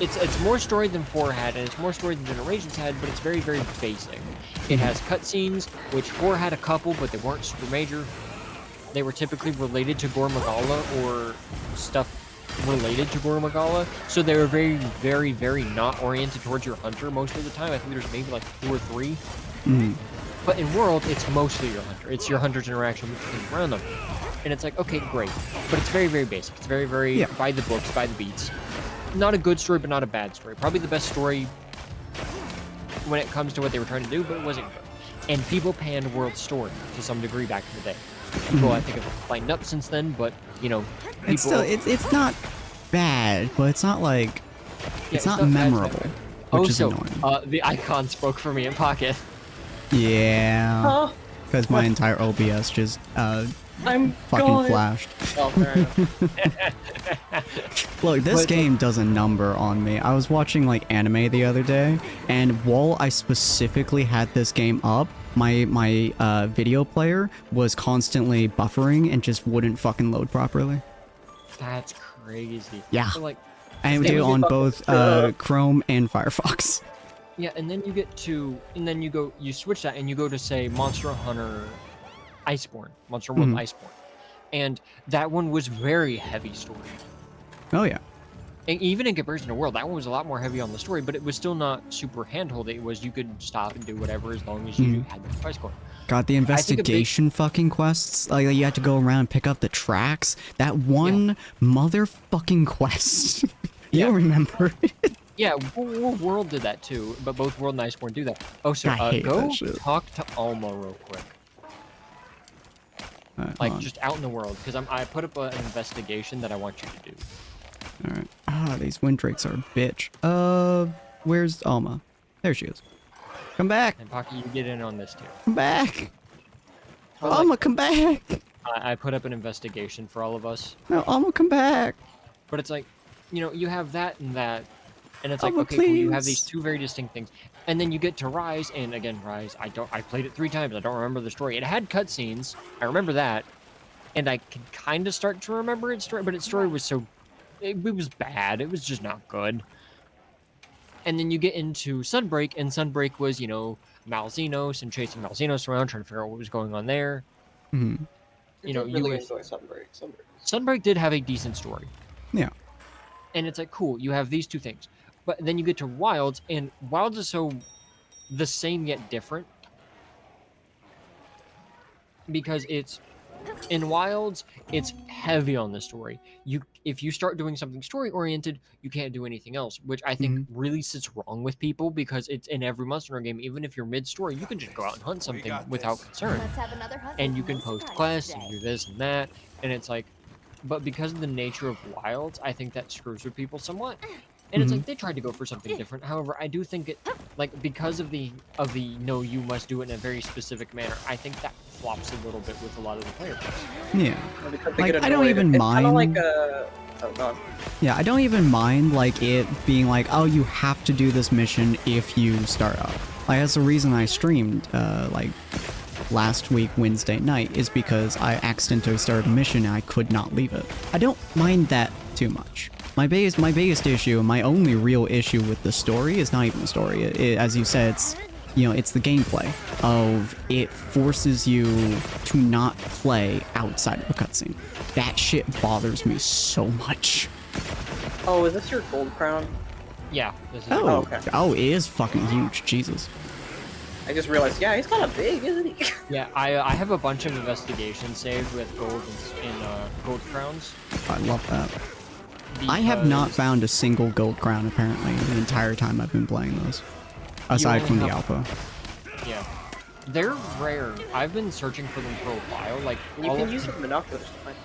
It's more story than 4 had, and it's more story than Generations had, but it's very, very basic. It has cutscenes, which 4 had a couple, but they weren't super major. They were typically related to Gore Magala or stuff related to Gore Magala, so they were very, very, very not oriented towards your hunter most of the time. I think there's maybe like 2 or 3. Mm-hmm. But in World, it's mostly your hunter. It's your hunter's interaction with things around them. And it's like, okay, great. But it's very, very basic. It's very, very by the books, by the beats. Not a good story, but not a bad story. Probably the best story when it comes to what they were trying to do, but it wasn't good. And people panned World's story to some degree back in the day. People, I think, have lightened up since then, but, you know, people... It's still, it's not bad, but it's not like... it's not bad, memorable, which is annoying. The icon spoke for me in Pocket. Yeah. Because my entire OBS just I'm fucking gone. flashed. Oh, fair enough. Look, this game does a number on me. I was watching like anime the other day, and while I specifically had this game up, my video player was constantly buffering and just wouldn't fucking load properly. That's crazy. Yeah. So, like, I do on both Chrome and Firefox. yeah, and then you get to, and then you switch that, and you go to, say, Monster Hunter Iceborne, Monster World Iceborne. And that one was very heavy story. Oh, yeah. And even in comparison to World, that one was a lot more heavy on the story, but it was still not super handhold. It was, you could stop and do whatever as long as you had the price score. Got the investigation fucking quests. Like, you had to go around and pick up the tracks. That one motherfucking quest. You remember it? Yeah, World did that too, but both World and Iceborne do that. Oh, so I hate go that shit. talk to Alma real quick. Like, just out in the world, because I put up an investigation that I want you to do. Alright. Ah, these wind drakes are a bitch. Where's Alma? There she is. Come back! And Pocky, you get in on this too. Come back! But, Alma, come back! I put up an investigation for all of us. No, Alma, come back! But it's like, you know, you have that and that. And it's like, Alma, okay, cool, you have please. these 2 very distinct things. And then you get to Rise, and again, Rise, I played it 3 times, I don't remember the story. It had cutscenes, I remember that. And I can kind of start to remember its story, but its story was so... It was bad, it was just not good. And then you get into Sunbreak, and Sunbreak was, you know, Malzinos, and chasing Malzinos around, trying to figure out what was going on there. Mm-hmm. You know, really enjoy Sunbreak. Sunbreak did have a decent story. Yeah. And it's like, cool, you have these 2 things. But then you get to Wilds, and Wilds is so the same yet different. Because it's, in Wilds, it's heavy on the story. If you start doing something story-oriented, you can't do anything else, which I think really sits wrong with people, because it's in every Monster Hunter game, even if you're mid-story, you can just go out and hunt something without concern. Let's have another hunt. And you can post quests, and do this and that, and it's like, but because of the nature of Wilds, I think that screws with people somewhat. And it's like, they tried to go for something different. However, I do think it, like, because of the no, you must do it in a very specific manner, I think that flops a little bit with a lot of the players. Yeah. Because Like, I don't even mind. It's kind of like a... Oh, God. Yeah, I don't even mind, like, it being like, oh, you have to do this mission if you start up. Like, that's the reason I streamed, like, last week, Wednesday night, is because I accidentally started a mission and I could not leave it. I don't mind that too much. My biggest issue, and my only real issue with the story is not even the story. As you said, it's, you know, it's the gameplay of it forces you to not play outside of a cutscene. That shit bothers me so much. Oh, is this your gold crown? Yeah, this is Oh, okay. oh, it is fucking huge. Jesus. I just realized, yeah, he's kind of big, isn't he? Yeah, I have a bunch of investigations saved with gold and gold crowns. I love that. I have not because found a single gold crown, apparently, the entire time I've been playing those. Aside only from the have- alpha. Yeah, they're rare. I've been searching for them for a while. Like You all can of use the binoculars to find.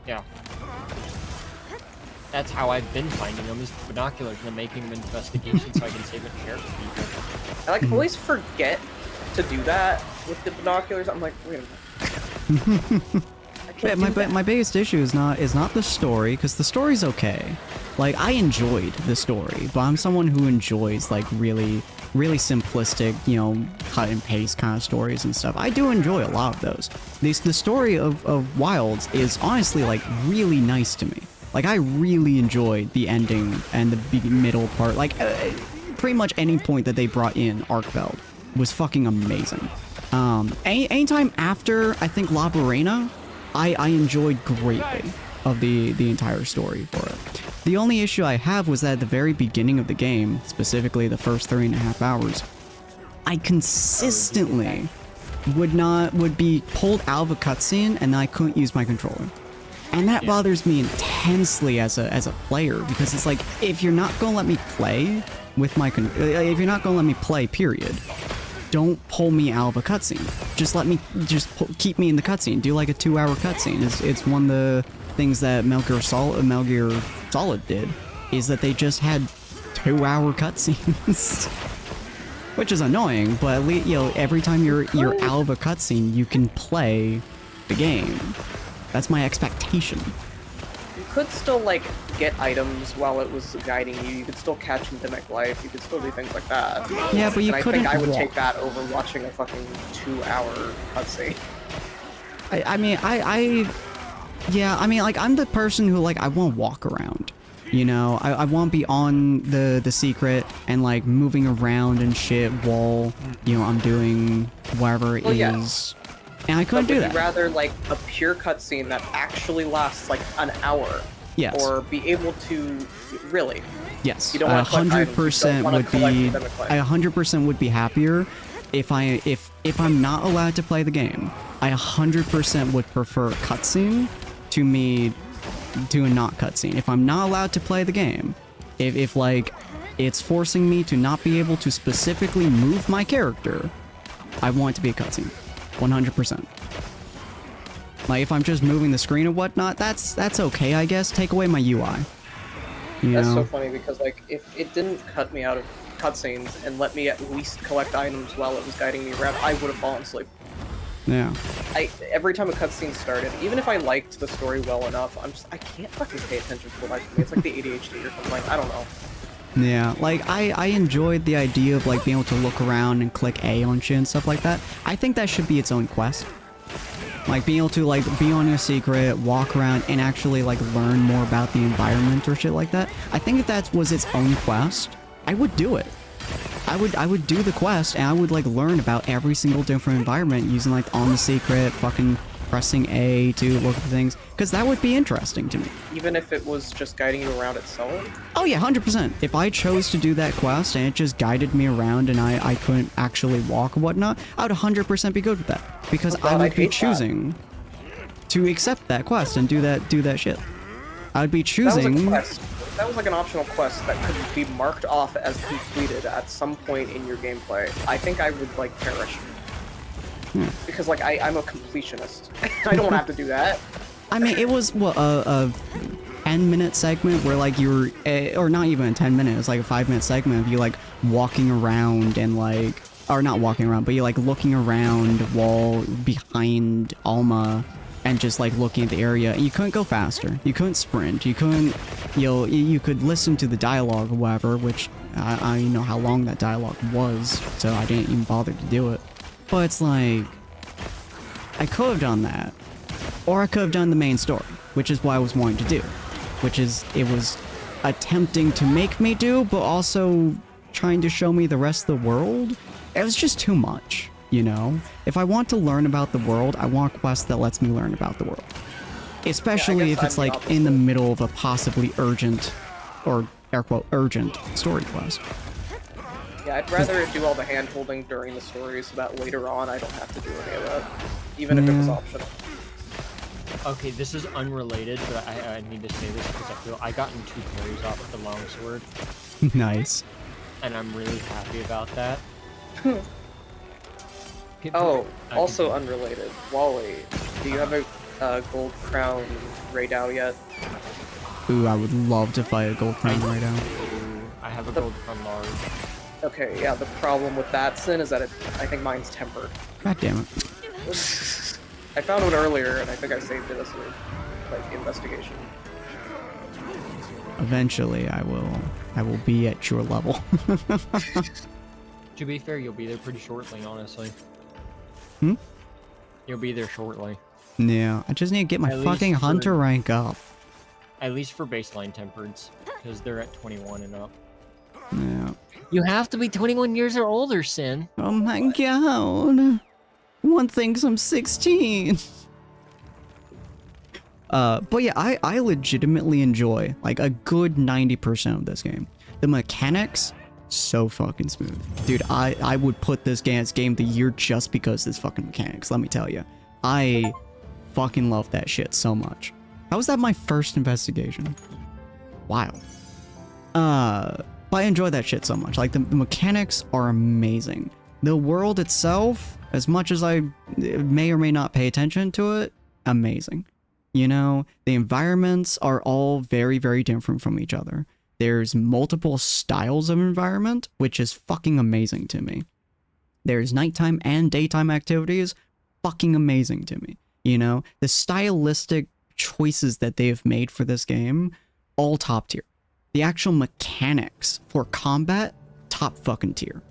Yeah. That's how I've been finding them, is binoculars, and then making them investigations so I can save it and share it with people. I always forget to do that with the binoculars. I'm like, wait a minute. I can't do that. My biggest issue is not the story, because the story's okay. Like, I enjoyed the story, but I'm someone who enjoys, like, really simplistic, you know, cut and paste kind of stories and stuff. I do enjoy a lot of those. The story of Wilds is honestly, like, really nice to me. Like, I really enjoyed the ending and the middle part. Like, pretty much any point that they brought in Arkveld was fucking amazing. Anytime after, I think, La Barrena, I enjoyed greatly of the entire story for it. The only issue I have was that at the very beginning of the game, specifically the first 3.5 hours, I consistently would be pulled out of a cutscene and I couldn't use my controller. And that bothers me intensely as a player, because it's like, if you're not gonna let me play with my if you're not gonna let me play, period, don't pull me out of a cutscene. Just let me keep me in the cutscene. Do like a 2-hour cutscene. It's one of the things that Metal Gear Solid did, is that they just had 2-hour cutscenes. Which is annoying, but at least, you know, every time you're out of a cutscene, you can play the game. That's my expectation. You could still, like, get items while it was guiding you. You could still catch Endemic Life. You could still do things like that. Yeah, but you and couldn't I think I would walk. take that over watching a fucking 2-hour cutscene. I mean, yeah, I mean, like, I'm the person who, like, I want to walk around. You know, I want to be on the secret and, like, moving around and shit while, you know, I'm doing whatever it is. Yeah. And I couldn't But do would that. you rather, like, a pure cutscene that actually lasts, like, an hour? Yes. Or be able to... Really? Yes. You don't want to collect items, you 100% don't wanna would collect be. Endemic Life. I 100% would be happier if I'm not allowed to play the game. I 100% would prefer a cutscene to me to a not cutscene. If I'm not allowed to play the game, if like it's forcing me to not be able to specifically move my character, I want it to be a cutscene. 100%. Like, if I'm just moving the screen and whatnot, that's okay, I guess. Take away my UI. You That's know? so funny, because, like, if it didn't cut me out of cutscenes and let me at least collect items while it was guiding me around, I would have fallen asleep. Yeah. Every time a cutscene started, even if I liked the story well enough, I can't fucking pay attention to the life of me. It's like the ADHD or something. I don't know. Yeah, like, I enjoyed the idea of, like, being able to look around and click A on shit and stuff like that. I think that should be its own quest. Like, being able to, like, be on your secret, walk around, and actually, like, learn more about the environment or shit like that. I think if that was its own quest, I would do it. I would do the quest, and I would, like, learn about every single different environment using, like, on the secret, fucking pressing A to look at things, because that would be interesting to me. Even if it was just guiding you around itself? Oh yeah, 100%. If I chose to do that quest and it just guided me around and I couldn't actually walk or whatnot, I would 100% be good with that. Because Oh God, I would I'd be hate that. choosing to accept that quest and do that shit. I would be That was a choosing... quest. That was like an optional quest that could be marked off as completed at some point in your gameplay. I think I would, like, perish. Because, like, I'm a completionist. I don't have to do that. I mean, it was, what, a 10-minute segment where, like, you were... or not even a 10-minute, it was like a 5-minute segment of you, like, walking around and, like... Or not walking around, but you like, looking around while behind Alma and just, like, looking at the area. You couldn't go faster. You couldn't sprint. You couldn't... You know, you could listen to the dialogue or whatever, which I don't know how long that dialogue was, so I didn't even bother to do it. But it's like... I could have done that. Or I could have done the main story, which is what I was wanting to do. Which is, it was attempting to make me do, but also trying to show me the rest of the world. It was just too much, you know? If I want to learn about the world, I want a quest that lets me learn about the world. Especially guess if it's I'm the like in the middle of a possibly urgent or air quote urgent story quest. Yeah, I'd rather do all the hand-holding during the story so that later on I don't have to do any of that, even if it was optional. Okay, this is unrelated, but I need to say this because I feel I gotten 2 parries off with the longsword, Nice. and I'm really happy about that. Oh, also unrelated. Wally, do you have a gold crown Raidao yet? Ooh, I would love to fight a gold crown right now. I have a gold crown large. Okay, yeah, the problem with that Sin is that I think mine's tempered. God damn it. I found one earlier, and I think I saved it as a, like, investigation. Eventually, I will be at your level. To be fair, you'll be there pretty shortly, honestly. Hmm? You'll be there shortly. Yeah, I just need to get my At fucking least for- hunter rank up. At least for baseline tempereds, because they're at 21 and up. Yeah. You have to be 21 years or older, Sin. Oh my god. One thinks I'm 16. But yeah, I legitimately enjoy like a good 90% of this game. The mechanics, so fucking smooth. Dude, I would put this game as game of the year just because this fucking mechanics, let me tell you. I fucking love that shit so much. How was that my first investigation? Wow. But I enjoy that shit so much. Like, the mechanics are amazing. The world itself, as much as I may or may not pay attention to it, amazing. You know, the environments are all very, very different from each other. There's multiple styles of environment, which is fucking amazing to me. There's nighttime and daytime activities, fucking amazing to me. You know, the stylistic choices that they've made for this game, all top tier. The actual mechanics for combat, top fucking tier.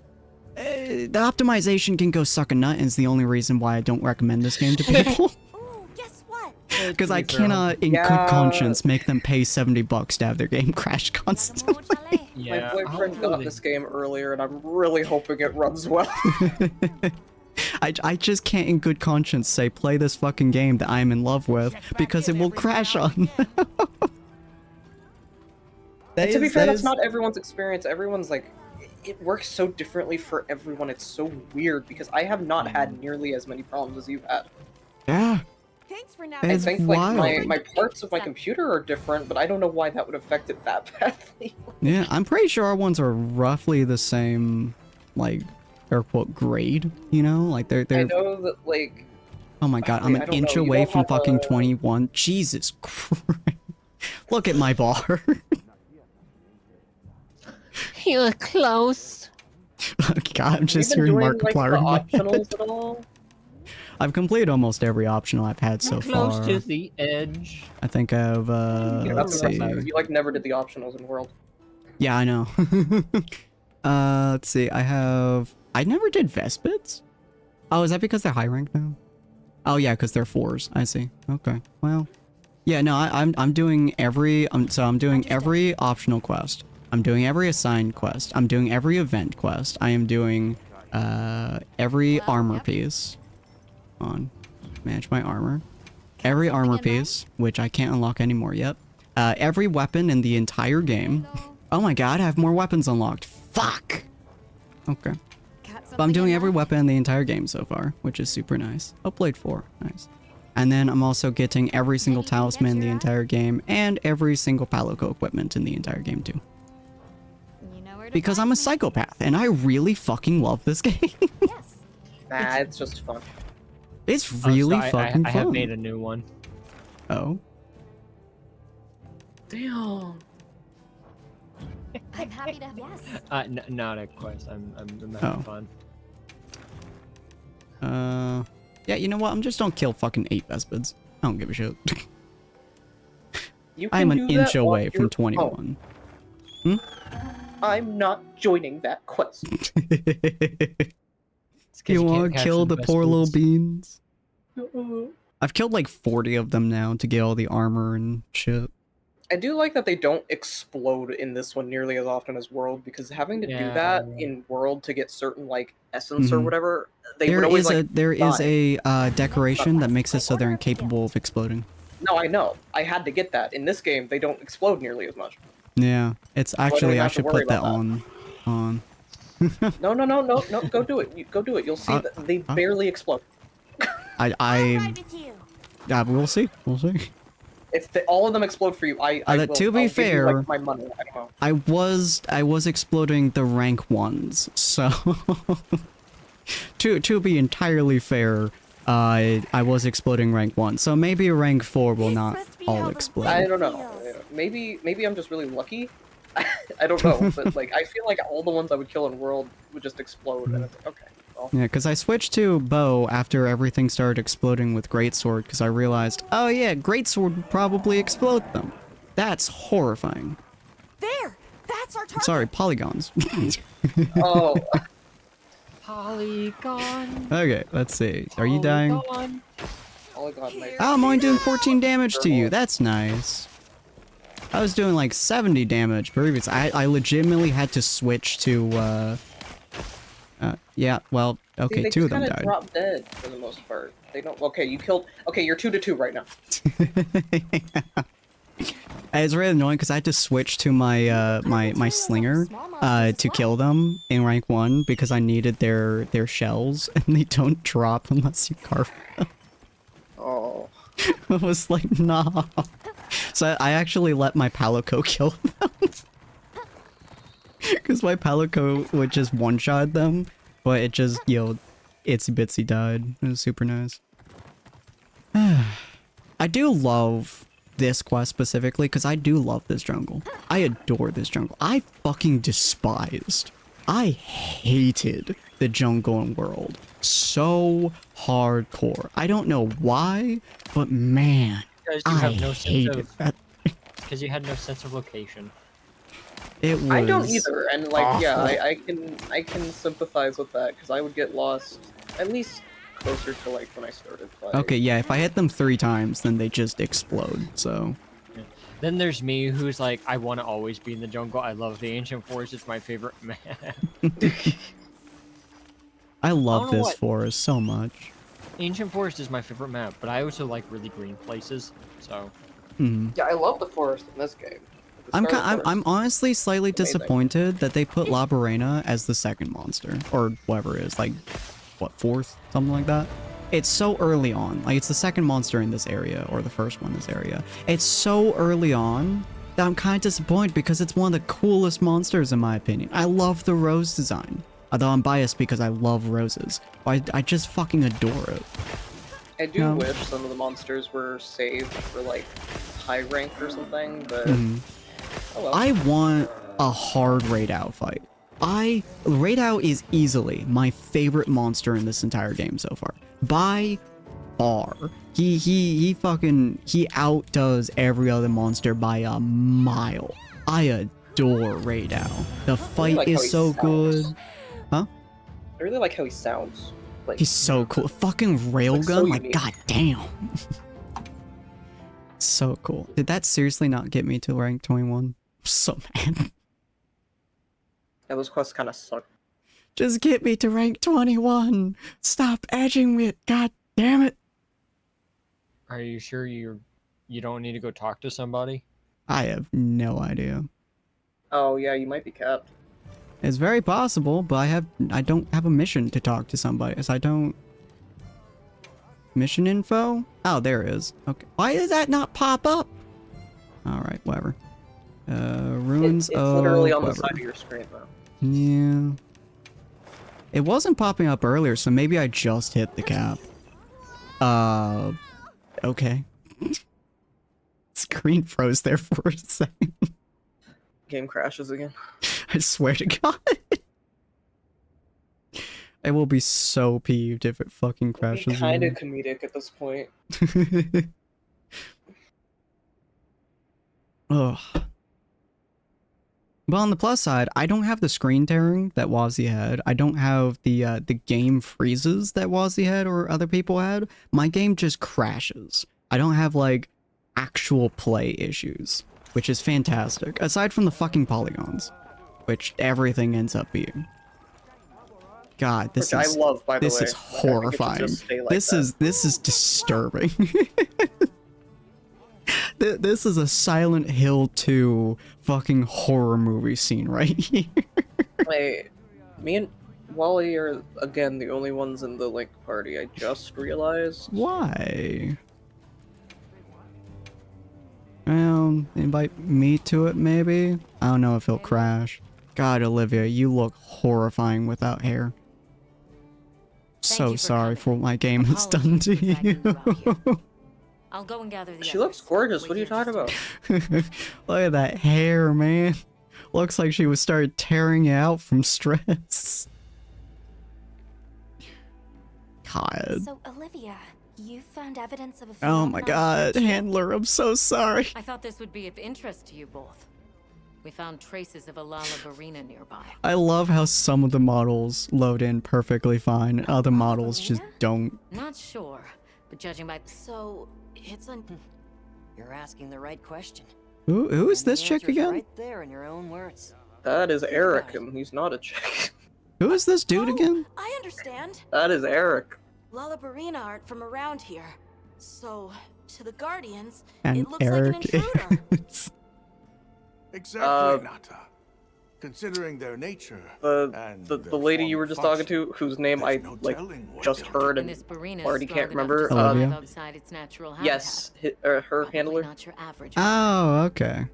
The optimization can go suck a nut, and is the only reason why I don't recommend this game to people. Ooh, guess what? Because I cannot, in good conscience, make them pay $70 to have their game crash constantly. Yeah, My boyfriend got this game earlier, and I'm really hoping it runs well. I just can't in good conscience say play this fucking game that I'm in love with, because it will crash on. And to be fair, that's not everyone's experience. Everyone's like, it works so differently for everyone. It's so weird because I have not had nearly as many problems as you've had. Yeah. Thanks for now. I It's think wild. like my parts of my computer are different, but I don't know why that would affect it that badly. Yeah, I'm pretty sure our ones are roughly the same, like, air quote, grade, you know? Like, they're... I know that, like... Oh my god, I'm I an don't inch know, you away don't from have fucking a- 21. Jesus Christ. Look at my bar. You're close. God, I'm just Have you hearing been doing, like, Markiplier in my the head. optionals at all? I've completed almost every optional I've had so Close far. to the edge. I think I've, Yeah, let's that's see. matter. You like never did the optionals in World. Yeah, I know. Let's see. I never did Vespids. Oh, is that because they're high rank now? Oh yeah, because they're 4s. I see. Okay. Well, yeah. No, I'm doing every. So I'm doing every optional quest. I'm doing every assigned quest. I'm doing every event quest. I am doing every armor piece. On, manage my armor. Every armor piece, which I can't unlock anymore yet. Every weapon in the entire game. Oh my god, I have more weapons unlocked. Fuck! Okay. But I'm doing every weapon in the entire game so far, which is super nice. Oh, Blade 4. Nice. And then I'm also getting every single talisman in the entire game, and every single Palico equipment in the entire game too. Because I'm a psychopath, and I really fucking love this game. Yes. Nah, it's just fun. It's really I fucking have fun. made a new one. Oh. Damn. I'm happy to. Yes. Not a quest. I'm having Oh. fun. Yeah, you know what? I'm just don't kill fucking 8 Vespids. I don't give a shit. You can I'm an do that inch away on from your 21. own. I'm not joining that quest. You want to kill the poor little beans? I've killed like 40 of them now to get all the armor and shit. I do like that they don't explode in this one nearly as often as World, because having to do Yeah. that in World to get certain like essence or Mhm. whatever, they There would always is like a decoration that makes it so they're incapable of exploding. No, I know. I had to get that. In this game, they don't explode nearly as much. Yeah, it's actually I have to should worry put that about on. No, go do it. Go do it. You'll see that they barely explode. I'll ride with you. We'll see. We'll see. If all of them explode for you, I will. To be I'll fair, give you, like, my money. I don't know. I was exploding the rank 1s, so to be entirely fair, I was exploding rank 1, so maybe a rank 4 will This not must be all how the explode. I don't know. feels. Maybe I'm just really lucky. I don't know, but like I feel like all the ones I would kill in World would just explode, and it's like, okay. Well. Yeah, because I switched to bow after everything started exploding with greatsword, because I realized, oh yeah, greatsword would probably explode them. That's horrifying. There! That's our target! Sorry, polygons. Oh, Polygon. Okay, let's see. Are you dying? Polygon. Polygon might. Oh, I'm only doing 14 damage to you. That's nice. I was doing like 70 damage previous. I legitimately had to switch to, yeah, well, okay, See, two of them they died. just kind of drop dead for the most part. They don't. Okay, you killed. Okay, you're 2-2 right now. It's really annoying because I had to switch to my my slinger to kill them in rank 1 because I needed their shells and they don't drop unless you carve them. Oh. I was like, nah. So I actually let my Palico kill them. Because my Palico would just one-shot them, but it just, itsy bitsy died. It was super nice. I do love this quest specifically, because I do love this jungle. I adore this jungle. I fucking despised. I hated the jungle and world so hardcore. I don't know why, but man, Because you have no sense hated of. that. Because you had no sense of location. It was I don't either, and like, yeah, awful. I can sympathize with that because I would get lost at least closer to like when I started playing. Okay, yeah, if I hit them 3 times, then they just explode, so... Yeah. Then there's me, who's like, I want to always be in the jungle. I love the ancient forest. It's my favorite map. I love don't know this what- forest so much. Ancient forest is my favorite map, but I also like really green places. So Yeah, I love the forest in this game. The I'm Scarlet Forest. I'm honestly slightly Amazing. disappointed that they put La Barrena as the second monster, or whatever it is, like, what, 4th? Something like that? It's so early on. Like, it's the second monster in this area, or the first one in this area. It's so early on that I'm kind of disappointed because it's one of the coolest monsters in my opinion. I love the rose design. Although I'm biased because I love roses. I just fucking adore it. I do No. wish some of the monsters were saved for like high rank or something, but oh well. I want a hard raid out fight. Raid out is easily my favorite monster in this entire game so far. By far. He outdoes every other monster by a mile. I adore raid out. The fight like how he is so good. sounds. Huh? I really like how he sounds. Like, He's so cool. Fucking railgun, so like unique. goddamn. So cool. Did that seriously not get me to rank 21? I'm so mad. yeah, those quests kind of suck. Just get me to rank 21. Stop edging me. God damn it. are you sure you don't need to go talk to somebody? I have no idea. Oh yeah, you might be capped. It's very possible, but I don't have a mission to talk to somebody, so I don't... Mission info? Oh, there it is. Okay. Why does that not pop up? Alright, whatever. Ruins It's of... literally on the whatever. side of your screen though. Yeah. It wasn't popping up earlier, so maybe I just hit the cap. Okay. Screen froze there for a second. Game crashes again. I swear to God. I will be so peeved if it fucking crashes Kind of again. comedic at this point. Ugh. But on the plus side, I don't have the screen tearing that Wazzy had. I don't have the game freezes that Wazzy had or other people had. My game just crashes. I don't have like actual play issues, which is fantastic. Aside from the fucking polygons, which everything ends up being. God, this Which is I love, by the this way. is Like, I think it should horrifying. just stay like This that. is disturbing. This is a Silent Hill 2 fucking horror movie scene right here. Wait, me and Wally are, again, the only ones in the Link party, I just realized. Why? Well, invite me to it, maybe? I don't know if he'll crash. God, Olivia, you look horrifying without hair. So sorry for what my game has done to you. I'll go and gather the She looks gorgeous, what are you talking about? Look at that hair, man. Looks like she was started tearing it out from stress. God. So, Olivia, you found evidence of a Oh my god, Handler, I'm so sorry. I thought this would be of interest to you both. We found traces of a Lalabarina nearby. I love how some of the models load in perfectly fine and other models just don't. Not sure, but judging by... So, it's a... You're asking the right question. Who is this chick again? Right there in your own words. That is Eric, and he's not a chick. Who is this dude again? I understand. That is Eric. Lalabarina aren't from around here. So, to the Guardians, And it looks Eric like an intruder. is... Exactly, Nata. Considering their nature. The lady you were just talking to, whose name I just heard and already can't remember. Olivia? Yes, her handler. Oh, okay.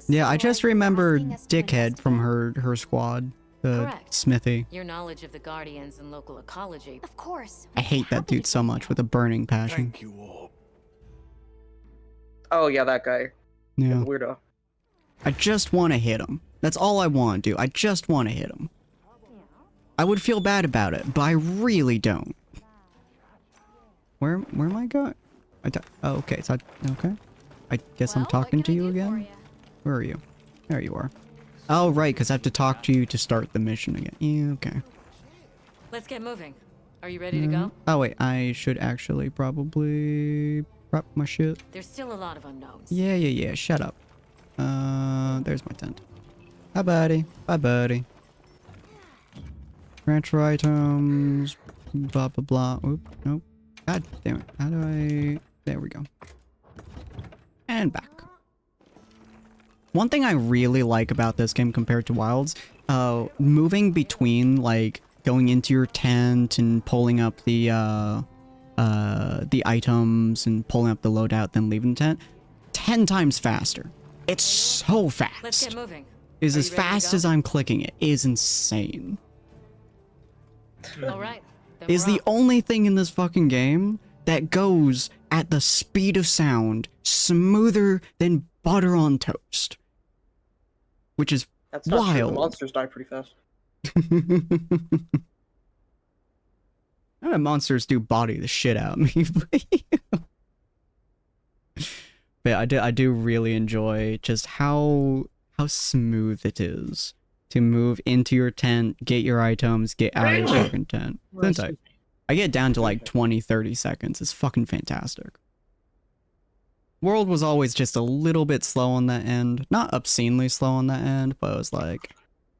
Yeah, I just remember Dickhead from her squad, the Correct. Smithy. Your knowledge of the Guardians and local ecology. Of course. I hate that dude so much with a burning passion. Thank you all. Oh yeah, that guy. Yeah. Weirdo. I just want to hit him. That's all I want to do. I just want to hit him. I would feel bad about it, but I really don't. Where am I going? Oh, okay. So okay. I guess I'm talking to you again. Where are you? There you are. Oh, right, because I have to talk to you to start the mission again. Yeah, okay. Let's get moving. Are you ready to go? Oh, wait. I should actually probably prep my shit. There's still a lot of unknowns. Yeah. Shut up. There's my tent. Hi, buddy. Bye, buddy. Transfer items. Blah, blah, blah. Oop, nope. God damn it. How do I... There we go. And back. One thing I really like about this game compared to Wilds, moving between, like, going into your tent and pulling up the items and pulling up the loadout, then leaving the tent, 10 times faster. It's so fast. Let's get moving. It's as fast as I'm clicking it. It is insane. All right. Is the only thing in this fucking game that goes at the speed of sound, smoother than butter on toast. Which is That's not true. The wild. monsters die pretty fast. Monsters do body the shit out of me. But I do really enjoy just how smooth it is to move into your tent, get your items, get out of your fucking tent. Since I get down to like 20-30 seconds. It's fucking fantastic. World was always just a little bit slow on that end. Not obscenely slow on that end, but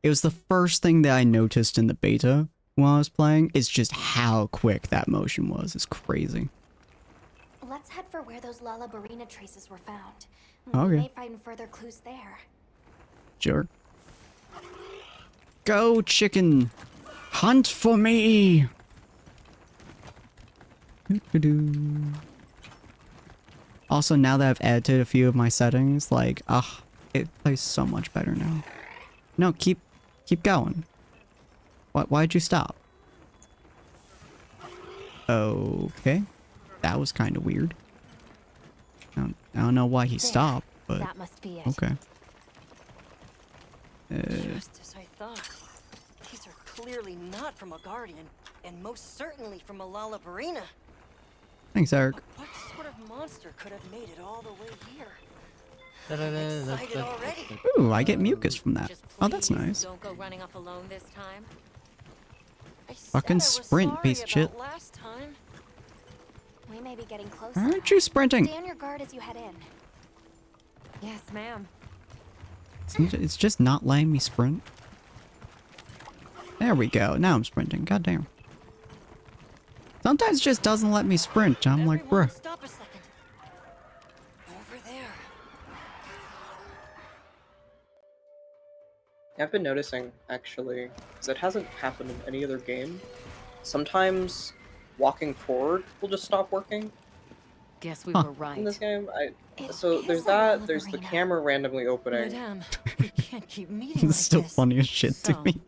it was the first thing that I noticed in the beta while I was playing, is just how quick that motion was. It's crazy. Let's head for where those Lalabarina traces were found. Okay. We may find further clues there. Sure. Go, chicken! Hunt for me! Doo-doo-doo. Also, now that I've edited a few of my settings, like, it plays so much better now. No, keep going. Why'd you stop? Okay. That was kind of weird. I don't know why he stopped, but That must be it. okay. Just as I thought. These are clearly not from a Guardian, and most certainly from a Lalabarina. Thanks, Eric. What sort of monster could have made it all the way here? I'm excited already. Ooh, I get mucus from that. Just Oh, that's please nice. Don't go running off alone this time. I said Fucking I was sprint, sorry piece of shit. about last time. We may be getting closer. Aren't you sprinting? Stay on your guard as you head in. Yes, ma'am. It's just not letting me sprint. There we go. Now I'm sprinting. God damn. Sometimes it just doesn't let me sprint. I'm like, Everyone, bruh. stop a second. Over I've been noticing, actually, because it hasn't happened in any other game. Sometimes walking forward will just stop working. Guess we Huh. were right. In this game, It so is there's a that, there's the ballerina. camera randomly opening. Madame, we can't keep meeting It's like still this. funny as shit to So, me.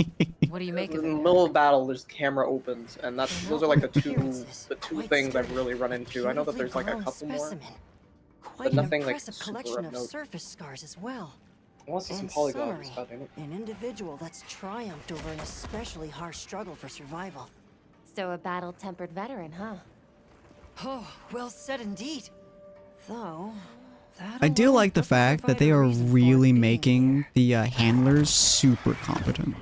What do you In make the of it? middle of battle, there's the camera opens, and They're those not are like the like two appearances. Quite things I've sturdy. really run into. I know that there's like a Beautifully couple grown more. specimen. Quite an nothing, like, impressive super collection of of note. surface scars as well. I want to see some And polygons, summary, goddammit. an individual that's triumphed over an especially harsh struggle for survival. So a battle-tempered veteran, huh? Oh, well said indeed. Though, that I do alone like the doesn't fact that provide they a are reason for really it being making there. the handlers super competent.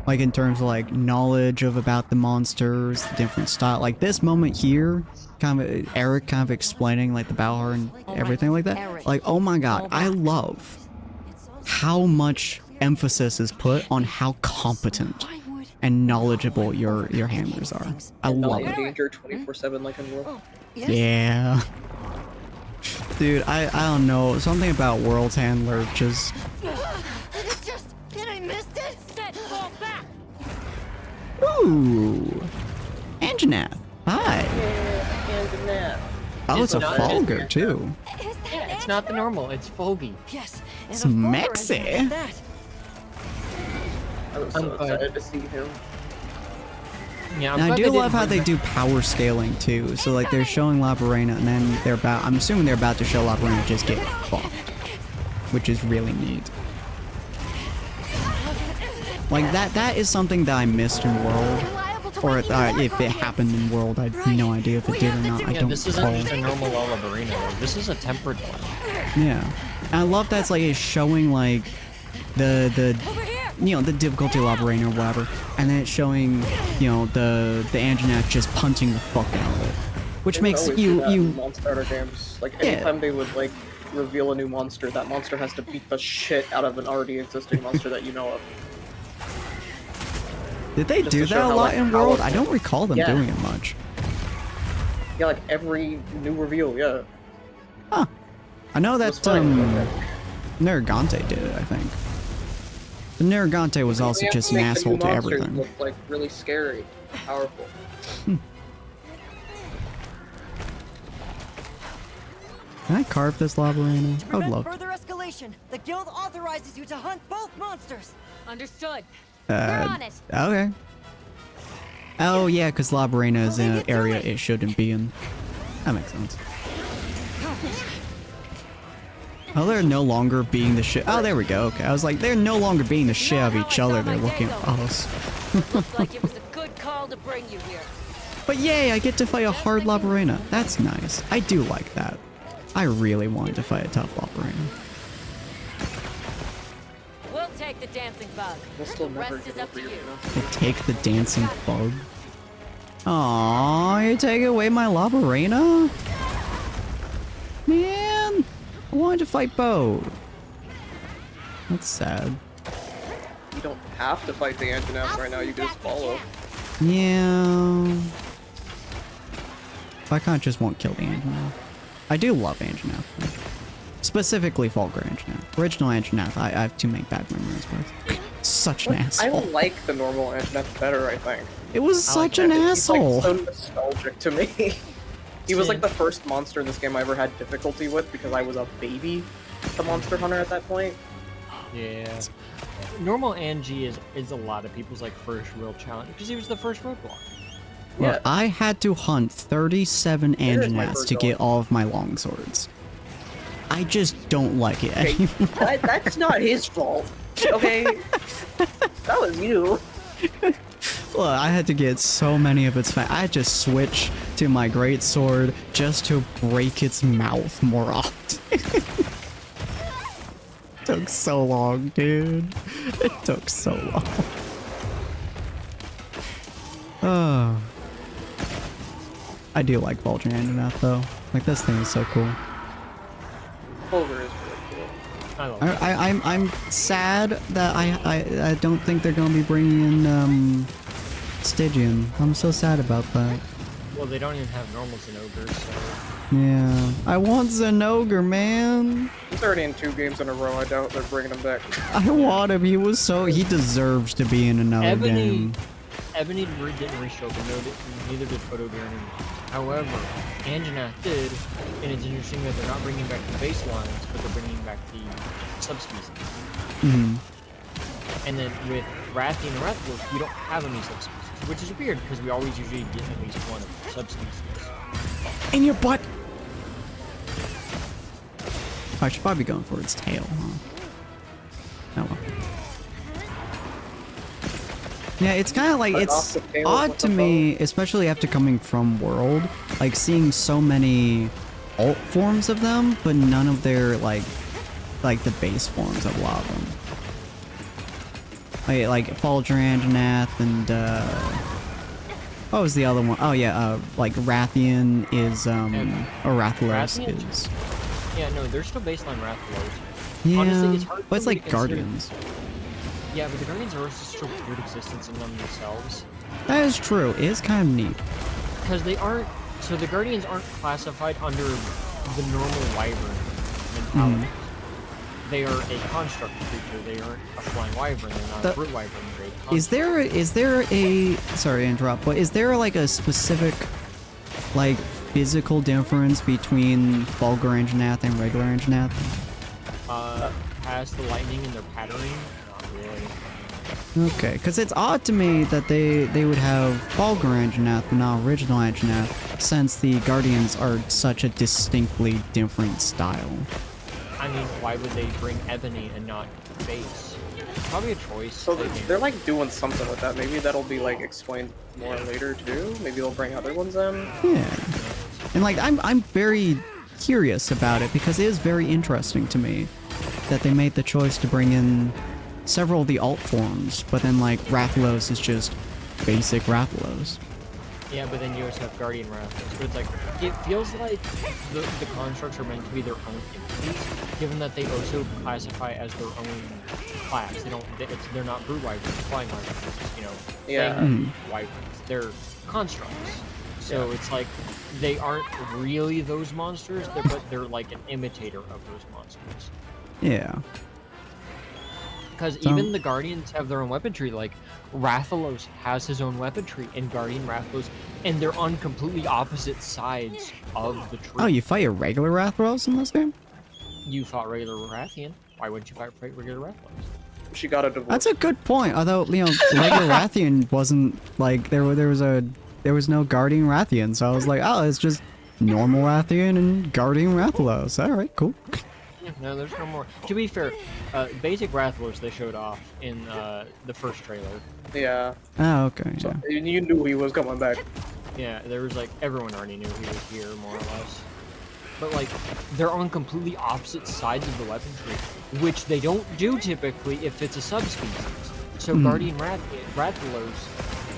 Like in terms of like knowledge of about the monsters, the different style. Like this moment here, kind of Eric kind of explaining like the Balhar and everything like that. Eric, Like, oh my god, fall I back. love how much emphasis is put on how competent Why would and knowledgeable your handlers are. I And love not in it. danger 24/7 like in World. Oh, yes? Yeah. Dude, I don't know. Something about World's handler just... It's just, and I missed it. Set, fall back! Ooh. Anjanath. Hi. Oh, it's a not Fulgur too. Is that Yeah, it's not the normal, it's Foggy. Yes, and It's a Fulgur Mexi. engine at that. I was I'm so glad. excited to see him. Yeah, I'm And I glad do they love didn't how bring they back- do power scaling too. So like they're showing Labarena and then they're about... I'm assuming they're about to show Labarena just get fucked. Which is really neat. Like that is something that I missed in World. Or if it happened in World, I have no idea if it did or not. I Yeah, don't this isn't recall. just a normal Labarena though. This is a tempered one. Yeah. And I love that's like it's showing like the you know, the difficulty Labarena or whatever. And then it's showing, you know, the Anjanath just punching the fuck out of it. Which They would makes always do that in you monster starter games. Like Yeah. anytime they would like reveal a new monster, that monster has to beat the shit out of an already existing monster that you know of. Did they Just do to that show a how, lot like, in World? I powerful- don't recall them Yeah. doing it much. Yeah, like every new reveal, yeah. Huh. I know It was that funny. Nergante did it, I think. The Nergante was also They have just to an make the new asshole to monsters everything. Look like really scary, powerful. Can I carve this Labarena? To I would prevent love further escalation, the guild authorizes you to hunt both monsters. Understood. to. We're on it. Okay. Oh yeah, because Labarena is in an area it shouldn't be in. That makes sense. Oh, they're no longer being the shit. Oh, there we go. Okay, I was like, they're no longer being the shit of each other. They're looking at us. Looks like it was a good call to bring you here. But yay, I get to fight a hard Labarena. That's nice. I do like that. I really wanted to fight a tough Labarena. We'll take the dancing bug. We'll still The never rest is get up over to you. you. To take the dancing bug. Aww, you take away my Labarena? Man, I wanted to fight both. That's sad. You don't have to fight the Anjanath right now, you can just follow. Yeah. I can't just won't kill the Anjanath. I do love Anjanath. though. Specifically Fulgur Anjanath. Original Anjanath, I have too many bad memories with. Such an I asshole. like the normal Anjanath better, I think. It was I like such an that. He's like asshole. so nostalgic to me. He was like the first monster in this game I ever had difficulty with because I was a baby, the monster hunter at that point. Yeah. Normal Angie is a lot of people's like first real challenge because he was the first roadblock. Well, Yeah. I had to hunt 37 There is my Anjanaths first to get dog. all of my longswords. I just don't like it Okay, anymore. that's not his fault. Okay, that was you. Look, I had to get so many of its I had to switch to my great sword just to break its mouth more often. Took so long, dude. It took so long. Oh. I do like Vulture Anjanath though. Like this thing is so cool. Fulgur is really cool. I love it. I'm sad that I don't think they're gonna be bringing in Stygian. I'm so sad about that. Well, they don't even have normals in ogres, so Yeah. I want Zenogre, man. He's already in 2 games in a row. I doubt they're bringing him back. I want him. He deserves to be in another game. Ebony didn't reshow, but neither did Photogranum. However, Anjanath did, and it's interesting that they're not bringing back the baselines, but they're bringing back the subspecies. Mm-hmm. And then with Rathian and Rathalos, we don't have any subspecies, which is weird because we always usually get at least one of the subspecies. In your butt! I should probably be going for its tail, huh? Oh well. Yeah, it's kind of like, it's odd to me, especially after coming from World, like seeing so many alt forms of them, but none of their, like the base forms of a lot of them. Like Faldranganath and, what was the other one? Oh yeah, like Rathian is, or Rathalos is. Yeah, no, they're still baseline Rathalos. Yeah, honestly, it's hard but it's like to Guardians. Yeah, but the Guardians are also such a weird existence in them themselves. That is true. It is kind of neat. Because they aren't, so the Guardians aren't classified under the normal Wyvern mentality. They are a construct creature. They aren't a flying Wyvern. They're not a brute Wyvern. They're a construct. Is there a, sorry to interrupt, but is there like a specific, like, physical difference between Vulgar Anjanath and regular Anjanath? Past the lightning and their patterning? Not really. Okay, because it's odd to me that they would have Vulgar Anjanath but not original Anjanath, since the Guardians are such a distinctly different style. I mean, why would they bring Ebony and not Base? Probably a choice. So they're like doing something with that. Maybe that'll be like explained more later too. Maybe they'll bring other ones in. Yeah. And like I'm very curious about it because it is very interesting to me that they made the choice to bring in several of the alt forms, but then like Rathalos is just basic Rathalos. Yeah, but then you also have Guardian Rathalos. But it's like, it feels like the constructs are meant to be their own entities, given that they also classify as their own class. They're not brute wyverns, flying wyverns, you know, yeah. wyverns. They're constructs. So it's like, they aren't really those monsters, but they're like an imitator of those monsters. Yeah. Because even the Guardians have their own weapon tree, like Rathalos has his own weapon tree, and Guardian Rathalos, and they're on completely opposite sides of the tree. Oh, you fight a regular Rathalos in this game? You fought regular Rathian. Why wouldn't you fight regular Rathalos? She got a divorce. That's a good point. Although, you know, regular Rathian wasn't like there was no Guardian Rathian, so I was like, oh, it's just normal Rathian and Guardian Rathalos. All right, cool. No, there's no more. To be fair, basic Rathalos they showed off in the first trailer. Yeah. Oh, okay. So Yeah. you knew he was coming back. Yeah, there was like everyone already knew he was here more or less. But like they're on completely opposite sides of the weapon tree, which they don't do typically if it's a subspecies. So Guardian Rathalos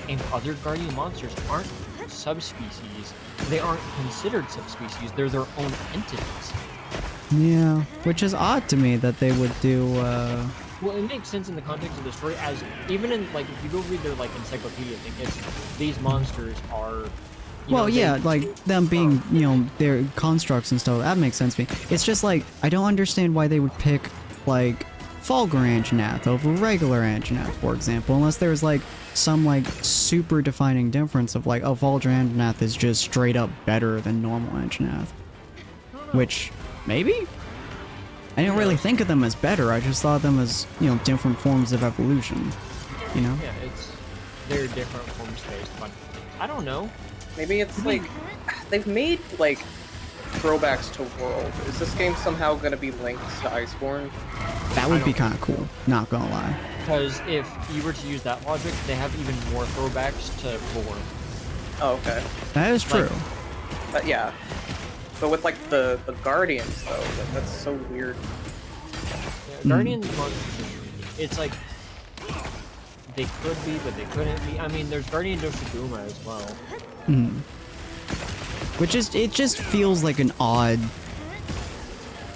and other Guardian monsters aren't subspecies. They aren't considered subspecies. They're their own entities. Yeah, which is odd to me that they would do. Well, it makes sense in the context of the story, as even in like if you go read their like encyclopedia thing, it's these monsters are. Well, yeah, like them being, you know, their constructs and stuff. That makes sense to me. It's just like I don't understand why they would pick like Vulgar Anjanath over regular Anjanath, for example, unless there's like some like super defining difference of like, oh, Vulgar Anjanath is just straight up better than normal Anjanath, which. Maybe? I didn't really think of them as better, I just thought of them as, you know, different forms of evolution, you know? Yeah, they're different forms based, but I don't know. Maybe it's like, they've made like throwbacks to World. Is this game somehow gonna be linked to Iceborne? That would be kind of cool, not gonna lie. Because if you were to use that logic, they have even more throwbacks to Lore. Oh, okay. That is true. Yeah. But with like the Guardians though, that's so weird. Yeah, Guardians it's like they could be, but they couldn't be. I mean, there's Guardian Doshiguma as well. Which is, it just feels like an odd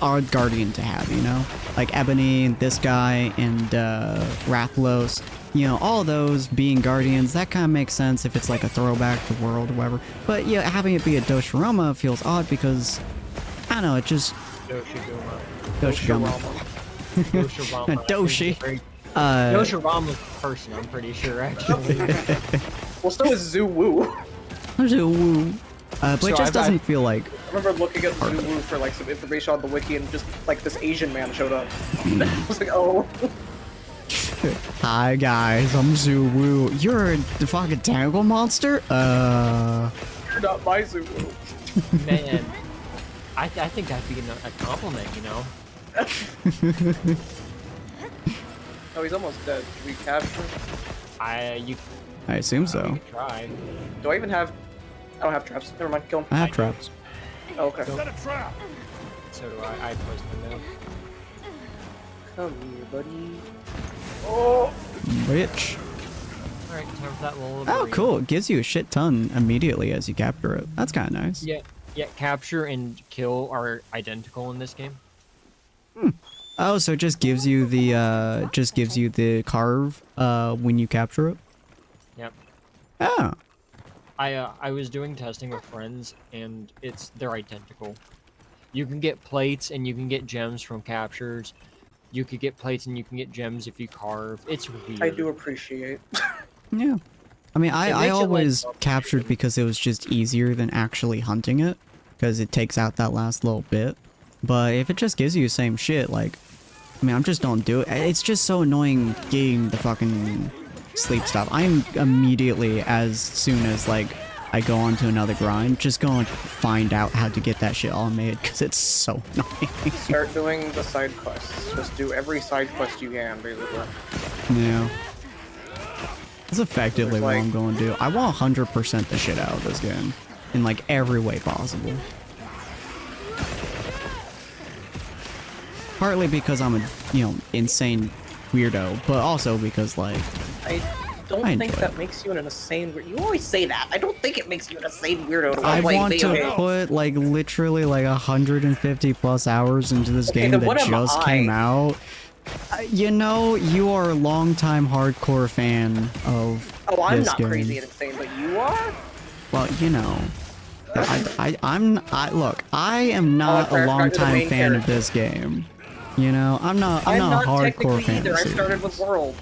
Guardian to have, you know? Like Ebony and this guy and Rathalos. you know, all those being guardians, that kind of makes sense if it's like a throwback to World or whatever. But yeah, having it be a Doshirama feels odd because, I don't know, it just... Doshigama. Doshi. Doshirama's a person, I'm pretty sure, actually. Well, so is Zoo-Woo. Zoo-Woo. But it just doesn't feel like... I remember looking at Zoo-Woo for like some information on the wiki and just like this Asian man showed up. I was like, oh. Hi guys, I'm Zoo-Woo. You're a fucking tentacle monster? You're not my Zoo-Woo. Man, I think that'd be a compliment, you know? Oh, he's almost dead. Did we capture him? I assume so. Try. Do I even have... I don't have traps. Never mind, kill him. I have traps. Oh, okay. Set a trap! So do I. I placed them down. Come here, buddy. Oh! Bitch. Alright, time for that little... Oh, cool. It gives you a shit ton immediately as you capture it. That's kind of nice. Yeah, capture and kill are identical in this game. Oh, so it just gives you the carve when you capture it? Yep. Oh. I was doing testing with friends, and they're identical. You can get plates and you can get gems from captures. You could get plates and you can get gems if you carve. It's weird. I do appreciate. Yeah. I mean, I always like captured because it was just easier than actually hunting it, because it takes out that last little bit. But if it just gives you the same shit, like, I mean, I'm just don't do it. It's just so annoying getting the fucking sleep stuff. I'm immediately, as soon as, like, I go on to another grind, just go and find out how to get that shit all made, because it's so annoying. Start doing the side quests. Just do every side quest you can, basically. Yeah. That's effectively what I'm going to do. I want 100% the shit out of this game. In, like, every way possible. Partly because I'm a, you know, insane weirdo, but also because, like... I don't think that makes you an insane weirdo. You always say that. I don't think it makes you an insane weirdo to I play want video to games. put, like, literally, like, 150 plus hours into this game then what that am just I? came out. You know, you are a longtime hardcore fan of Oh, I'm this not game. crazy and insane, but you are? Well, you know... look, I am not a longtime fan of this game. You know, I'm not a hardcore fan either. of I this started series. with World.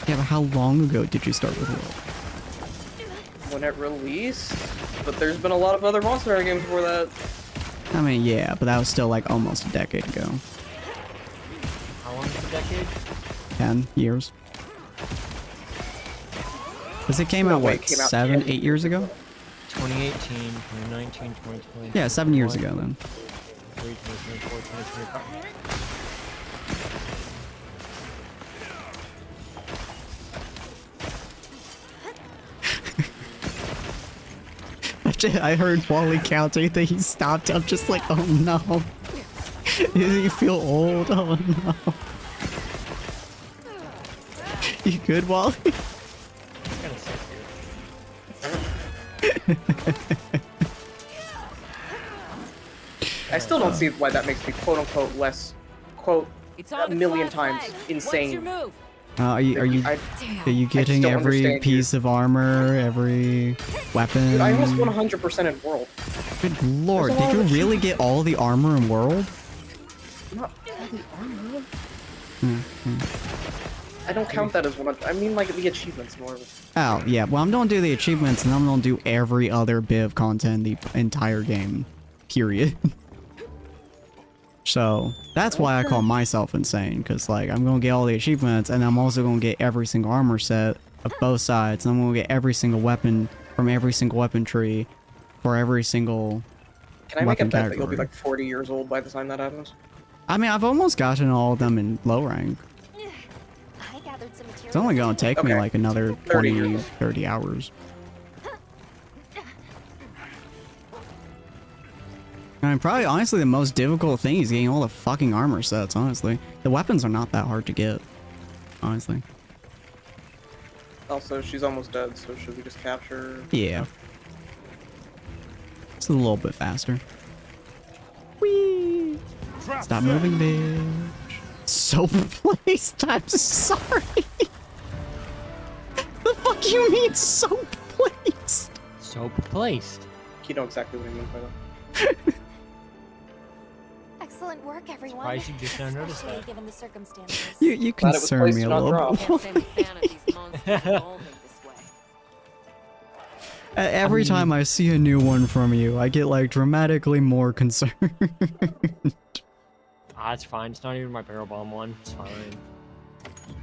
Yeah, but how long ago did you start with World? When it released, but there's been a lot of other Monster Hunter games before that. I mean, yeah, but that was still like almost a decade ago. How long is the decade? 10 years. Because it came out, what, 7, 8 years ago? 2018, 2019, 2020. Yeah, 7 years ago then. 2024, 2025. I heard Wally counting that he stopped. I'm just like, oh no. You feel old? Oh no. You good, Wally? I still don't see why that makes me quote unquote less quote a million times insane. Are you getting every piece of armor, every weapon? Dude, I almost 100% in World. Good lord, did you really get all the armor in World? Not all the armor. I don't count that as one. I mean, like the achievements more. Oh yeah, well I'm gonna do the achievements and I'm gonna do every other bit of content in the entire game. Period. So that's why I call myself insane, because like I'm gonna get all the achievements and I'm also gonna get every single armor set of both sides, and I'm gonna get every single weapon from every single weapon tree for every single Can I make a weapon bet that category. you'll be like 40 years old by the time that happens? I mean, I've almost gotten all of them in low rank. I gathered some materials. It's only gonna take me Okay. like another 30 20, years. 30 hours. I mean, probably, honestly, the most difficult thing is getting all the fucking armor sets, honestly. The weapons are not that hard to get, honestly. Also, she's almost dead, so should we just capture her? Yeah. It's a little bit faster. Whee! Stop moving, bitch. So placed, I'm sorry. fuck you mean soap placed? Soap placed. You know exactly what I mean by that. Excellent work, everyone. Surprised you just now noticed Especially that. given the circumstances. You Glad it was concern placed me a and not little dropped. bit. Can't say I'm a fan of these monsters evolving this way. Every time I see a new one from you, I get like dramatically more concerned. Ah, it's fine. It's not even my barrel bomb one. It's fine.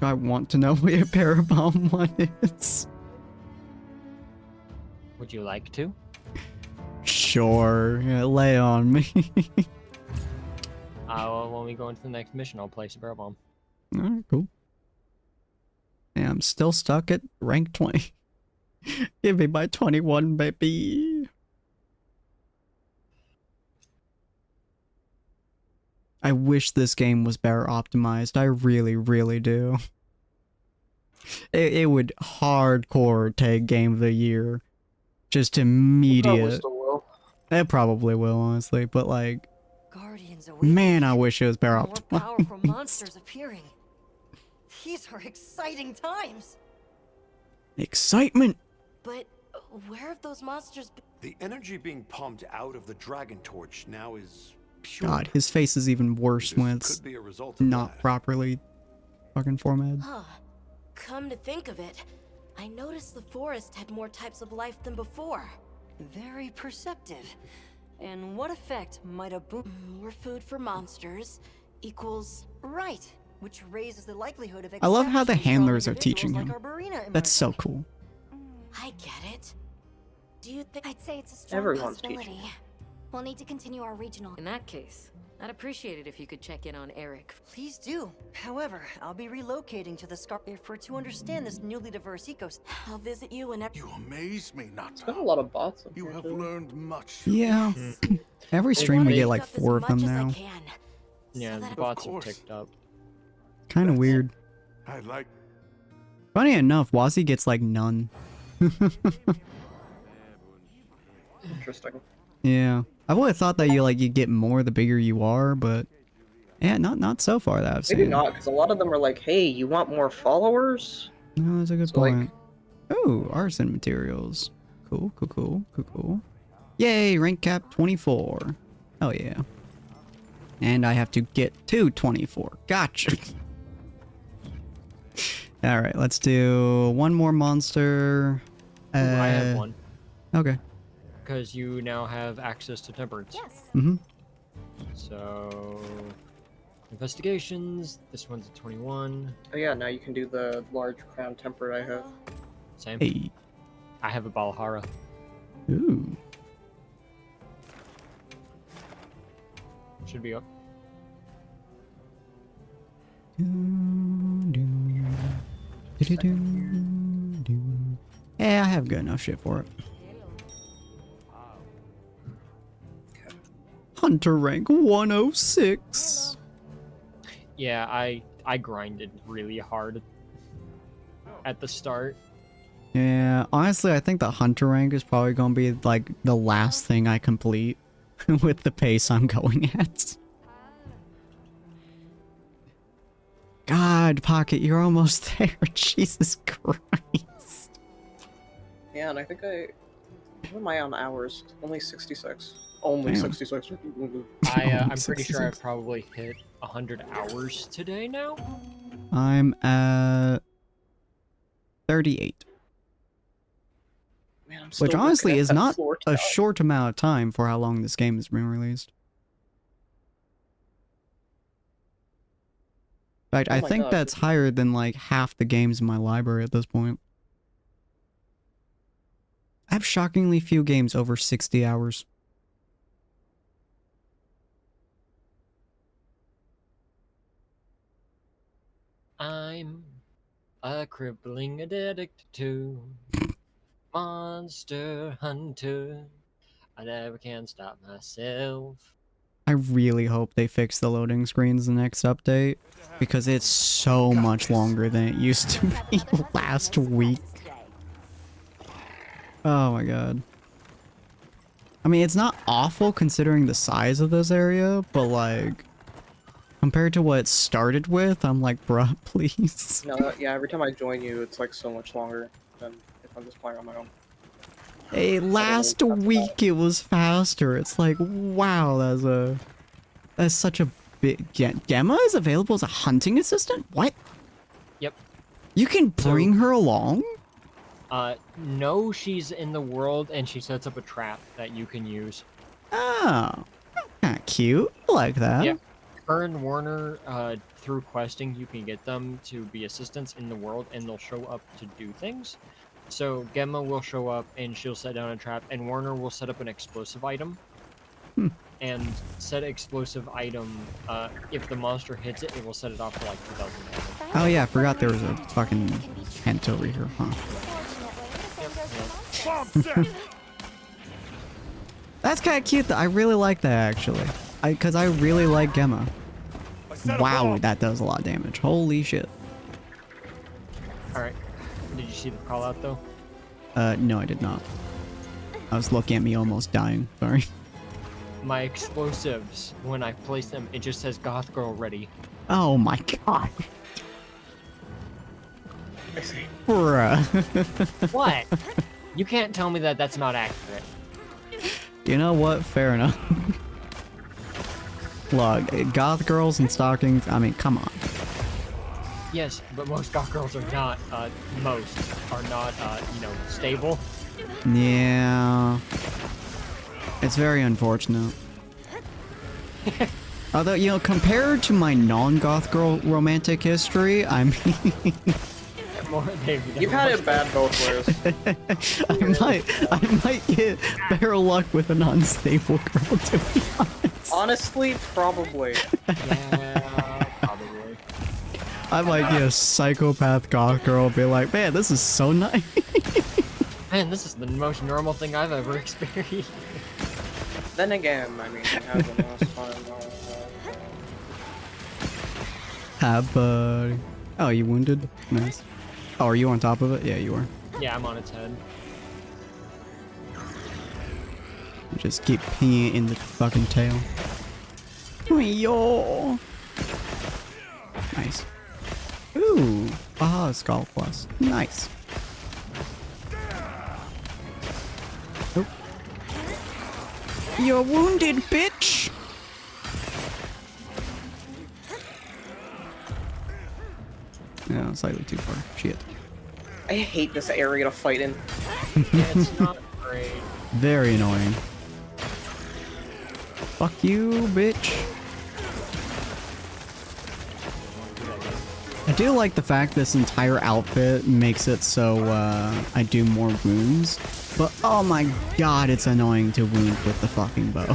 I want to know what your Parabomb one is. Would you like to? Sure, yeah, lay on me. Well, when we go into the next mission, I'll place a barrel bomb. Alright, cool. Yeah, I'm still stuck at rank 20. Give me my 21, baby. I wish this game was better optimized. I really, really do. It would hardcore take Game of the Year. Just Probably immediate. still will. It probably will, honestly, but like, Guardians awakening. man, I wish it was better More powerful optimized. monsters appearing. These are exciting times. Excitement! But where have those monsters been? The energy being pumped out of the Dragon Torch now is pure. God, his face is even worse This when it's could be a result of not that. properly fucking formatted. Huh. Come to think of it, I noticed the forest had more types of life than before. Very perceptive. And what effect might a boom? More food for monsters equals... Right, which raises the likelihood of I love how the exceptions for handlers are individuals teaching like him. our Barina That's so emerging. cool. I get it. Do you think... I'd say it's a strong Everyone's possibility. teaching. We'll need to continue our regional. In that case, I'd appreciate it if you could check in on Eric. Please do. However, I'll be relocating to the Scar for to understand this newly diverse ecosystem. I'll visit you whenever... You amaze me, Nata. There's a lot of bots. You have unfortunately. learned much. Yeah. Every stream we they- get like 4 of them now. Yeah, the that- bots have course. ticked up. Kind of weird. I like Funny enough, Wazzy gets like none. Interesting. Yeah. I would have thought that you get more the bigger you are, but yeah, not so far that I've seen. Maybe not, because a lot of them are like, hey, you want more followers? No, that's a good So, like- point. Oh, arson materials. Cool. Yay, rank cap 24. Oh yeah. And I have to get to 24. Gotcha. Alright, let's do one more monster. Ooh, I have one. Okay. Because you now have access to temperance. Yes. Mm-hmm. So, investigations. This one's a 21. Oh yeah, now you can do the large crown temperate I have. Same. Hey. I have a Balahara. Ooh. Should be up. Yeah, I have good enough shit for it. Hunter rank 106. Yeah, I grinded really hard at the start. Yeah, honestly, I think the hunter rank is probably gonna be like the last thing I complete with the pace I'm going at. God, Pocket, you're almost there. Jesus Christ. Yeah, and I think what am I on hours? Only 66. Only Damn. 66. I'm pretty sure 66. I've probably hit 100 hours today now. I'm at 38. Man, I'm still Which looking honestly at is that not floor a tile. short amount of time for how long this game has been released. In fact, Oh I my think God. that's higher than like half the games in my library at this point. I have shockingly few games over 60 hours. I'm a crippling addict to Monster Hunter. I never can stop myself. I really hope they fix the loading screens the next update, because it's so much longer than it used to be last week. Oh my god. I mean, it's not awful considering the size of this area, but like, compared to what it started with, I'm like, bruh, please. No, yeah, every time I join you, it's like so much longer. than if I'm just playing on my own. Hey, last week it was faster. It's like, wow, that's such a big... Gemma is available as a hunting assistant? What? Yep. You can bring her along? No, she's in the world and she sets up a trap that you can use. Oh, kind of cute. I like that. Yep. Her and Warner, through questing, you can get them to be assistants in the world and they'll show up to do things. So Gemma will show up and she'll set down a trap and Warner will set up an explosive item. And set explosive item, if the monster hits it, it will set it off for like 2,000 damage. Oh yeah, I forgot there was a fucking tent over here, huh? That's kind of cute though. I really like that actually. Cause I really like Gemma. Wow, that does a lot of damage. Holy shit. Alright. Did you see the call out though? No I did not. I was looking at me almost dying. Sorry. My explosives, when I place them, it just says Goth Girl ready. Oh my god. I see. Bruh. What? You can't tell me that that's not accurate. You know what? Fair enough. Look, goth girls and stockings, I mean, come on. Yes, but most Goth Girls are not, stable. Yeah. It's very unfortunate. Although, you know, compared to my non-goth girl romantic history, I mean... You've had it bad both ways. I might get better luck with an unstable girl, to be honest. Honestly, probably. Yeah, probably. I might get a psychopath goth girl and be like, man, this is so nice. Man, this is the most normal thing I've ever experienced. Then again, I mean, we had one last time. Buddy. Oh, you wounded? Nice. Oh, are you on top of it? Yeah, you are. Yeah, I'm on its head. Just keep pinging it in the fucking tail. Yo. Nice. Ooh. Aha, Skull Plus. Nice. Oh. You're wounded, bitch! No, slightly too far. Shit. I hate this area to fight in. Yeah, it's not great. Very annoying. Fuck you, bitch. I do like the fact this entire outfit makes it so I do more wounds, but oh my god, it's annoying to wound with the fucking bow. I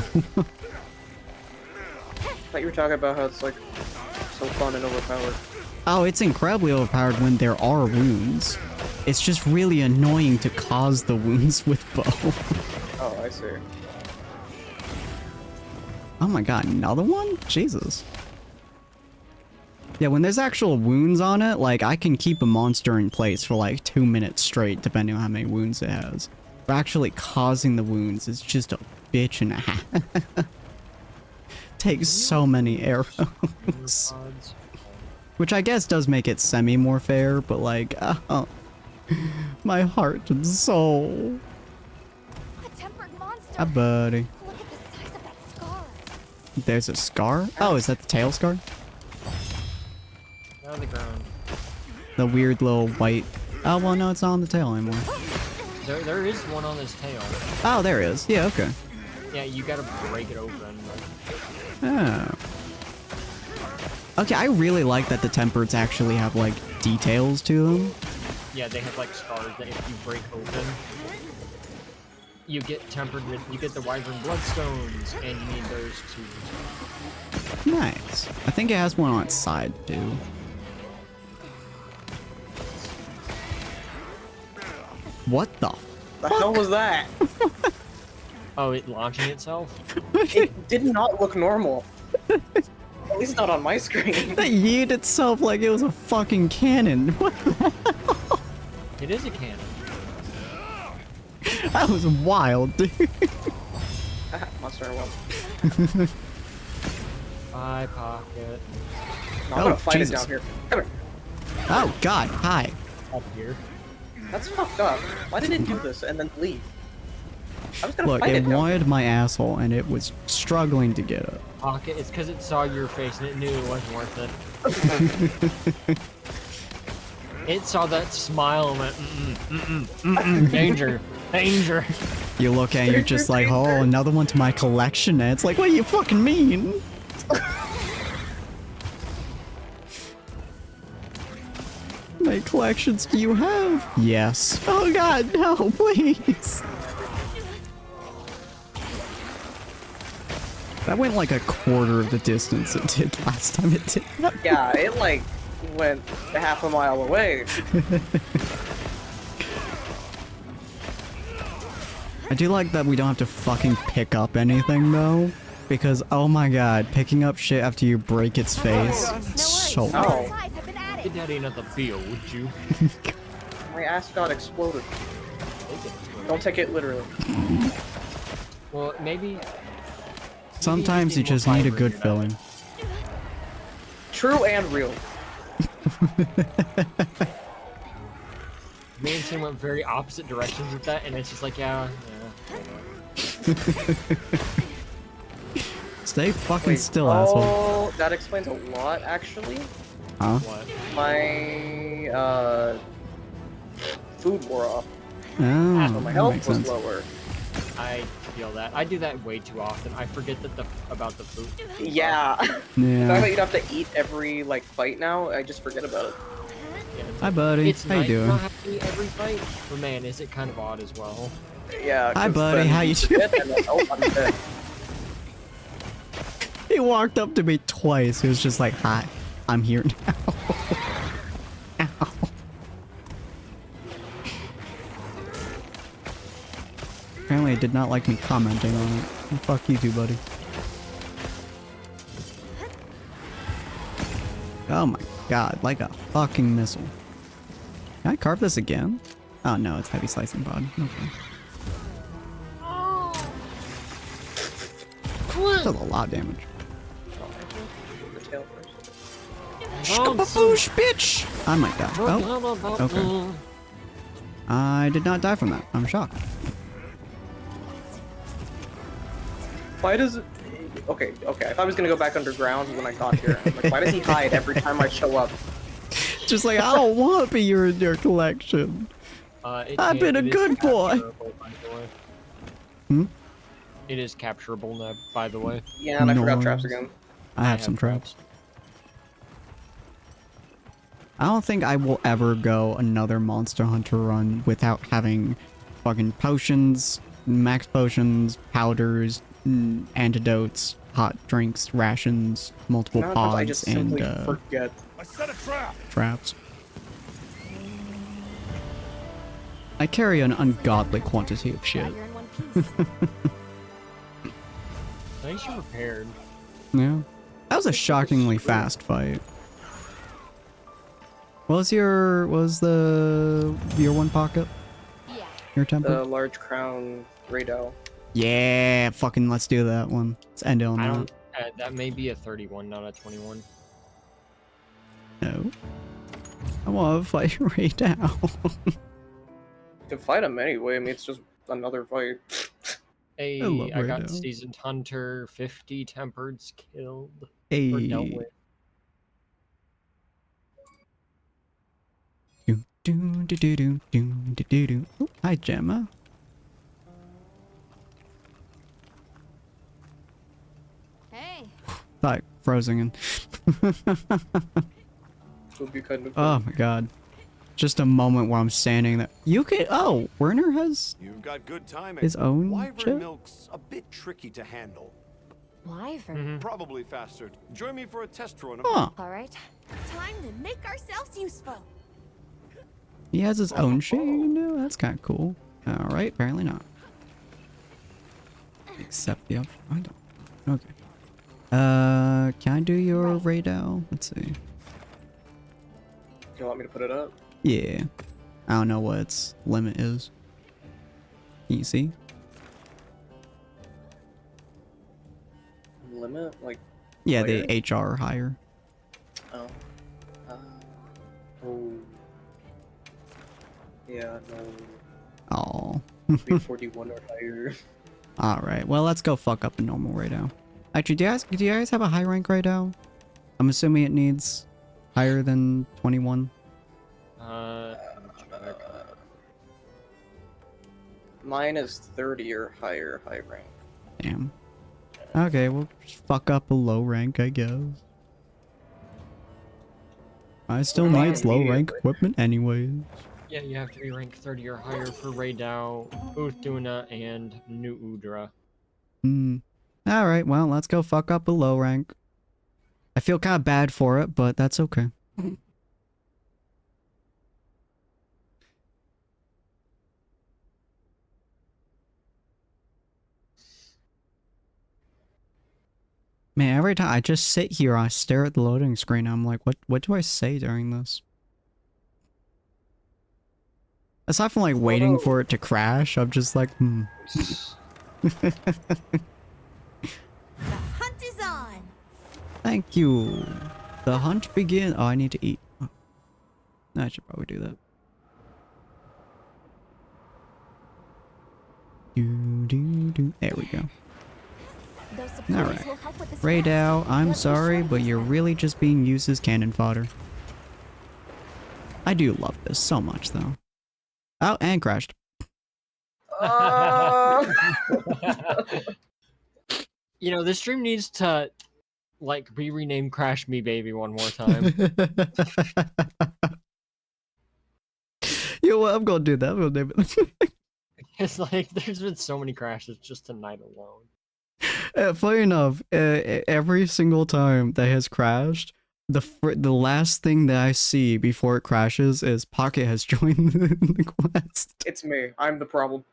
thought you were talking about how it's like so fun and overpowered. Oh, it's incredibly overpowered when there are wounds. It's just really annoying to cause the wounds with bow. Oh, I see. Oh my god, another one? Jesus. Yeah, when there's actual wounds on it, like, I can keep a monster in place for like 2 minutes straight, depending on how many wounds it has. But actually causing the wounds is just a bitch and a half. Takes so many arrows. Which I guess does make it semi more fair, but like, oh, my heart and soul. A tempered monster. Ah, buddy. Look at the size of that scar. There's a scar? Oh, is that the tail scar? On the ground. The weird little white... Oh, well, no, it's not on the tail anymore. There is one on his tail. Oh, there is. Yeah, okay. Yeah, you gotta break it open. Oh. Okay, I really like that the tempereds actually have, like, details to them. Yeah, they have like scars that if you break open, you get tempered with, you get the wyvern bloodstones, and you need those too. Nice. I think it has one on its side, too. What the The hell was that? Oh, it launching itself? It did not look normal. At least not on my screen. It yeeted itself like it was a fucking cannon. What the hell? It is a cannon. That was wild, dude. Monster one. Eye pocket. No, I'm gonna fight it down here. Come here. Oh, God. Hi. Up here. That's fucked up. Why did it do this and then leave? I was gonna Look, fight it it. wanted my asshole and it was struggling to get it. Pocket, it's because it saw your face and it knew it wasn't worth it. It saw that smile and went, danger, danger. You look at it, you're just like, oh, another one to my collection. And it's like, what do you fucking mean? How many collections do you have? Yes. Oh god, no, please. That went like a quarter of the distance it did last time it did that. Yeah, it like went half a mile away. I do like that we don't have to fucking pick up anything though. Because, oh my god, picking up shit after you break its face, so Oh, Get that in at the field, would you? my ass got exploded. Don't take it literally. Well, maybe. sometimes you just need a good filling. True and real. Me and Sin went very opposite directions with that, and it's just like, yeah. Stay fucking Wait, still, asshole. Oh, that explains a lot, actually. Huh? What? My, food wore off, so Oh, my that health makes was sense. lower. I feel that. I do that way too often. I forget that about the food. Yeah. The fact that Yeah. you'd have to eat every, like, fight now, I just forget about it. Hi, buddy. It's How you nice doing? not having to eat every fight, but man, is it kind of odd as well. Yeah. Hi, 'cause buddy. then How you forget doing? and then, oh, I'm dead. He walked up to me twice. He was just like, hi, I'm here now. Ow. Apparently, it did not like me commenting on it. Fuck you too, buddy. Oh my god, like a fucking missile. Can I carve this again? Oh no, it's heavy slicing pod. Okay. That does a lot of damage. The tail first. Shkababoosh, bitch! I might die. Oh, okay. I did not die from that. I'm shocked. Why does it... Okay, I thought I was gonna go back underground when I got here. I'm like, why does he hide every time I show up? Just like, I don't want to be in your collection. I've been a good boy. Hmm? It is capturable now, by the way. Yeah, and I forgot traps Noise. again. I have some traps. I don't think I will ever go another Monster Hunter run without having fucking potions, max potions, powders, antidotes, hot drinks, rations, multiple Not pods, I just and simply forget. I set a trap. traps. I carry an ungodly quantity of shit. You're in one piece. Nice you're prepared. Yeah. That was a shockingly fast fight. Was your one pocket? Yeah. Your temper? The large crown Radel. Yeah, fucking let's do that one. Let's end it on I that. don't. That may be a 31, not a 21. No. I want to fight right now. You can fight him anyway. I mean, it's just another fight. Hey, love I got Rado. Seasoned Hunter, 50 Tempereds killed or dealt Hey. with. Do, do, do, do, do, do, do, do, do. Oh, hi, Gemma. Hey. Thought frozen in. This would be kind of Oh fun. my god. Just a moment where I'm standing there. You can. Oh, Werner has You've got good timing. his own Wyvern chip? milk's a bit tricky to handle. Wyvern. Probably faster. Join me for a test run. Huh. All right. Time to make ourselves useful. He has his own shit you can do? That's kind of cool. Alright, apparently not. Except the other. I don't. Okay. Can I do your radar? Let's see. Do you want me to put it up? Yeah. I don't know what its limit is. Can you see? Limit? Like, Yeah, Layer? the HR higher. oh. Oh. Yeah, no. Oh. 341 or higher. Alright, well, let's go fuck up a normal Radao. Actually, do you guys have a high rank Radao? I'm assuming it needs higher than 21. Let me check. Mine is 30 or higher high rank. Damn. Okay, we'll just fuck up a low rank, I guess. I still Mine needs low rank immediately. equipment anyways. Yeah, you have to be rank 30 or higher for Raydao, Uthduna, and New Udra. Alright, well, let's go fuck up a low rank. I feel kind of bad for it, but that's okay. Man, every time I just sit here, I stare at the loading screen, I'm like, what do I say during this? Aside from like waiting for it to crash, I'm just like, The hunt is on. Thank you. The hunt begin. Oh, I need to eat. Oh. I should probably do that. There we go. Alright. Raydao, I'm sorry, but you're really just being used as cannon fodder. I do love this so much, though. Oh, and crashed. You know, this stream needs to, like, be renamed Crash Me Baby one more time. You know what? I'm gonna do that. I'm gonna name it. It's like, there's been so many crashes just tonight alone. Funny enough, every single time that has crashed, the last thing that I see before it crashes is Pocket has joined the quest. It's me. I'm the problem.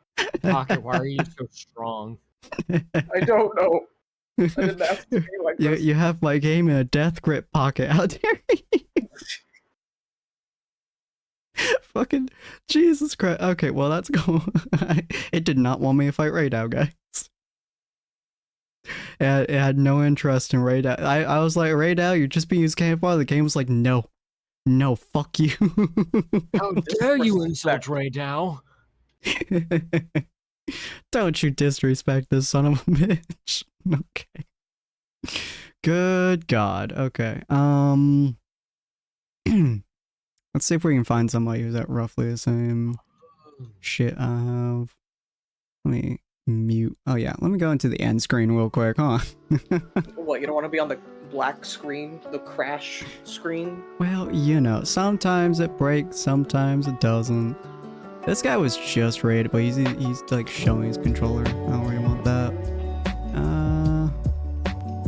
Pocket, why are you so strong? I don't know. I didn't ask to be like this. You have my game in a death grip, Pocket. How dare you? Fucking Jesus Christ. Okay, well, that's cool. It did not want me to fight Raydao, guys. It had no interest in Raydao. I was like, Raydao, you're just being used cannon fodder. The game was like, no. No, fuck you. How dare you insult Raydao? Don't you disrespect this son of a bitch. Okay. Good God. Okay. Let's see if we can find somebody who's at roughly the same shit I have. Let me mute. Oh yeah, let me go into the end screen real quick, huh? What, you don't want to be on the black screen? The crash screen? Well, you know, sometimes it breaks, sometimes it doesn't. This guy was just raided, but he's like showing his controller. I don't really want that.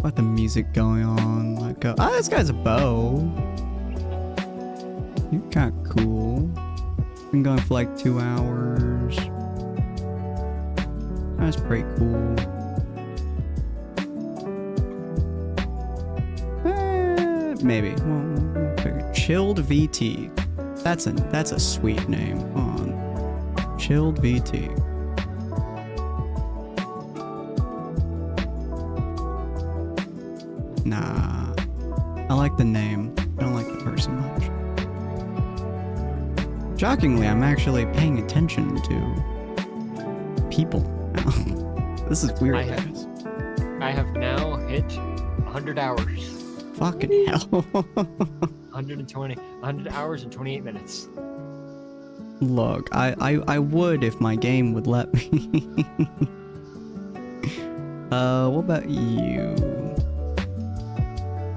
What the music going on? Like, oh, this guy's a bow. You're kind of cool. Been going for like 2 hours. That's pretty cool. Maybe. Well, figure. Chilled VT. That's a sweet name. Hold on. Chilled VT. Nah. I like the name. I don't like the person much. Shockingly, I'm actually paying attention to people now. This is weird, guys. I have now hit 100 hours. Fucking hell. 100 hours and 28 minutes. Look, I would if my game would let me. What about you?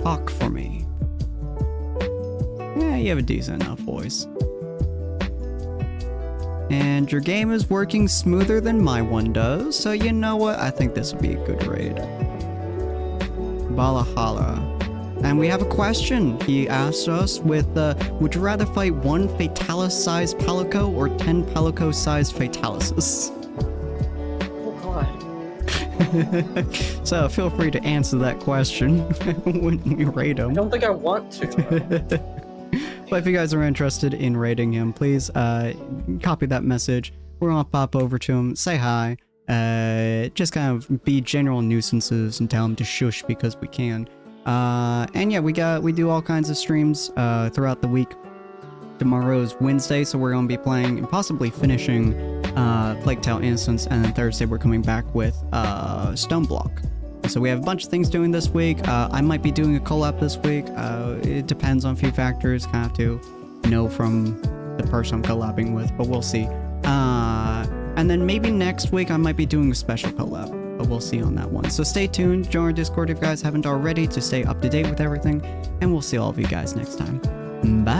Talk for me. Yeah, you have a decent enough voice. And your game is working smoother than my one does, so you know what? I think this would be a good raid. Valhalla. And we have a question. He asked us with, would you rather fight 1 Fatalis-sized Palico or 10 Palico-sized Fatalises? Oh god. So feel free to answer that question when we raid him. I don't think I want to. But if you guys are interested in raiding him, please copy that message. We're gonna pop over to him, say hi, just kind of be general nuisances and tell him to shush because we can. And yeah, we do all kinds of streams throughout the week. Tomorrow's Wednesday, so we're going to be playing and possibly finishing Plague Tale Instance, and then Thursday we're coming back with Stone Block. So we have a bunch of things doing this week. I might be doing a collab this week. It depends on a few factors, kind of to know from the person I'm collabing with, but we'll see. And then maybe next week I might be doing a special collab, but we'll see on that one. So stay tuned, join our Discord if you guys haven't already to stay up to date with everything, and we'll see all of you guys next time. Bye!